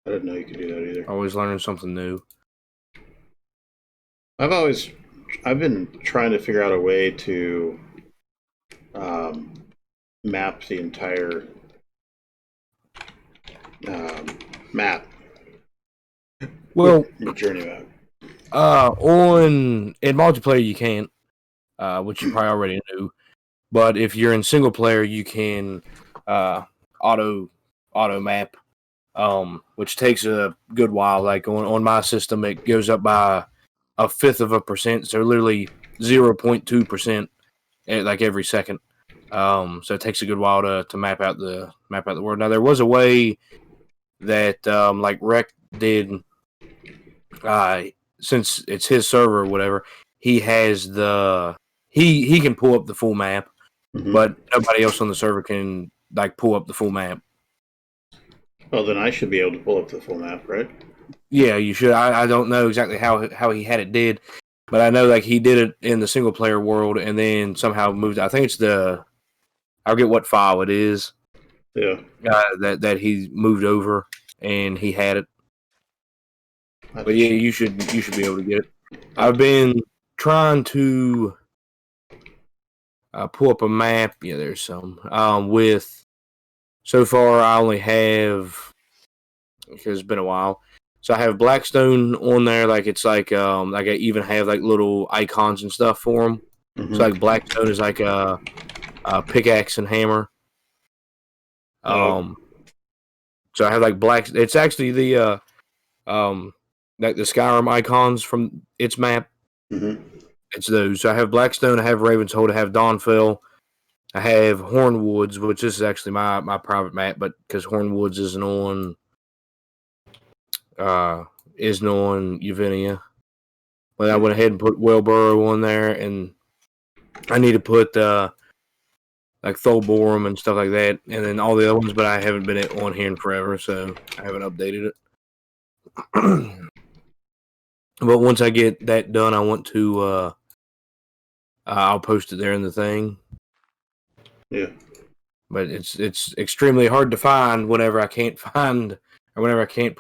didn't know you could do that either. always learning something new. I've been trying to figure out a way to map the entire map. Well, Your journey map. in multiplayer you can't, which you probably already knew. But if you're in single player, you can auto map, which takes a good while. Like on my system, it goes up by 0.1%, so literally 0.2% like every second. So it takes a good while to map out the world. Now there was a way that like Rec did, since it's his server or whatever, he has he can pull up the full map, but nobody else on the server can like pull up the full map. Well, then I should be able to pull up the full map, right? Yeah, you should. I don't know exactly how he had it did, but I know like he did it in the single player world and then somehow moved. I think it's I forget what file it is. Yeah. That he moved over and he had it. But yeah, you should be able to get it. I've been trying to pull up a map. Yeah, there's some. With so far, I only have, because it's been a while. So I have Blackstone on there. Like it's like I even have like little icons and stuff for them. So like Blackstone is like a pickaxe and hammer. So I have like It's actually the like the Skyrim icons from its map. It's those. So I have Blackstone, I have Ravenshold, I have Dawnfell, I have Hornwoods, which is actually my private map, but because Hornwoods isn't on Yevenia. But I went ahead and put Wellborough on there, and I need to put like Thulborum and stuff like that, and then all the other ones, but I haven't been on here in forever, so I haven't updated it. But once I get that done, I want to I'll post it there in the thing. Yeah. But it's extremely hard to find whenever I can't pull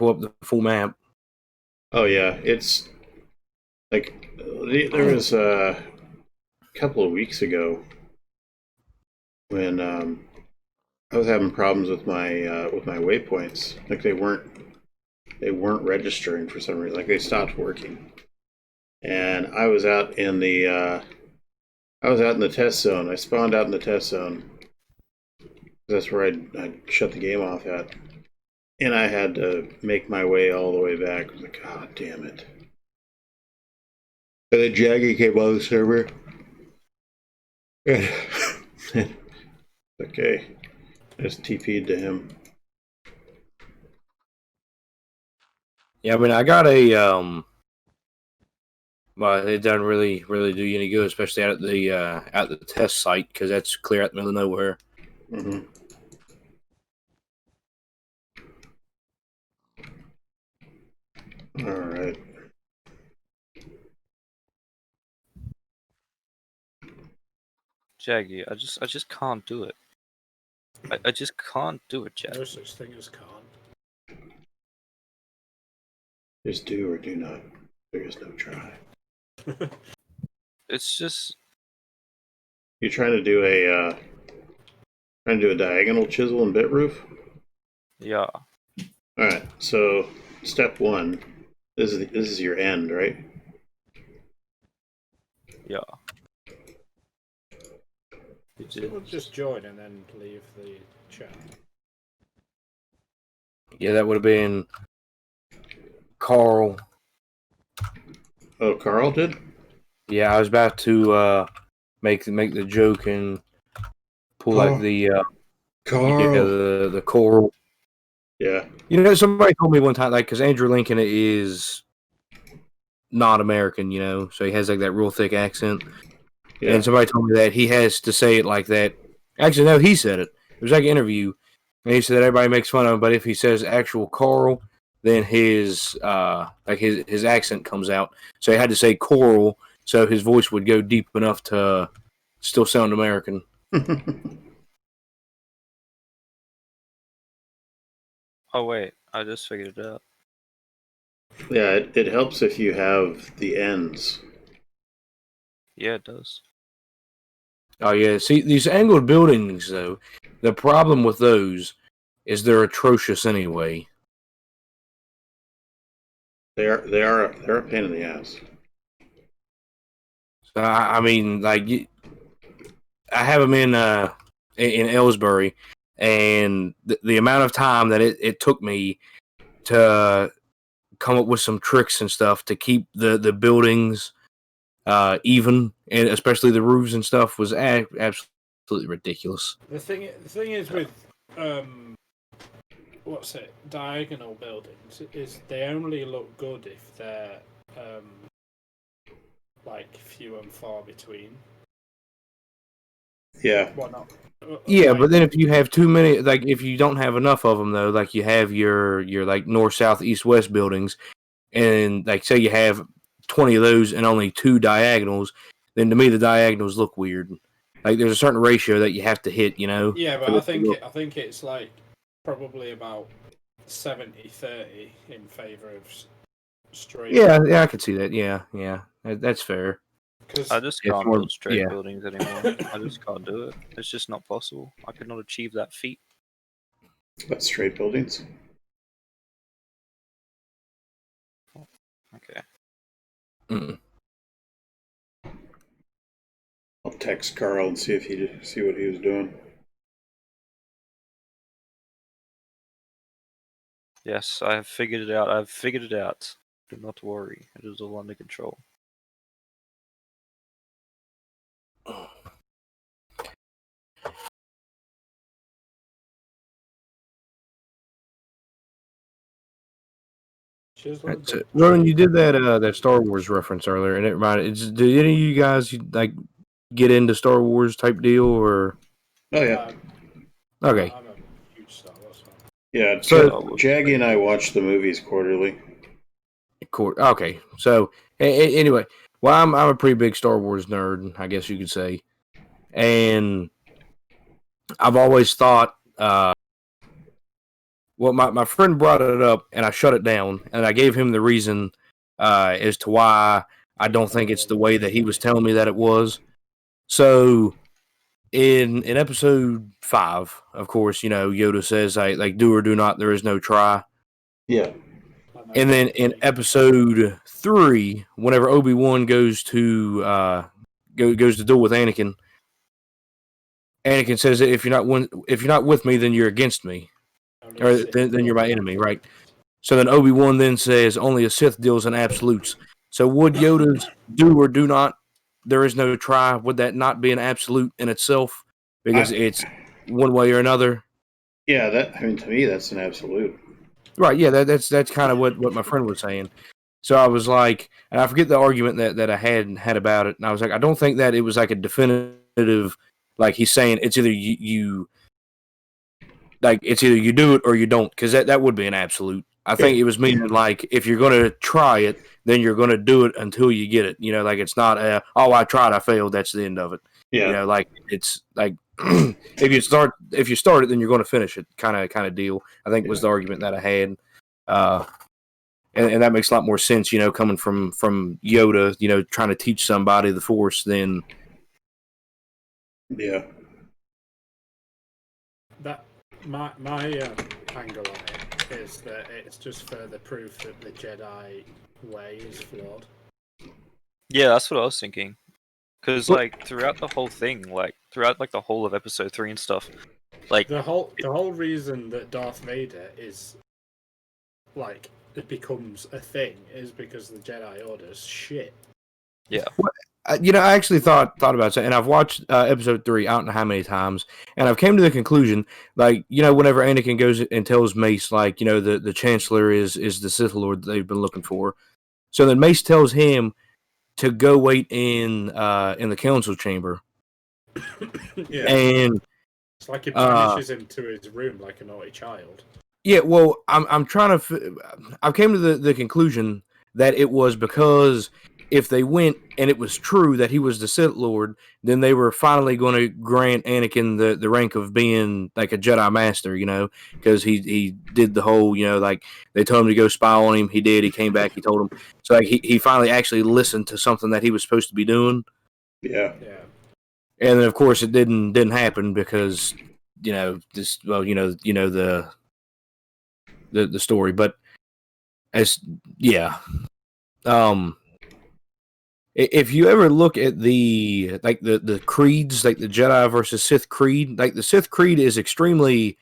up the full map. Oh yeah, it's like there was a couple of weeks ago when I was having problems with my waypoints. Like they weren't registering for some reason. Like they stopped working. And I was out in the test zone. I spawned out in the test zone. That's where I shut the game off at. And I had to make my way all the way back. I was like, God damn it. And then Jaggy came on the server. Okay. I just TP'd to him. Yeah, I mean, I got a well, it doesn't really do you any good, especially out at the test site, because that's clear out in the middle of nowhere. All right. Jaggy, I just can't do it. I just can't do it, Jaggy. No such thing as can't. Just do or do not. There is no try. It's just You're trying to do a diagonal chisel and bit roof? yeah. All right. So step 1. This is your end, right? Yeah. We'll just join and then leave the chat. Yeah, that would have been Carl. Oh, Carl did? Yeah, I was about to make the joke and pull like the Carl. the coral. Yeah. You know, somebody told me one time, like, because Andrew Lincoln is not American, you know, so he has like that real thick accent. Yeah. And somebody told me that he has to say it like that. Actually, no, he said it. It was like an interview, and he said that everybody makes fun of him, but if he says actual Carl, then his his accent comes out. So he had to say coral, so his voice would go deep enough to still sound American. Oh wait, I just figured it out. Yeah, it helps if you have the ends. Yeah, it does. Oh yeah, see these angled buildings though. The problem with those is they're atrocious anyway. They're a pain in the ass. So, I mean, like, I have them in Ellsbury, and the amount of time that it took me to come up with some tricks and stuff to keep the buildings even, and especially the roofs and stuff, was absolutely ridiculous. The thing is with what's it, diagonal buildings, is they only look good if they're like few and far between. Yeah. Why not? Yeah, but then if you have too many, like if you don't have enough of them though, like you have your like north, south, east, west buildings, and like say you have 20 of those and only 2 diagonals, then to me the diagonals look weird. Like there's a certain ratio that you have to hit, you know. Yeah, but I think it's like probably about 70-30 in favor of straight. Yeah, I could see that. Yeah, that's fair. Because I just It's can't more- build straight yeah. buildings anymore. I just can't do it. It's just not possible. I could not achieve that feat. That's straight buildings. Okay. Mm. I'll text Carl and see what he was doing. Yes, I have figured it out. I've figured it out. Do not worry. It is all under control. That's it. Ronin, you did that Star Wars reference earlier, and it reminded. Did any of you guys like get into Star Wars type deal or? Oh yeah, Okay, I'm a huge Star Wars fan. yeah. So- Jaggy and I watch the movies quarterly. okay. So anyway, well, I'm a pretty big Star Wars nerd, I guess you could say, and I've always thought. Well, my friend brought it up, and I shut it down, and I gave him the reason as to why I don't think it's the way that he was telling me that it was. So, in episode 5, of course, you know, Yoda says, like do or do not, there is no try. Yeah. And then in episode 3, whenever Obi-Wan goes to goes to duel with Anakin, Anakin says that if you're not with me, then you're against me. Or then you're my enemy, right? So then Obi-Wan then says, only a Sith deals in absolutes. So would Yoda's do or do not, there is no try, would that not be an absolute in itself? Because it's one way or another? Yeah, to me, that's an absolute. Right, yeah, that's kind of what my friend was saying. So I was like, and I forget the argument that I had about it, and I was like, I don't think that it was like a definitive, like he's saying it's either you it's either you do it or you don't, because that would be an absolute. I think it was meaning like if you're going to try it, then you're going to do it until you get it. You know, like it's not I tried, I failed. That's the end of it. Yeah. You know, like it's like if you start it, then you're going to finish it. Kind of deal. I think was the argument that I had, and that makes a lot more sense. You know, coming from Yoda, you know, trying to teach somebody the Force, then Yeah. That my angle on it is that it's just further proof that the Jedi way is flawed. Yeah, that's what I was thinking. Because like throughout the whole thing, like throughout like the whole of episode 3 and stuff, like The whole reason that Darth Vader is like it becomes a thing is because the Jedi Order's shit. you know, I actually thought about it, and I've watched episode 3 I don't know how many times, and I've came to the conclusion, like, you know, whenever Anakin goes and tells Mace, like, you know, the Chancellor is the Sith Lord that they've been looking for. So then Mace tells him to go wait in the council chamber. Yeah, And it's like he banishes him to his room like a naughty child. yeah, well, I'm trying to. I've came to the conclusion that it was because if they went and it was true that he was the Sith Lord, then they were finally going to grant Anakin the rank of being like a Jedi Master, you know, because he did the whole, you know, like they told him to go spy on him. He did. He came back. He told him. So like he finally actually listened to something that he was supposed to be doing. Yeah. Yeah. And then of course it didn't happen because, you know, the story. But as yeah. If you ever look at the creeds, like the Jedi versus Sith creed, like the Sith creed is extremely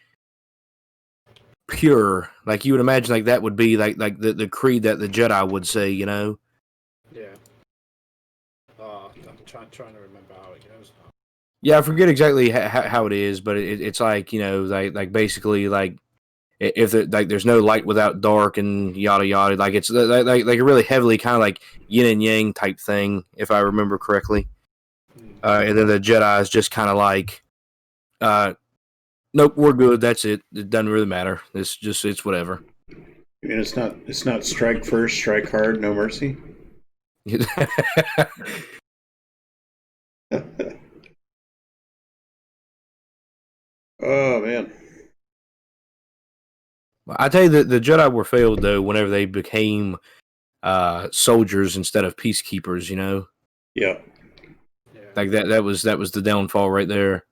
pure. Like you would imagine, like that would be like the creed that the Jedi would say, you know? Yeah. Oh, I'm trying to remember how it goes now. Yeah, I forget exactly how it is, but it's like, you know, like basically like if there's no light without dark and yada yada, like it's like a really heavily kind of like yin and yang type thing, if I remember correctly. And then the Jedi is just kind of like, nope, we're good. That's it. It doesn't really matter. It's whatever. I mean, it's not strike first, strike hard, no mercy. Oh man. I tell you that the Jedi were failed though whenever they became soldiers instead of peacekeepers. You know, Yeah. like that was the downfall right there.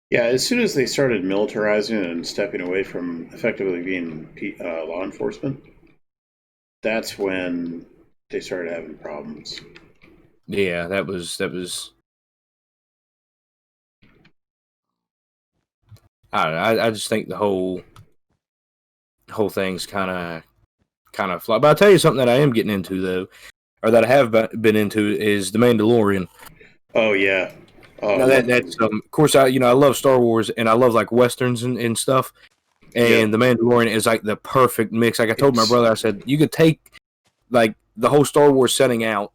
Yeah, as soon as they started militarizing and stepping away from effectively being law enforcement, that's when they started having problems. Yeah, that was. I don't know. I just think the whole thing's kind of flawed. But I'll tell you something that I am getting into though, or that I have been into is the Mandalorian. Oh yeah. Oh, Now that's of course I love Star Wars and I love like westerns and stuff. And the Mandalorian is like the perfect mix. Like I told my brother, I said you could take like the whole Star Wars setting out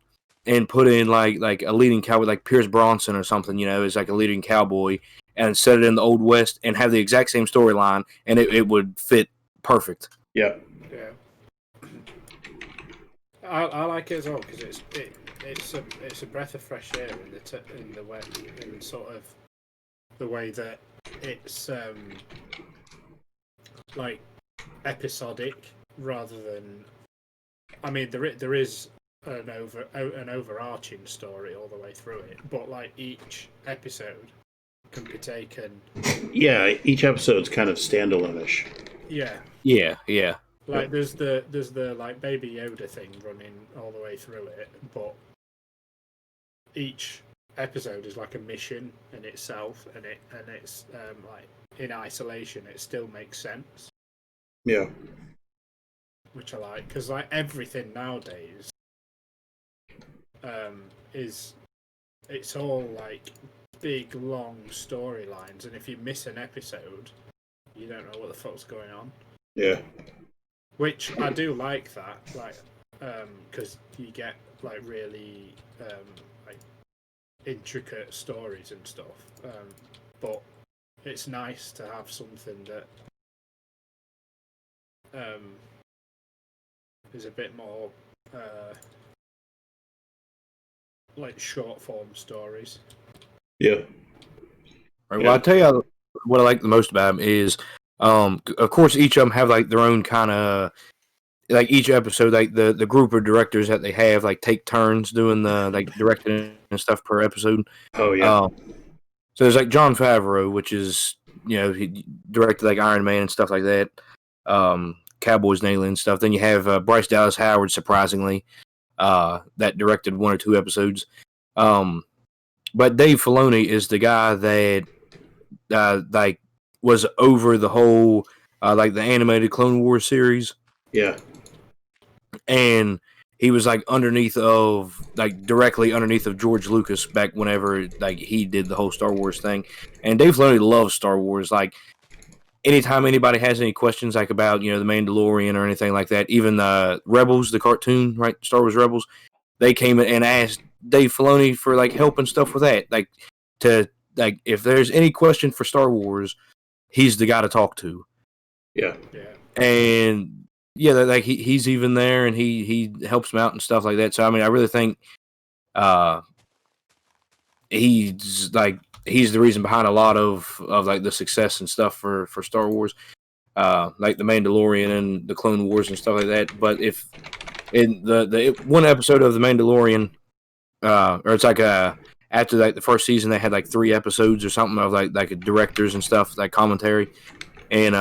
and put in like a leading cowboy like Pierce Bronson or something, you know, is like a leading cowboy, and set it in the Old West and have the exact same storyline, and it would fit perfect. Yeah. Yeah. I like it as well because it's a breath of fresh air in the way, in sort of the way that it's like episodic rather than. I mean, there is an overarching story all the way through it, but like each episode can be taken. Yeah, each episode's kind of standalone-ish. Yeah. Yeah. Like there's the like Baby Yoda thing running all the way through it, but each episode is like a mission in itself, and it's like in isolation, it still makes sense. Yeah. Which I like, because like everything nowadays it's all like big long storylines, and if you miss an episode, you don't know what the fuck's going on. Yeah. Which I do like that, like because you get like really like intricate stories and stuff. But it's nice to have something that is a bit more like short form stories. Yeah. Right, well, I'll tell you what I like the most about them is, of course, each of them have like their own kind of, like each episode, like the group of directors that they have, like take turns doing the like directing and stuff per episode. Oh yeah. So there's like Jon Favreau, which is, you know, he directed like Iron Man and stuff like that. Cowboys and Alien stuff. Then you have Bryce Dallas Howard, surprisingly, that directed one or two episodes. But Dave Filoni is the guy that like was over the whole like the animated Clone Wars series. Yeah. And he was like directly underneath of George Lucas back whenever like he did the whole Star Wars thing. And Dave Filoni loves Star Wars. Like anytime anybody has any questions like about, you know, the Mandalorian or anything like that, even Rebels, the cartoon, right, Star Wars Rebels, they came and asked Dave Filoni for like help and stuff with that. Like to like if there's any question for Star Wars, he's the guy to talk to. Yeah. Yeah. And yeah, like he's even there and he helps him out and stuff like that. So I mean, I really think he's the reason behind a lot of like the success and stuff for Star Wars, like the Mandalorian and the Clone Wars and stuff like that. But if in the one episode of the Mandalorian, or it's like after like the first season, they had like 3 episodes or something of like directors and stuff, like commentary, and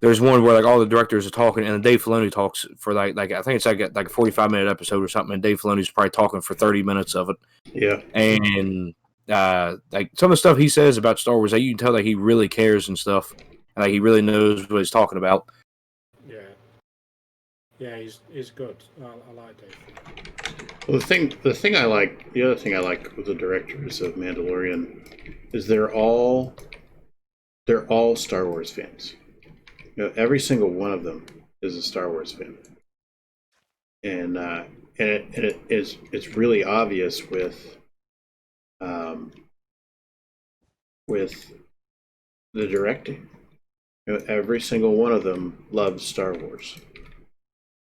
there's one where like all the directors are talking, and Dave Filoni talks for like I think it's like a 45-minute episode or something, and Dave Filoni's probably talking for 30 minutes of it. Yeah. And like some of the stuff he says about Star Wars, like, you can tell that he really cares and stuff, and like he really knows what he's talking about. Yeah, he's good. I like Dave. Well, the other thing I like with the directors of Mandalorian is they're all Star Wars fans. Every single one of them is a Star Wars fan, and it's really obvious with the directing. Every single one of them loves Star Wars,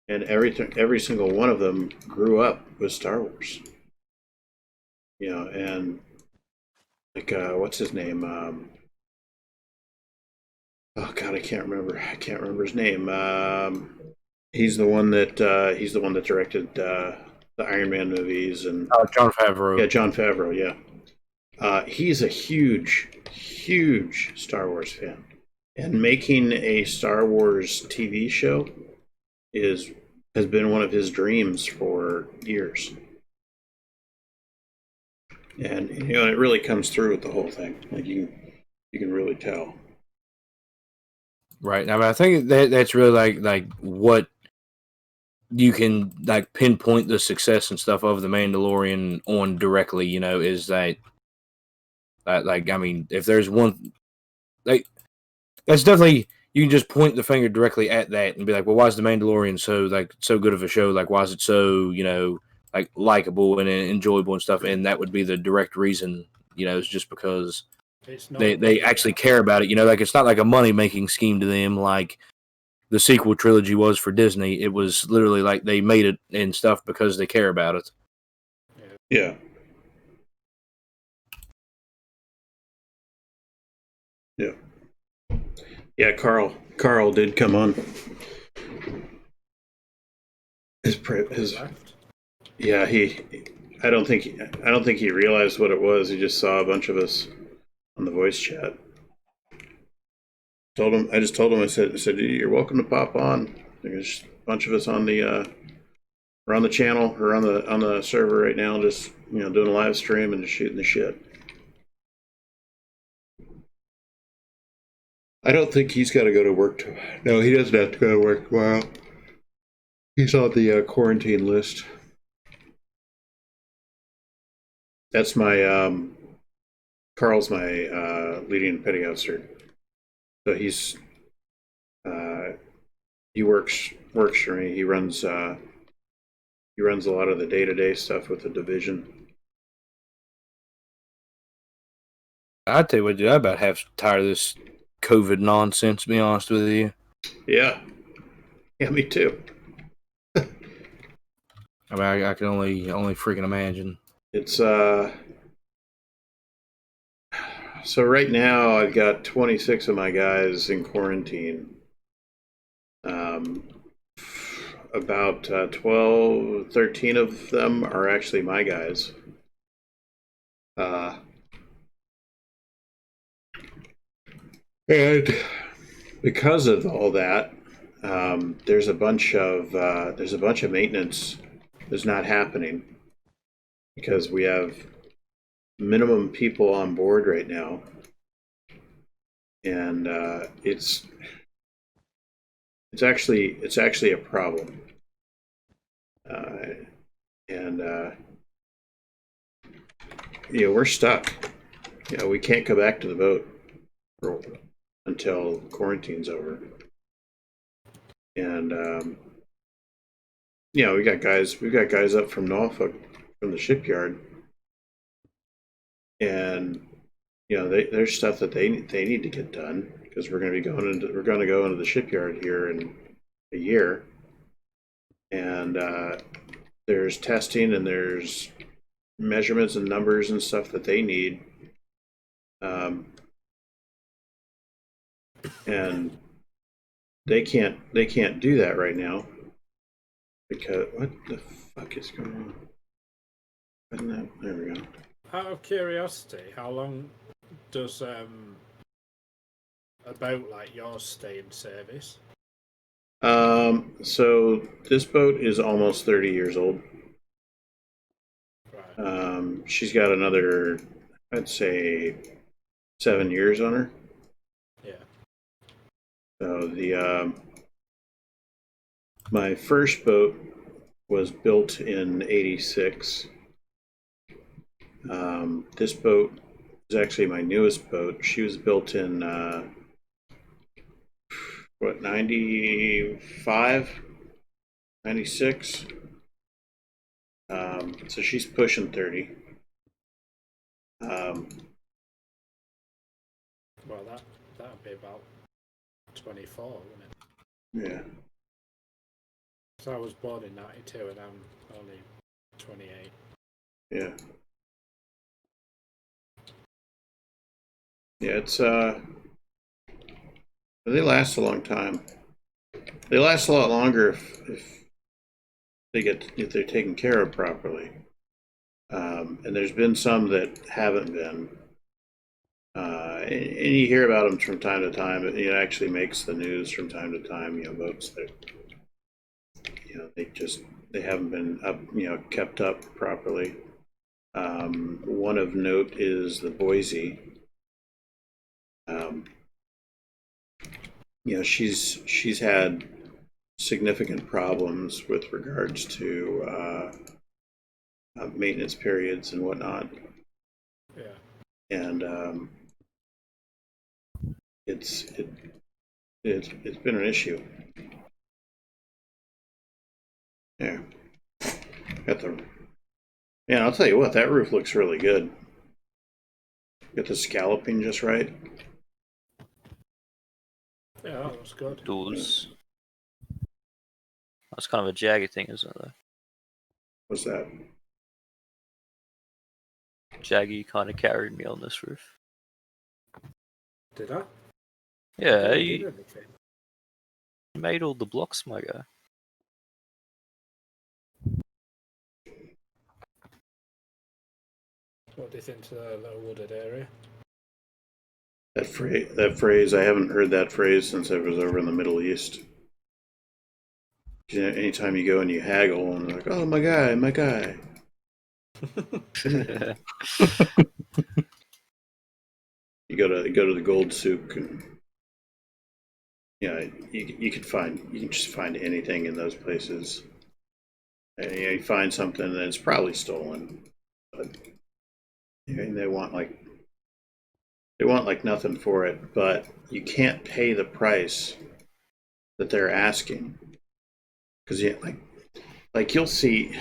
and every single one of them grew up with Star Wars. And like what's his name? Oh God, I can't remember his name. He's the one that directed the Iron Man movies and Jon Favreau. Yeah, Jon Favreau. Yeah, he's a huge Star Wars fan, and making a Star Wars TV show has been one of his dreams for years. And it really comes through with the whole thing. Like you can really tell. Right. I mean, I think that's really like what you can like pinpoint the success and stuff of the Mandalorian on directly. Is that like, I mean, if there's one, like, that's definitely, you can just point the finger directly at that and be like, well, why is the Mandalorian so good of a show? Like, why is it so like likable and enjoyable and stuff? And that would be the direct reason. It's just because they actually care about it. Like, it's not like a money making scheme to them like the sequel trilogy was for Disney. It was literally like they made it and stuff because they care about it. Yeah. Yeah, Carl did come on. Yeah, I don't think he realized what it was. He just saw a bunch of us on the voice chat. I just told him, I said, you're welcome to pop on. There's a bunch of us on the we're on the channel or on the server right now, just doing a live stream and just shooting the shit. I don't think he's got to go to work. No, he doesn't have to go to work tomorrow. He's on the quarantine list. That's my Carl's my leading petty officer. So he works for me. He runs a lot of the day-to-day stuff with the division. I'd tell you what, dude, I'm about half tired of this COVID nonsense, to be honest with you. Yeah, me too. I mean, I can only freaking imagine. It's so right now I've got 26 of my guys in quarantine. About 13 of them are actually my guys. And because of all that, there's a bunch of maintenance that's not happening because we have minimum people on board right now, and it's actually a problem, and we're stuck. We can't go back to the boat until quarantine's over, and we've got guys up from Norfolk from the shipyard, and there's stuff that they need to get done because we're going to go into the shipyard here in a year, and there's testing and there's measurements and numbers and stuff that they need, and they can't do that right now because what the fuck is going on? There we go. Out of curiosity, how long does about like your stay in service? So this boat is almost 30 years old. Right. She's got another, I'd say, 7 years on her. Yeah. So my first boat was built in '86. This boat is actually my newest boat. She was built in 95, 96. So she's pushing 30. Well, that would be about 24, wouldn't it? Yeah. So I was born in '92, and I'm only 28. Yeah. Yeah, it's they last a long time. They last a lot longer if they're taken care of properly. And there's been some that haven't been. And you hear about them from time to time. It actually makes the news from time to time. Boats that they haven't been up, kept up properly. One of note is the Boise. She's had significant problems with regards to maintenance periods and whatnot. Yeah. And it's been an issue. Yeah. I'll tell you what, that roof looks really good. Got the scalloping just right. Yeah, that looks good. Those. That's kind of a jaggy thing, isn't it? Though? What's that? Jaggy kind of carried me on this roof. Did I? Yeah, I you didn't do anything. made all the blocks, my guy. What do you think to the little wooded area? That phrase, I haven't heard that phrase since I was over in the Middle East. Anytime you go and you haggle and like, oh, my guy. You go to the Gold Souk, and you can just find anything in those places. And you find something that's probably stolen, but they want like nothing for it. But you can't pay the price that they're asking, because you'll see.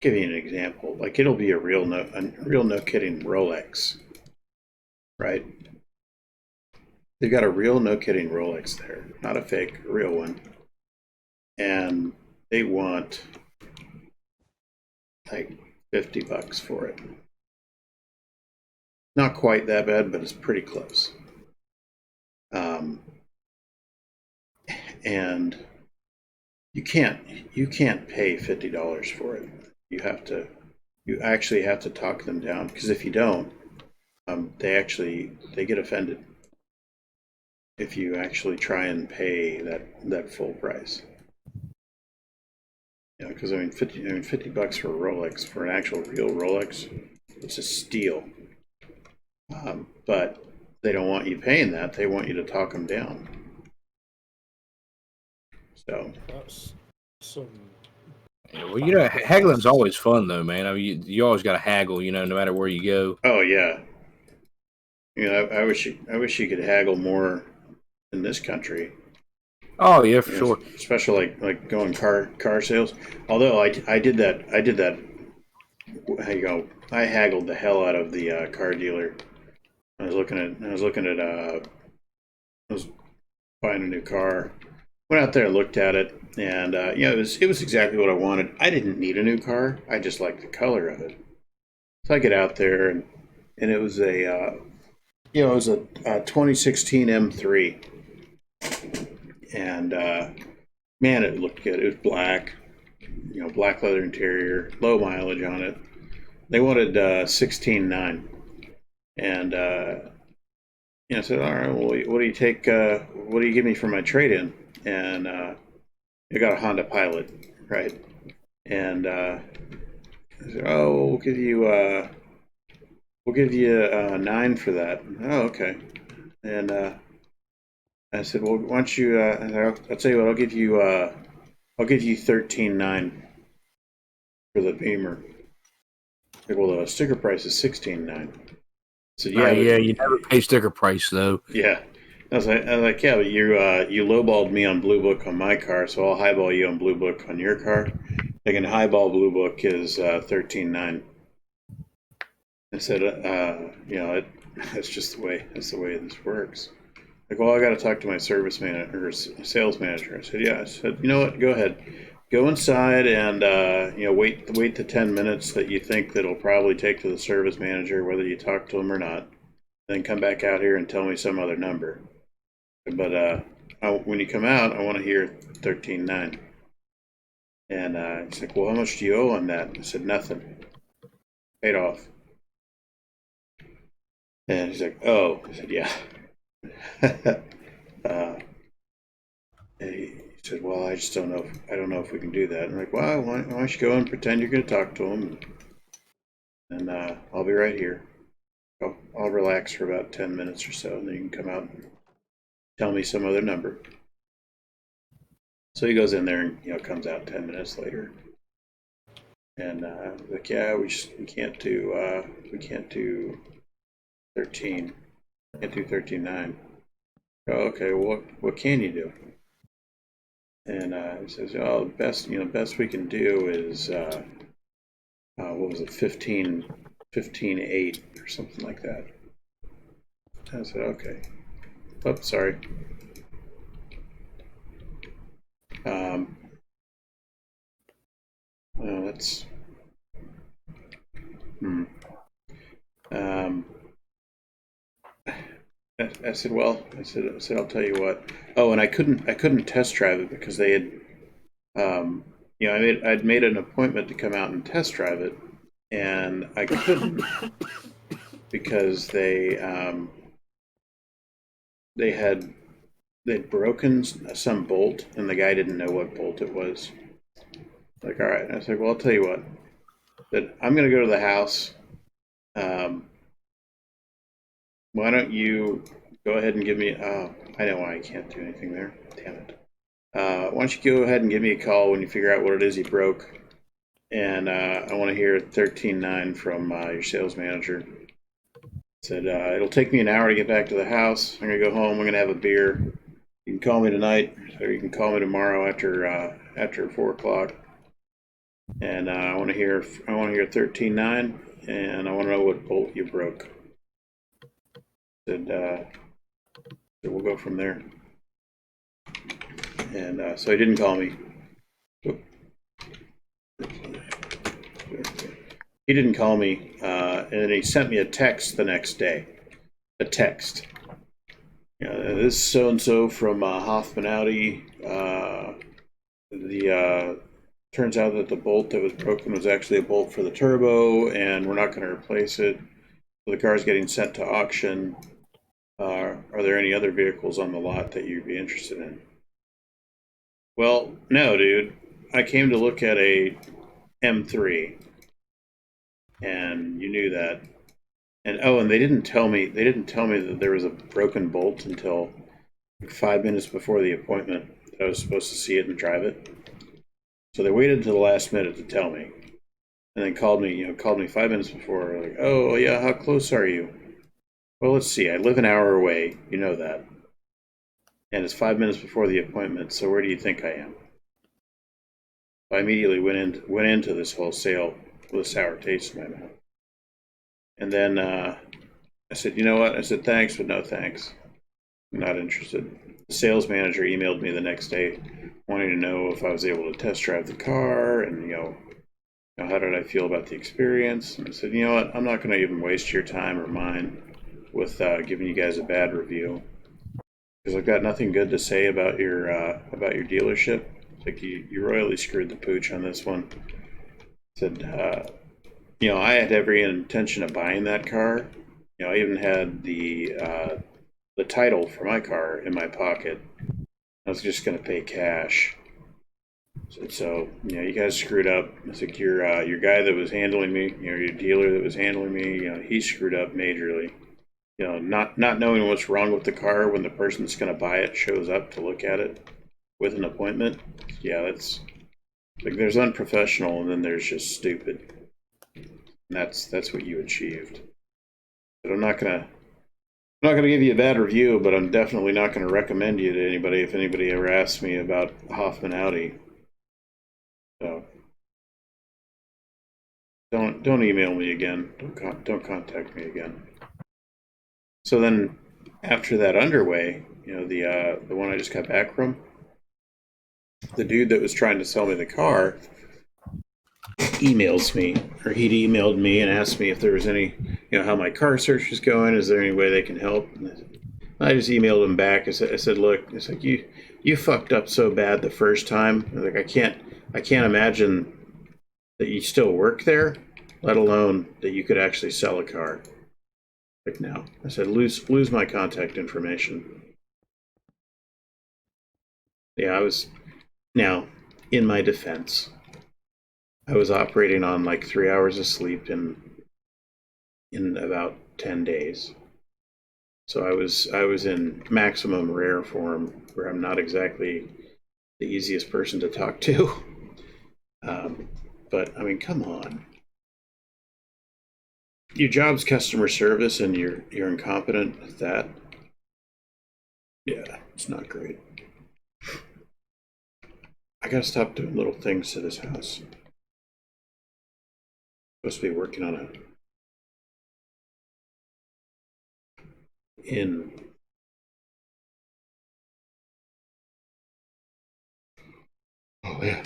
Give you an example. Like it'll be a real no kidding Rolex, right? They've got a real no kidding Rolex there, not a fake, a real one, and they want like $50 for it. Not quite that bad, but it's pretty close. And you can't pay $50 for it. You actually have to talk them down, because if you don't, they get offended if you actually try and pay that full price. Because $50 for a Rolex, for an actual real Rolex, it's a steal. But they don't want you paying that. They want you to talk them down. So That's some. Yeah, well, haggling's always fun, though, man. I mean, you always got to haggle, no matter where you go. Oh yeah. I wish you could haggle more in this country. Oh yeah, for sure. Especially like going car sales. Although I did that. How you go? I haggled the hell out of the car dealer. I was buying a new car. Went out there and looked at it, and it was exactly what I wanted. I didn't need a new car. I just liked the color of it. So I get out there, and it was a 2016 M3, and man, it looked good. It was black, black leather interior, low mileage on it. They wanted 16.9, and I said, all right, well, what do you take? What do you give me for my trade-in? And I got a Honda Pilot, right? And I said, oh, we'll give you 9 for that. Oh, okay. And I said, well, why don't you? I'll tell you what, I'll give you 13.9 for the Beamer. Like, well, the sticker price is 16.9. So yeah, yeah, you never pay sticker price though. yeah. I was like, yeah, but you lowballed me on Blue Book on my car, so I'll highball you on Blue Book on your car. Like, an highball Blue Book is 13.9. I said, that's just that's the way this works. Like, well, I got to talk to my service manager or sales manager. I said, yeah. I said, you know what? Go ahead, go inside and wait the 10 minutes that you think that'll probably take to the service manager, whether you talk to them or not. Then come back out here and tell me some other number. But when you come out, I want to hear 13.9. And he's like, well, how much do you owe on that? I said, nothing. Paid off. And he's like, oh. I said, yeah. And he said, well, I just don't know. I don't know if we can do that. I'm like, well, why don't you go and pretend you're going to talk to him, and I'll be right here. I'll relax for about 10 minutes or so, and then you can come out and tell me some other number. So he goes in there and comes out 10 minutes later, and like, yeah, we can't do 13, can't do 13.9. Oh, okay, well, what can you do? And he says, oh, the best we can do is what was it, 15.8 or something like that. I said, okay. Oops, sorry. Well, that's I said, well, I said, I'll tell you what. Oh, and I couldn't test drive it because they had, I'd made an appointment to come out and test drive it, and I couldn't because they'd broken some bolt, and the guy didn't know what bolt it was. Like, all right. I was like, well, I'll tell you what. That I'm gonna go to the house. Why don't you go ahead and give me? Oh, I know why I can't do anything there. Damn it. Why don't you go ahead and give me a call when you figure out what it is you broke? And I want to hear 13.9 from your sales manager. Said it'll take me an hour to get back to the house. I'm gonna go home. I'm gonna have a beer. You can call me tonight, or you can call me tomorrow after 4 o'clock. And I want to hear 13.9, and I want to know what bolt you broke. Said so we'll go from there. And so he didn't call me. He didn't call me, and then he sent me a text the next day. A text. This is so and so from Hoffman Audi. Turns out that the bolt that was broken was actually a bolt for the turbo, and we're not going to replace it. So the car's getting sent to auction. Are there any other vehicles on the lot that you'd be interested in? Well, no, dude. I came to look at a M3, and you knew that. And they didn't tell me that there was a broken bolt until like 5 minutes before the appointment that I was supposed to see it and drive it. So they waited until the last minute to tell me, and then called me 5 minutes before. Like, oh yeah, how close are you? Well, let's see. I live an hour away. You know that, and it's 5 minutes before the appointment. So where do you think I am? I immediately went into this whole sale with a sour taste in my mouth. And then I said, you know what? I said, thanks, but no thanks. I'm not interested. The sales manager emailed me the next day wanting to know if I was able to test drive the car and, how did I feel about the experience. And I said, you know what? I'm not going to even waste your time or mine with giving you guys a bad review because I've got nothing good to say about your dealership. It's like you royally screwed the pooch on this one. I said, I had every intention of buying that car. I even had the the title for my car in my pocket. I was just going to pay cash. So you guys screwed up. It's like your guy that was handling me, your dealer that was handling me, he screwed up majorly. Not knowing what's wrong with the car when the person that's going to buy it shows up to look at it with an appointment. Yeah, that's like there's unprofessional and then there's just stupid. And that's what you achieved. But I'm not gonna give you a bad review, but I'm definitely not gonna recommend you to anybody if anybody ever asks me about Hoffman Audi. So don't email me again. Don't contact me again. So then after that underway, the one I just got back from, the dude that was trying to sell me the car emails me, or he'd emailed me and asked me if there was any, how my car search is going. Is there any way they can help? And I just emailed him back. I said, look, it's like you fucked up so bad the first time. Like I can't imagine that you still work there, let alone that you could actually sell a car. Like no, I said lose my contact information. Yeah, I was now in my defense. I was operating on like 3 hours of sleep in about 10 days. So I was in maximum rare form, where I'm not exactly the easiest person to talk to. But I mean, come on. Your job's customer service, and you're incompetent at that. Yeah, it's not great. I gotta stop doing little things to this house. Supposed to be working on oh yeah,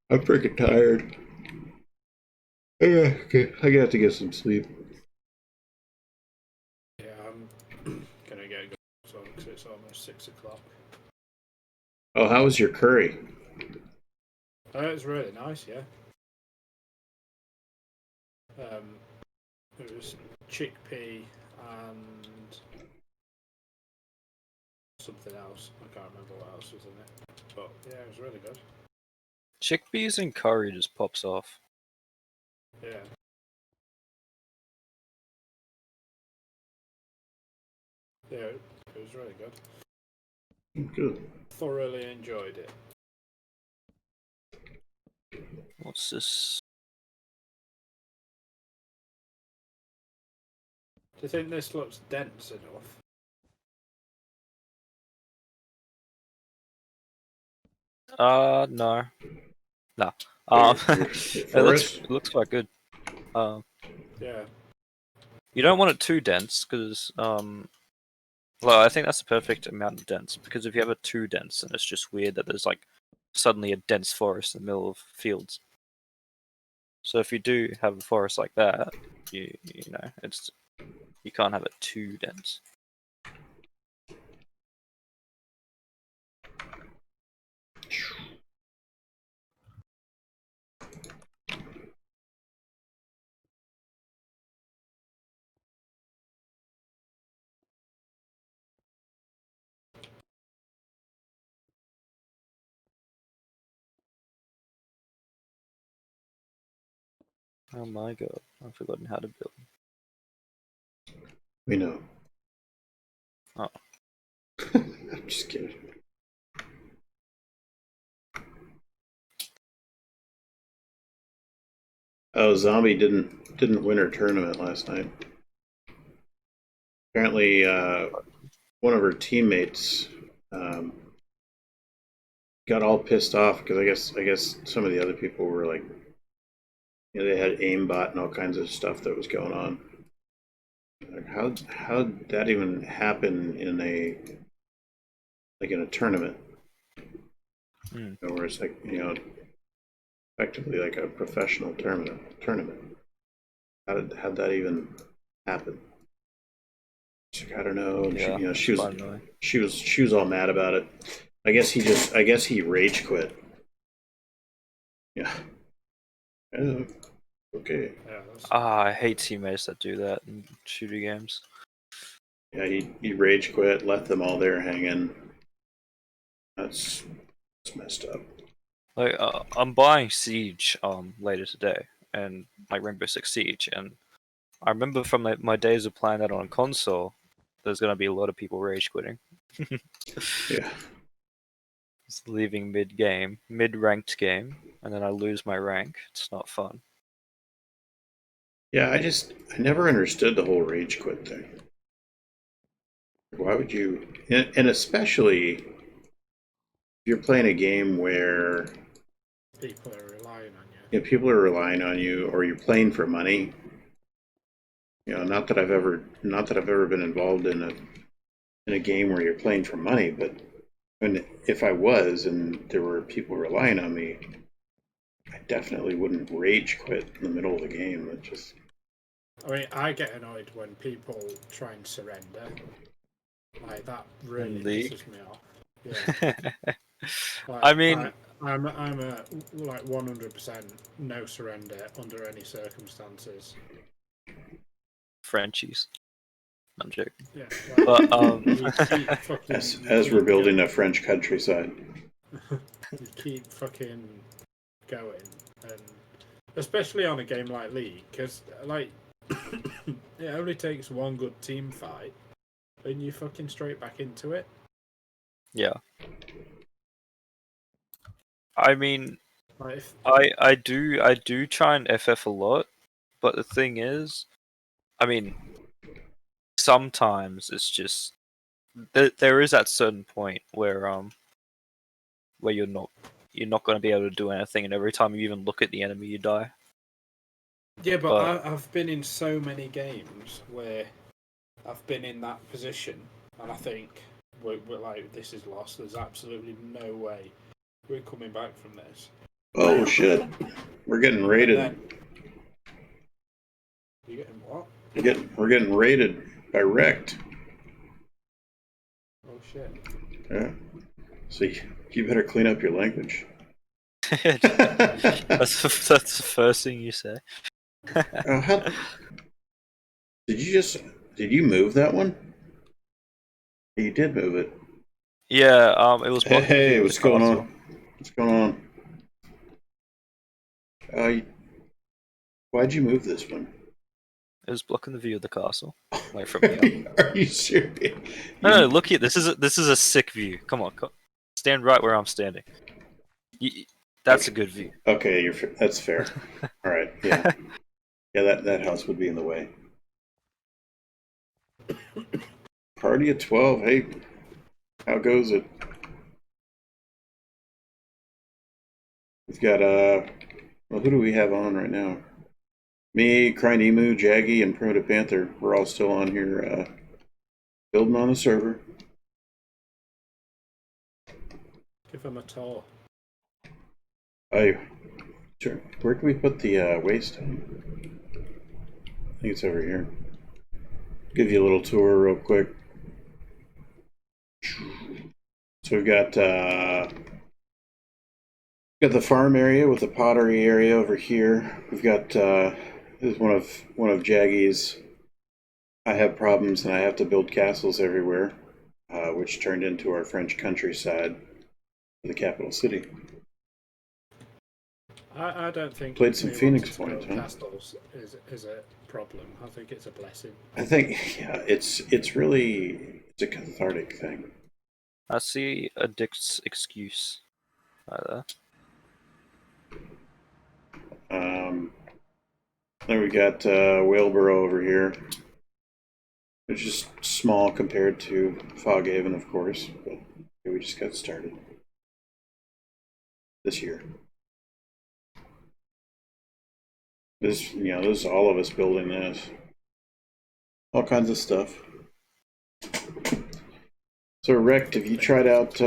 I'm freaking tired. Yeah, okay, I got to get some sleep. Yeah, I'm gonna get going because it's almost 6 o'clock. Oh, how was your curry? It's really nice, yeah. It was chickpea and something else. I can't remember what else was in it. But yeah, it was really good. Chickpeas and curry just pops off. Yeah. Yeah, it was really good. Good. Thoroughly enjoyed it. What's this? Do you think this looks dense enough? No. No. It looks quite good. Yeah. You don't want it too dense, because, well, I think that's the perfect amount of dense, because if you have it too dense, then it's just weird that there's, like, suddenly a dense forest in the middle of fields. So if you do have a forest like that, you can't have it too dense. Oh my god, I've forgotten how to build. We know. Oh. I'm just kidding. Oh, Zombie didn't win her tournament last night. Apparently, one of her teammates got all pissed off because I guess some of the other people were like, they had aimbot and all kinds of stuff that was going on. Like, how did that even happen in a tournament? Where it's like, effectively like a professional tournament. How'd that even happen? She's like, I don't know. And Yeah, she was all mad about it. I guess he rage quit. Yeah. Okay. Yeah, I hate teammates that do that in shooter games. Yeah, he rage quit, left them all there hanging. That's messed up. Like, I'm buying Siege later today, and like Rainbow Six Siege, and I remember from my days of playing that on console, there's gonna be a lot of people rage quitting. Yeah. Just leaving mid-game, mid-ranked game, and then I lose my rank. It's not fun. Yeah, I never understood the whole rage quit thing. Why would you? And especially if you're playing a game where People are relying on people are relying on you, or you're playing for money. Not that I've ever been involved in a game where you're playing for money, but if I was and there were people relying on me, I definitely wouldn't rage quit in the middle of the game. It just. I mean, I get annoyed when people try and surrender. Like, that really pisses me off. Yeah. Like, I mean, I'm a like 100% no surrender under any circumstances. Frenchies. I'm joking. Yeah, like, But you keep fucking, As we're building a French countryside. you keep fucking going, and especially on a game like League, because like it only takes one good team fight, and you fucking straight back into it. yeah. I mean, Like, if, I do try and FF a lot, but the thing is, I mean, sometimes it's just there is that certain point where you're not going to be able to do anything, and every time you even look at the enemy, you die. yeah, but I've been in so many games where I've been in that position, and I think we're like, this is lost. There's absolutely no way we're coming back from this. Oh shit! We're getting raided. You getting what? We're getting raided by Wrecked. Oh shit! Yeah. So you better clean up your language. that's the first thing you say. Did you move that one? You did move it. Yeah, it was. Hey, what's going on? What's going on? Why'd you move this one? It was blocking the view of the castle, like from here. Are you serious? No, look here. This is a sick view. Come on, stand right where I'm standing. That's a good view. Okay, that's fair. All right, yeah, yeah. That house would be in the way. Party of 12. Hey, how goes it? We've got well, who do we have on right now? Me, Crying Emu, Jaggy, and PrimitivePanther. We're all still on here, building on the server. Give them a tour. Oh, sure. Where can we put the waste? I think it's over here. Give you a little tour real quick. So we've got the farm area with the pottery area over here. We've got this is one of Jaggy's. I have problems and I have to build castles everywhere, which turned into our French countryside, the capital city. I don't think Played some Phoenix Point, huh? Castles is a problem. I think it's a blessing. I think it's a cathartic thing. I see a Dick's excuse either. Then we got Whaleboro over here, which is small compared to Foghaven, of course, but we just got started this year. This is all of us building this. All kinds of stuff. So, Wrecked, have you tried out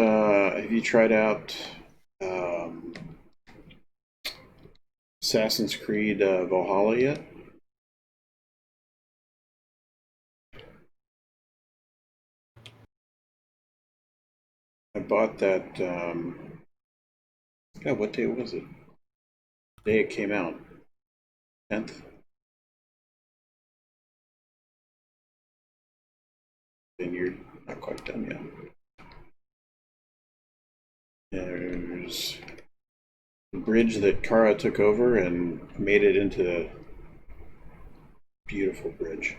Assassin's Creed Valhalla yet? I bought that. God, what day was it? The day it came out. 10th. Vineyard, not quite done yet. There's the bridge that Kara took over and made it into a beautiful bridge.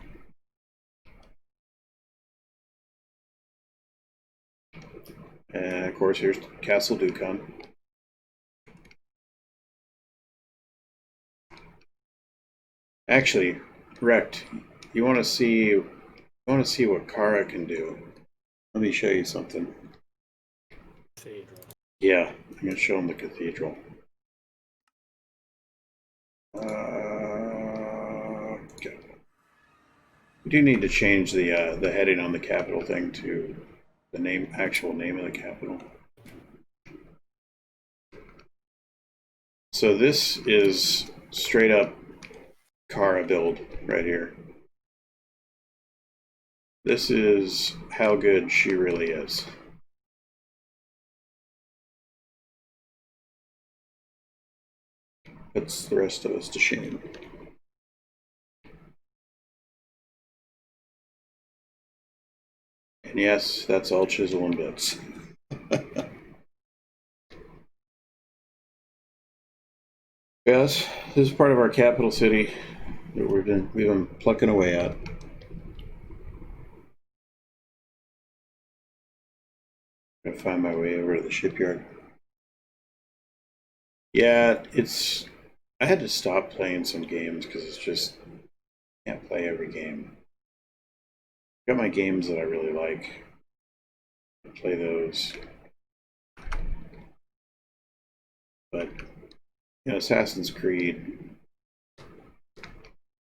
And of course, here's Castle Dukhan. Actually, Rect, you want to see what Kara can do? Let me show you something. Cathedral. Yeah, I'm gonna show him the cathedral. Okay. We do need to change the heading on the capital thing to the actual name of the capital. So this is straight up Kara build right here. This is how good she really is. Puts the rest of us to shame. And yes, that's all chisel and bits. Yes, this is part of our capital city that we've been plucking away at. I'm gonna find my way over to the shipyard. Yeah, I had to stop playing some games because it's just can't play every game. Got my games that I really like. I play those. But you know, Assassin's Creed.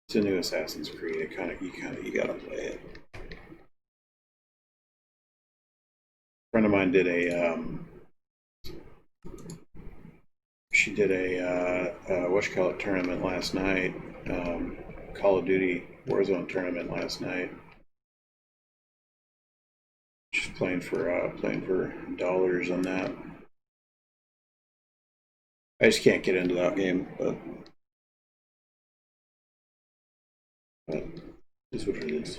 It's a new Assassin's Creed. You gotta play it. A friend of mine did she did a tournament last night. Call of Duty Warzone tournament last night. She's playing for dollars on that. I just can't get into that game, but it's what it is.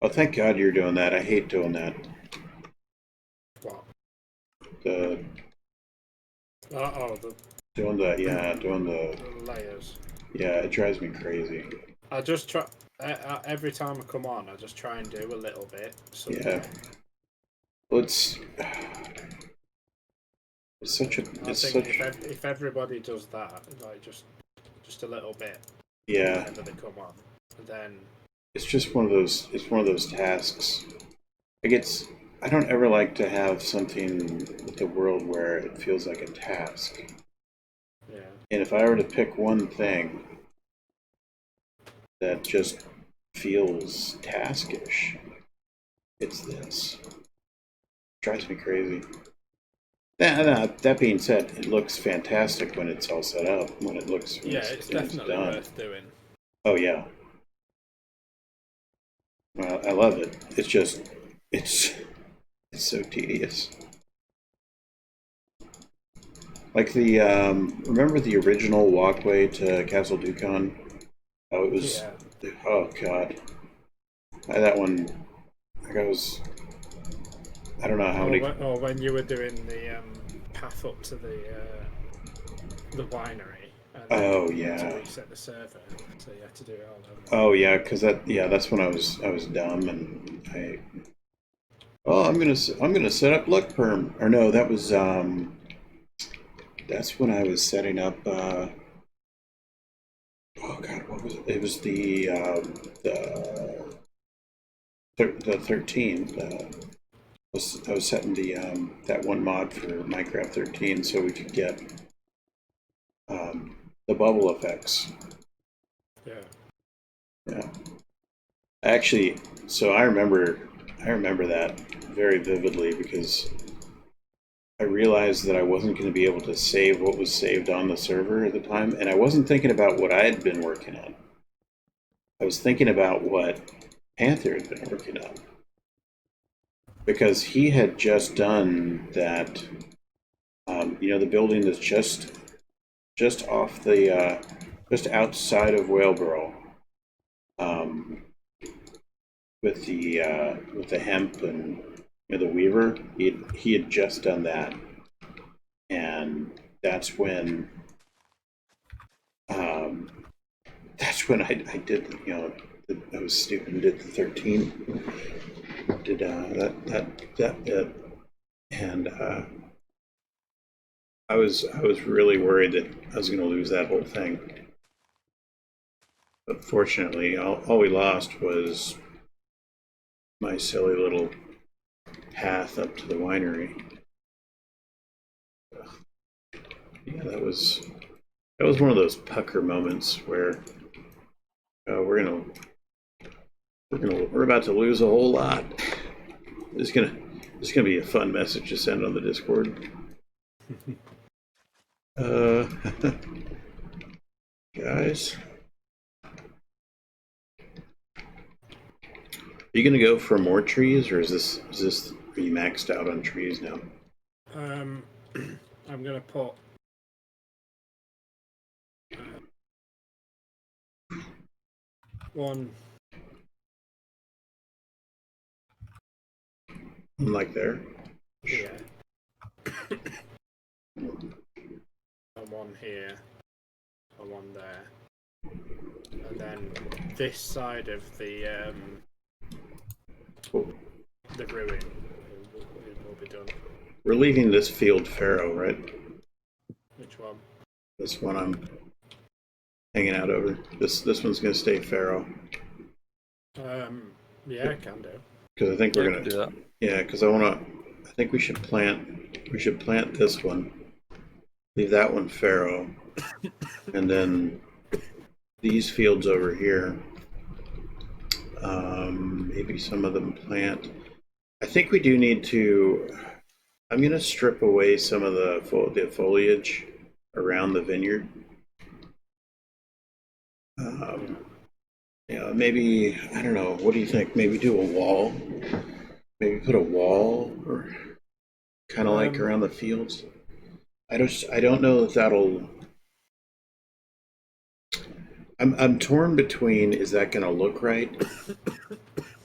Oh, thank God you're doing that. I hate doing that. What? Doing the layers. Yeah, it drives me crazy. I just try every time I come on. I just try and do a little bit. So yeah. Well, it's such a. If everybody does that, like just a little bit. Yeah. Whenever they come on, then it's just one of those. It's one of those tasks. I don't ever like to have something with the world where it feels like a task. Yeah. And if I were to pick one thing that just feels taskish, it's this. It drives me crazy. That being said, it looks fantastic when it's all set up. It's definitely worth doing. Oh yeah. Well, I love it. It's just, it's so tedious. Like remember the original walkway to Castle Dukhan? Oh, it was. Yeah. Oh God. That one. I don't know how many. Or when you were doing the path up to the winery. Oh yeah. To reset the server, so you had to do it all over. Oh yeah, because that's when I was dumb and I'm gonna set up luck perm, or no, that was that's when I was setting up oh God, what was it? It was the 13. I was setting the that one mod for Minecraft 13 so we could get the bubble effects. Yeah. Actually, so I remember that very vividly because I realized that I wasn't going to be able to save what was saved on the server at the time, and I wasn't thinking about what I had been working on. I was thinking about what Panther had been working on. Because he had just done that, the building that's just off the, just outside of Whaleboro. with the hemp and the weaver. He had just done that, and that's when I did, I was stupid and did the 13, did that bit, and I was really worried that I was going to lose that whole thing. But fortunately, all we lost was my silly little path up to the winery. Yeah, that was one of those pucker moments where we're about to lose a whole lot. It's gonna be a fun message to send on the Discord. Guys, are you gonna go for more trees, or is this are you maxed out on trees now? I'm gonna put one. Like there? Yeah. And one here. And one there. And then this side of the ruin will be done. We're leaving this field fallow, right? Which one? This one I'm hanging out over. This one's gonna stay fallow. Yeah, I can do. Because I think we're gonna do that. Yeah, because I think we should plant this one, leave that one fallow, and then these fields over here, maybe some of them plant. I think we do need to. I'm gonna strip away some of the foliage around the vineyard. Yeah, maybe, I don't know. What do you think? Maybe do a wall. Maybe put a wall, or kind of like around the fields. I don't know if that'll. I'm torn between, is that going to look right,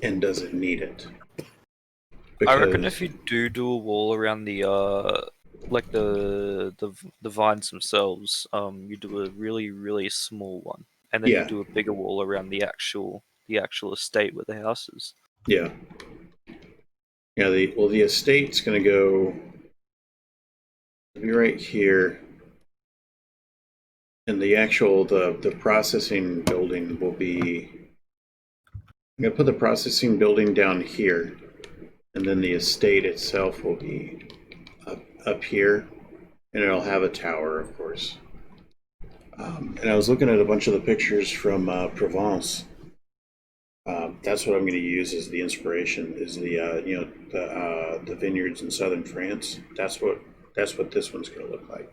and does it need it? I reckon if you do a wall around the like the vines themselves, you do a really small one, and then you do a bigger wall around the actual estate where the house is. Yeah. Yeah. The estate's going to go. It'll be right here, and the actual the processing building will be. I'm going to put the processing building down here, and then the estate itself will be up here, and it'll have a tower, of course. And I was looking at a bunch of the pictures from Provence. That's what I'm going to use as the inspiration. Is the vineyards in southern France. That's what this one's going to look like.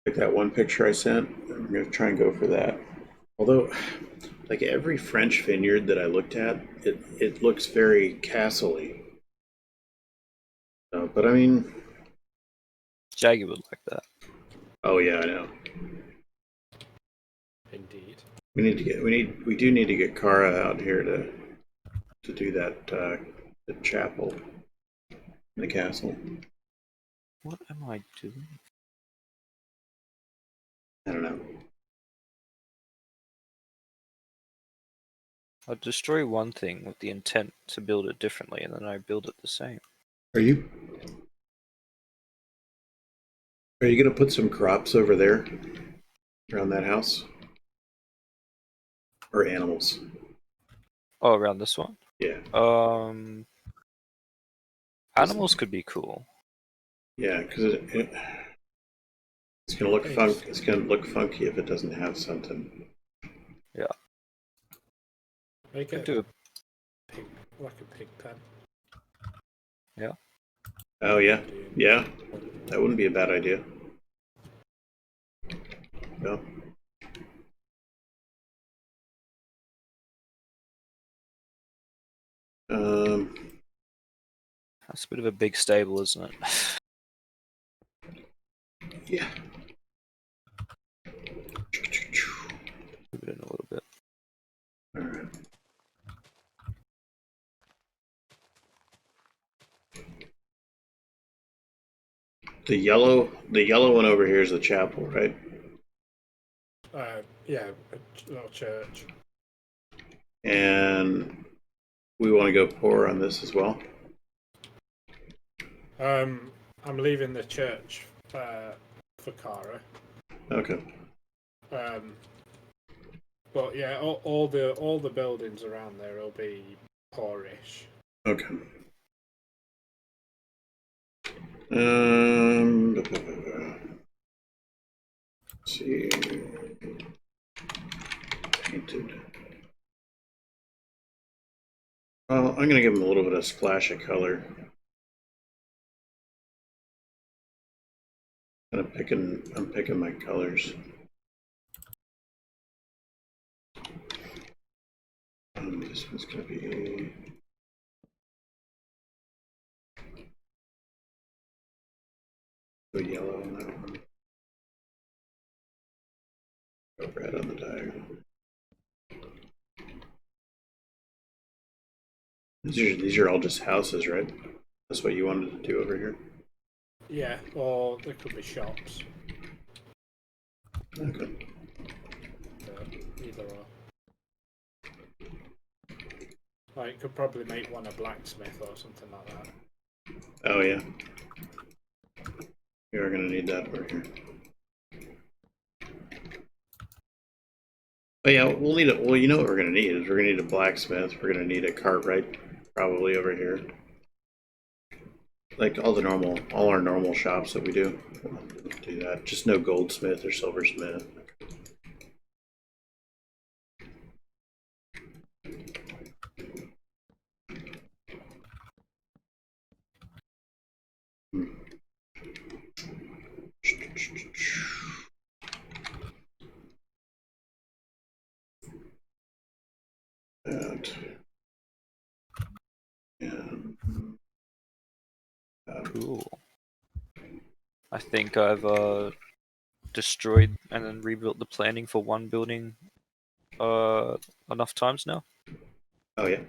Like that one picture I sent. I'm going to try and go for that. Although, like every French vineyard that I looked at, it looks very castle-y. But I mean, Jaggy would like that. Oh yeah, I know. Indeed. We do need to get Kara out here to do that the chapel in the castle. What am I doing? I don't know. I destroy one thing with the intent to build it differently, and then I build it the same. Are you gonna put some crops over there around that house? Or animals? Oh, around this one? Yeah. Animals could be cool. Yeah, because it's gonna look funky. It's gonna look funky if it doesn't have something. Yeah. Make it do like a pig pen. Yeah. Oh yeah, yeah. That wouldn't be a bad idea. No. That's a bit of a big stable, isn't it? Yeah. Move it in a little bit. All right. The yellow one over here is the chapel, right? Yeah, a little church. And we want to go pour on this as well. I'm leaving the church for Kara. Okay. But yeah, all the buildings around there will be poorish. Okay. Let's see. Painted. Well, I'm gonna give them a little bit of splash of color. I'm picking my colors. This one's gonna be go yellow on that one. Go red on the diagonal. These are all just houses, right? That's what you wanted to do over here? Yeah, or there could be shops. Okay. Either or. Like, could probably make one a blacksmith or something like that. Oh yeah. We are gonna need that over here. Oh yeah, we'll need it. Well, you know what we're gonna need is we're gonna need a blacksmith. We're gonna need a cartwright, probably over here. Like all our normal shops that we do. We'll do that. Just no goldsmith or silversmith. That. And Cool. I think I've destroyed and then rebuilt the planning for one building enough times now. oh yeah.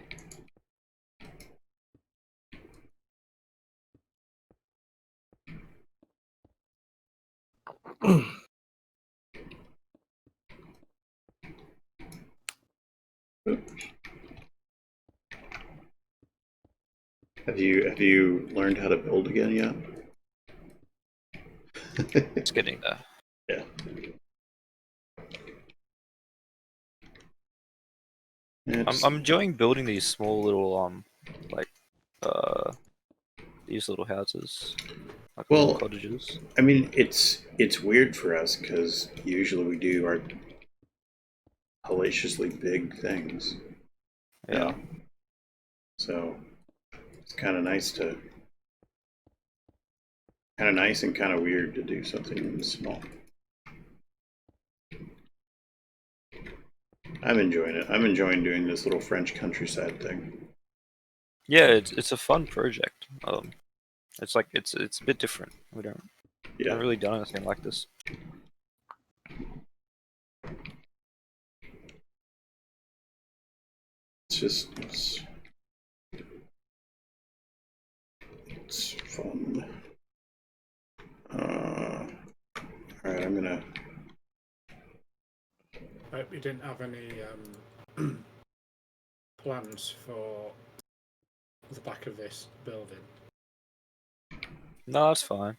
Oops. Have you learned how to build again yet? It's getting there. Yeah. I'm enjoying building these small little like these little houses, like little well, cottages. I mean, it's weird for us because usually we do our hellaciously big things. Yeah. You know? So it's kind of nice and kind of weird to do something small. I'm enjoying it. I'm enjoying doing this little French countryside thing. Yeah, it's a fun project. It's like it's a bit different. We haven't really done anything like this. It's fun. All right, I'm gonna. I hope you didn't have any plans for the back of this building. No, that's fine.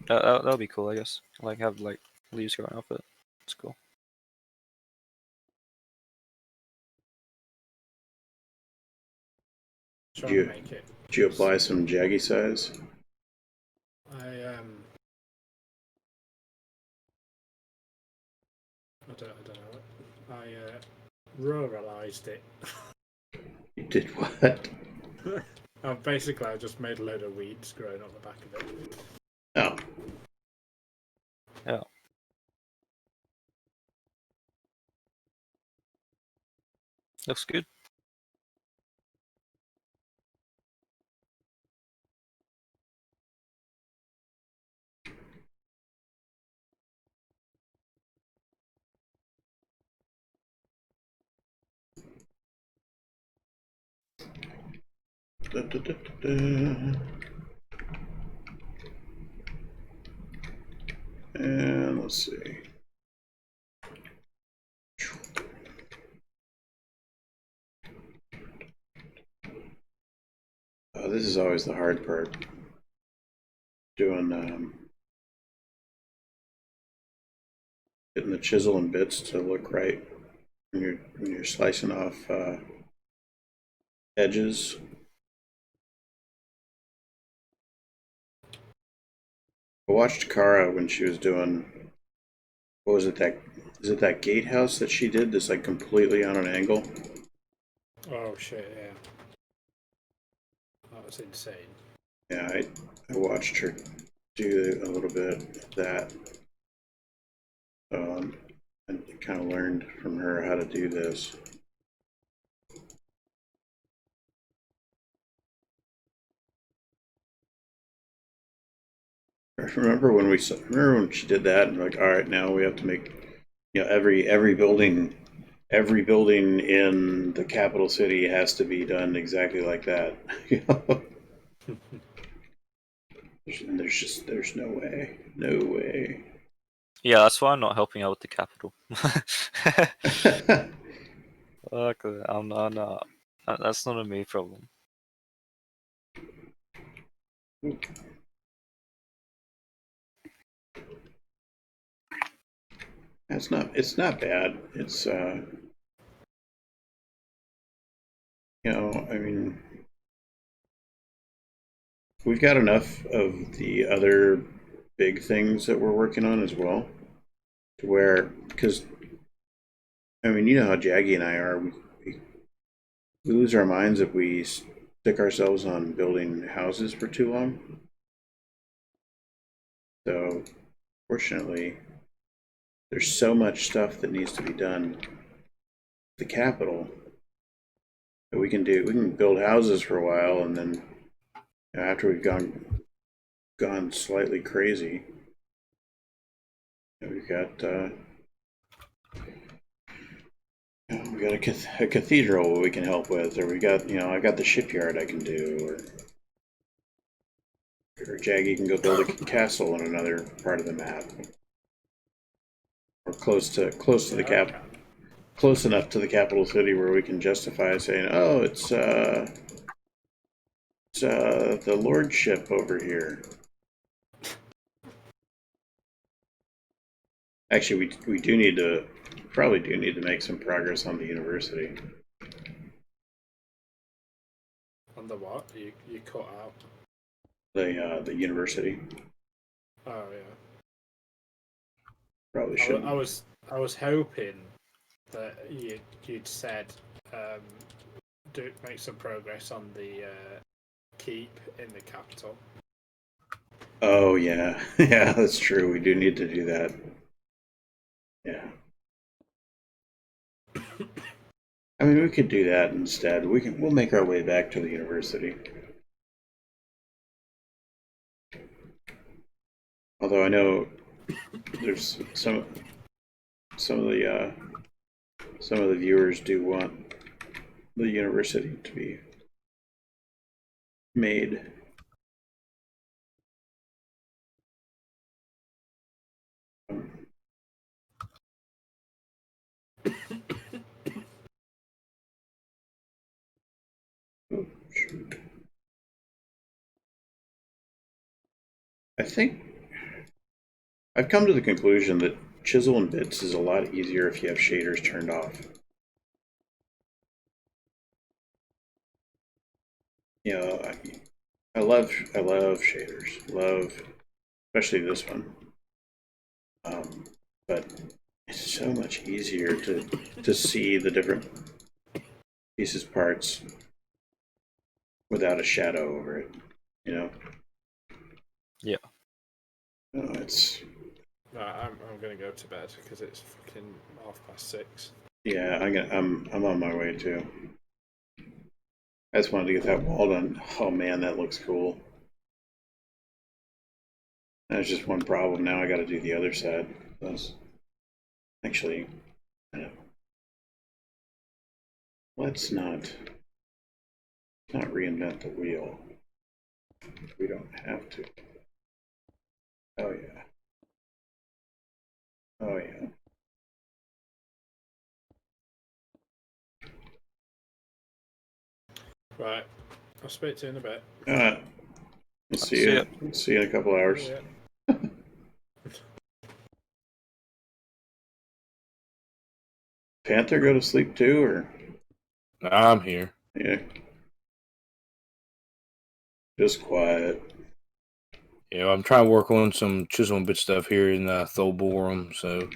That'll be cool, I guess. Like have like leaves growing off it. It's cool. Try and make it. Did you apply some jaggy size? I don't know. I ruralized it. You did what? Basically, I just made a load of weeds growing on the back of it. Oh. Yeah. Looks good. Da, da, da, da, da. And let's see. This is always the hard part. Doing getting the chisel and bits to look right when you're slicing off edges. I watched Kara when she was doing, what was it, is it that gatehouse that she did that's like completely on an angle? Oh shit, yeah. That was insane. Yeah, I watched her do a little bit of that. And kind of learned from her how to do this. I remember when she did that, and like, all right, now we have to make, every building in the capital city has to be done exactly like that. There's no way. Yeah, that's why I'm not helping out with the capital. Fuck that. I'm not. That's not a me problem. It's not bad. It's I mean, we've got enough of the other big things that we're working on as well, to where, because I mean, you know how Jaggy and I are. We lose our minds if we stick ourselves on building houses for too long. So, fortunately, there's so much stuff that needs to be done at the capital that we can do. We can build houses for a while, and then after we've gone slightly crazy, we've got we got a cathedral we can help with, or we got I got the shipyard I can do, or Jaggy can go build a castle in another part of the map, or close to the cap, close enough to the capital city where we can justify saying, oh, it's the lordship over here. Actually, we probably do need to make some progress on the university. On the what? You cut out. The university. Oh yeah. Probably should. I was hoping that you'd said make some progress on the keep in the capital. Oh yeah, yeah, that's true. We do need to do that. Yeah. I mean, we could do that instead. We'll make our way back to the university. Although I know there's some of the viewers do want the university to be made. Oh, shoot. I think I've come to the conclusion that chisel and bits is a lot easier if you have shaders turned off. You know, I love shaders. Especially this one. But it's so much easier to see the different pieces, parts, without a shadow over it. Yeah. It's. No, I'm gonna go to bed because it's fucking 6:30. Yeah, I'm on my way too. I just wanted to get that wall done. Oh man, that looks cool. There's just one problem. Now I got to do the other side. That's actually, let's not reinvent the wheel. We don't have to. Oh yeah. Right. I'll speak to you in a bit. Let's see you. See you in a couple hours. Yeah. Panther go to sleep too, or? I'm here. Yeah. Just quiet. Yeah, I'm trying to work on some chisel bit stuff here in Thoborum, so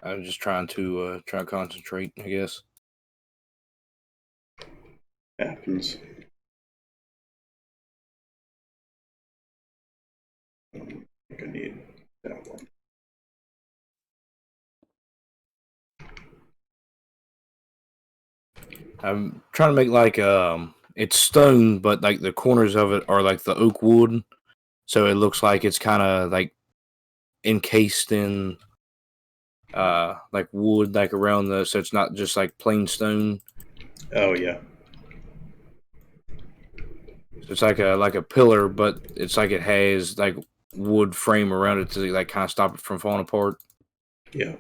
I'm just trying to concentrate, I guess. Happens. I think I need that one. I'm trying to make like it's stone, but like the corners of it are like the oak wood, so it looks like it's kind of like encased in like wood, like around the, so it's not just like plain stone. Oh yeah. So it's like a pillar, but it's like it has like wood frame around it to like kind of stop it from falling apart. Yeah.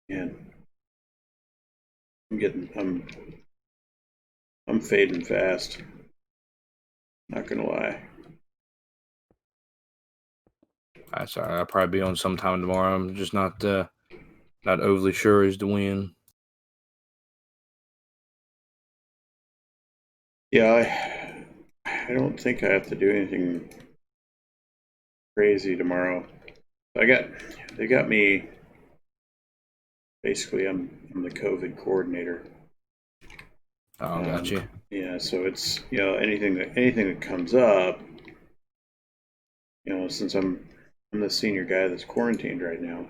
Man, I'm fading fast. Not gonna lie. Sorry, I'll probably be on sometime tomorrow. I'm just not overly sure as to when. Yeah, I don't think I have to do anything crazy tomorrow. They got me. Basically, I'm the COVID coordinator. Oh, gotcha. Yeah, so it's anything that comes up. Since I'm the senior guy that's quarantined right now.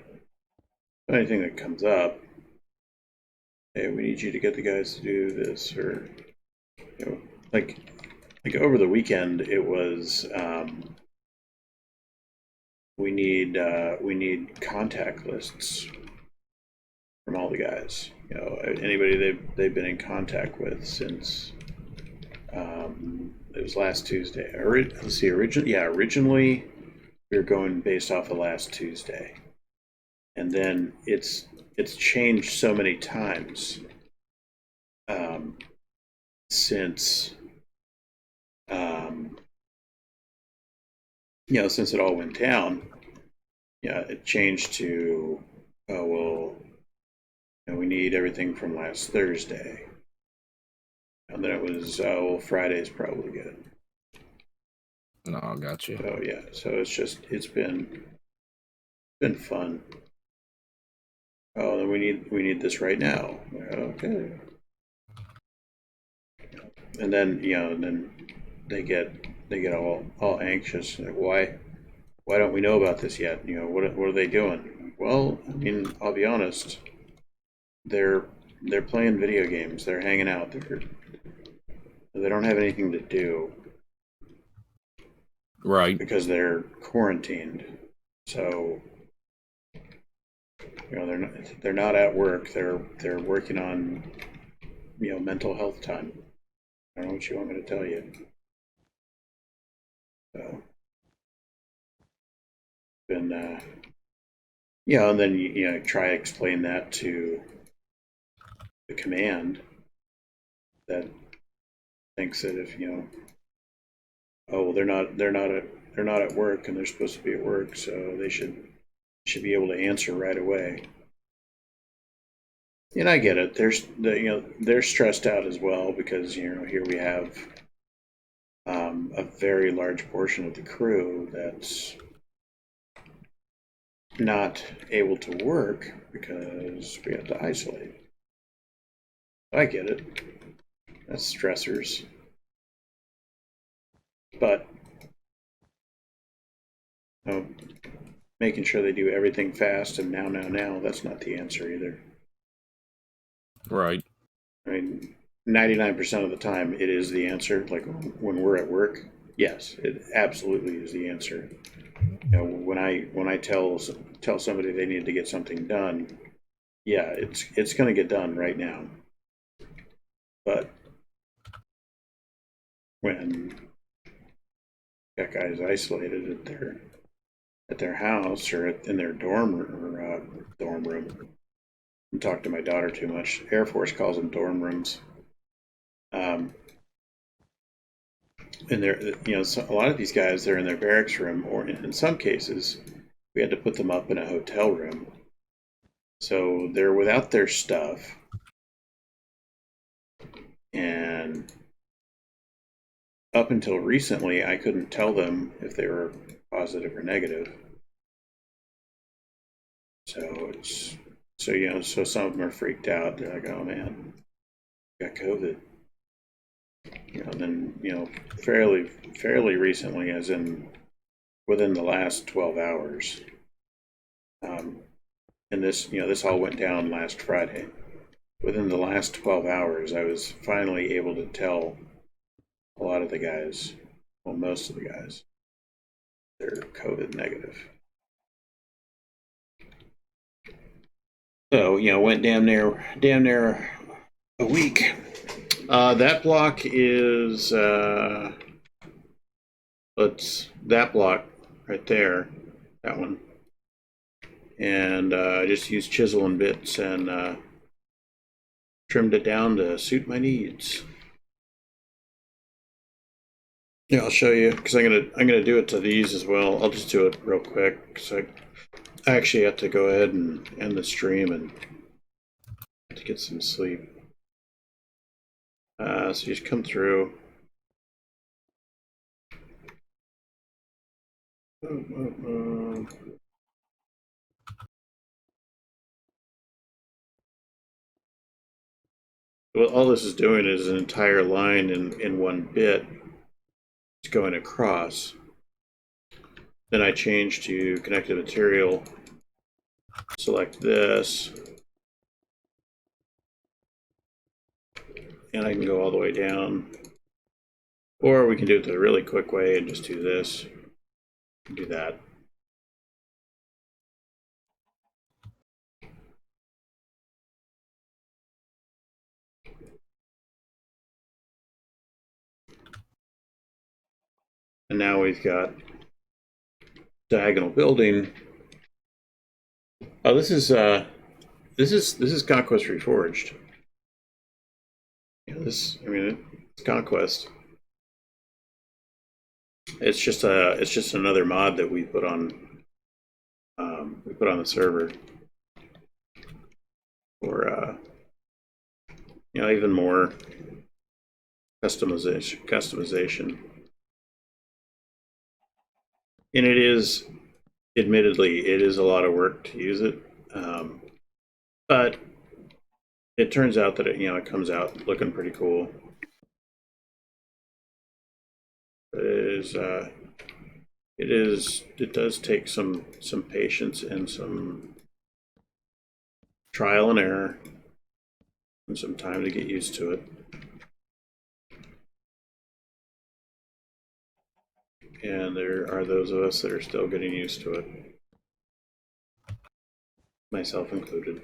Anything that comes up, hey, we need you to get the guys to do this, or like over the weekend, it was we need contact lists from all the guys. Anybody they've been in contact with since it was last Tuesday. Let's see, originally we were going based off of last Tuesday, and then it's changed so many times since since it all went down. Yeah, it changed to we need everything from last Thursday. And then it was, Friday's probably good. No, I got you. So yeah, so it's been fun. Oh, then we need this right now. Okay. And then they get all anxious. Like, why don't we know about this yet? What are they doing? Well, I mean, I'll be honest. They're playing video games. They're hanging out. They don't have anything to do. Right. Because they're quarantined. So they're not at work. They're working on mental health time. I don't know what you want me to tell you. So been and then try to explain that to the command that thinks that if oh well, they're not at work and they're supposed to be at work, so they should be able to answer right away. And I get it. They're stressed out as well because here we have a very large portion of the crew that's not able to work because we have to isolate. I get it. That's stressors. But making sure they do everything fast and now, that's not the answer either. Right. I mean, 99% of the time it is the answer. Like when we're at work, yes, it absolutely is the answer. When I tell somebody they need to get something done, yeah, it's going to get done right now. But when got guys isolated at their house or in their dorm room. I talk to my daughter too much. Air Force calls them dorm rooms. And they're, so a lot of these guys, they're in their barracks room, or in some cases, we had to put them up in a hotel room. So they're without their stuff. And up until recently, I couldn't tell them if they were positive or negative. So so some of them are freaked out. They're like, "Oh man, got COVID." Then fairly recently, as in within the last 12 hours. And this all went down last Friday. Within the last 12 hours, I was finally able to tell a lot of the guys, well, most of the guys, they're COVID negative. So, went damn near a week. That block is, that block right there, that one. And I just used chisel and bits and trimmed it down to suit my needs. Yeah, I'll show you because I'm gonna do it to these as well. I'll just do it real quick because I actually have to go ahead and end the stream and to get some sleep. So you just come through. Well, all this is doing is an entire line in one bit. It's going across. Then I change to connected material. Select this. And I can go all the way down. Or we can do it the really quick way and just do this. Do that. And now we've got diagonal building. Oh, this is Conquest Reforged. It's Conquest. It's just another mod that we put on the server for even more customization. And it is, admittedly, it is a lot of work to use it, but it turns out that it comes out looking pretty cool. It does take some patience and some trial and error and some time to get used to it. And there are those of us that are still getting used to it, myself included.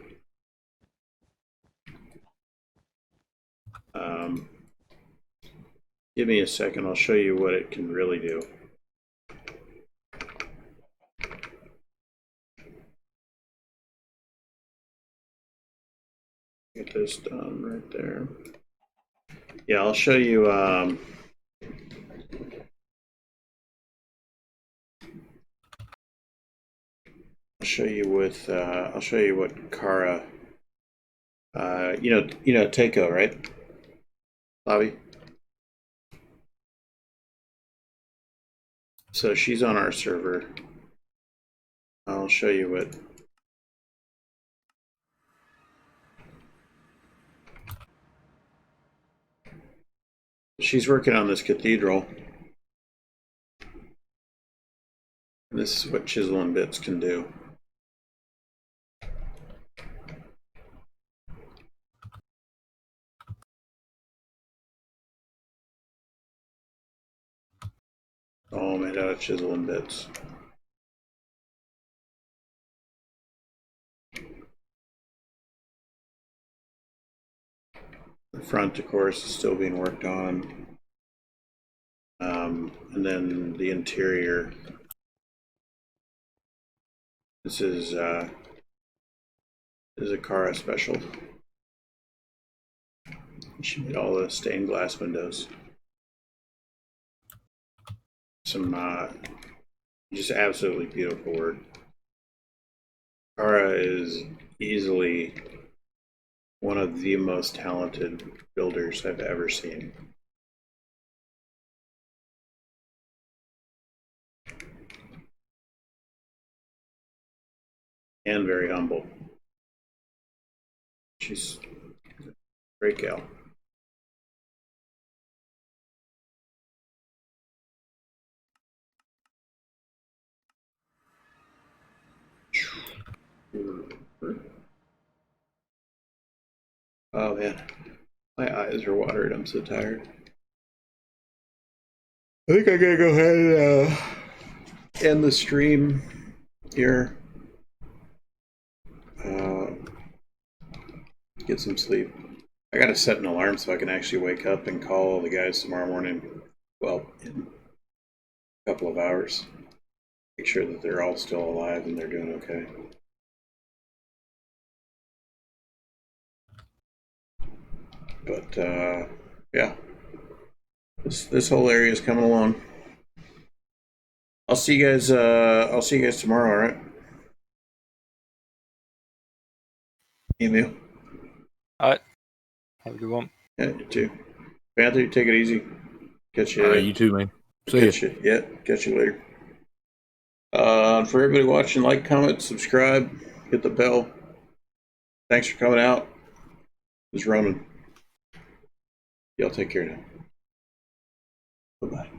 Give me a second, I'll show you what it can really do. Get this done right there. Yeah, I'll show you. I'll show you what Kara. ItsTayko, right, Bobby? So she's on our server. I'll show you what. She's working on this cathedral. And this is what chisel and bits can do. All made out of chisel and bits. The front, of course, is still being worked on. And then the interior. This is a Kara special. She made all the stained glass windows. Some just absolutely beautiful work. Kara is easily one of the most talented builders I've ever seen. And very humble. She's a great gal. Oh man, my eyes are watered. I'm so tired. I think I gotta go ahead and end the stream here. Get some sleep. I gotta set an alarm so I can actually wake up and call all the guys tomorrow morning. Well, in a couple of hours. Make sure that they're all still alive and they're doing okay. But yeah, this whole area is coming along. I'll see you guys. I'll see you guys tomorrow. All right. Email. All right. Have a good one. Yeah, you too. Panther, you take it easy. Catch you. All right, you too, man. See Catch you. Yeah, catch you later. For everybody watching, like, comment, subscribe, hit the bell. Thanks for coming out. This is Ronin. Y'all take care now. Bye-bye.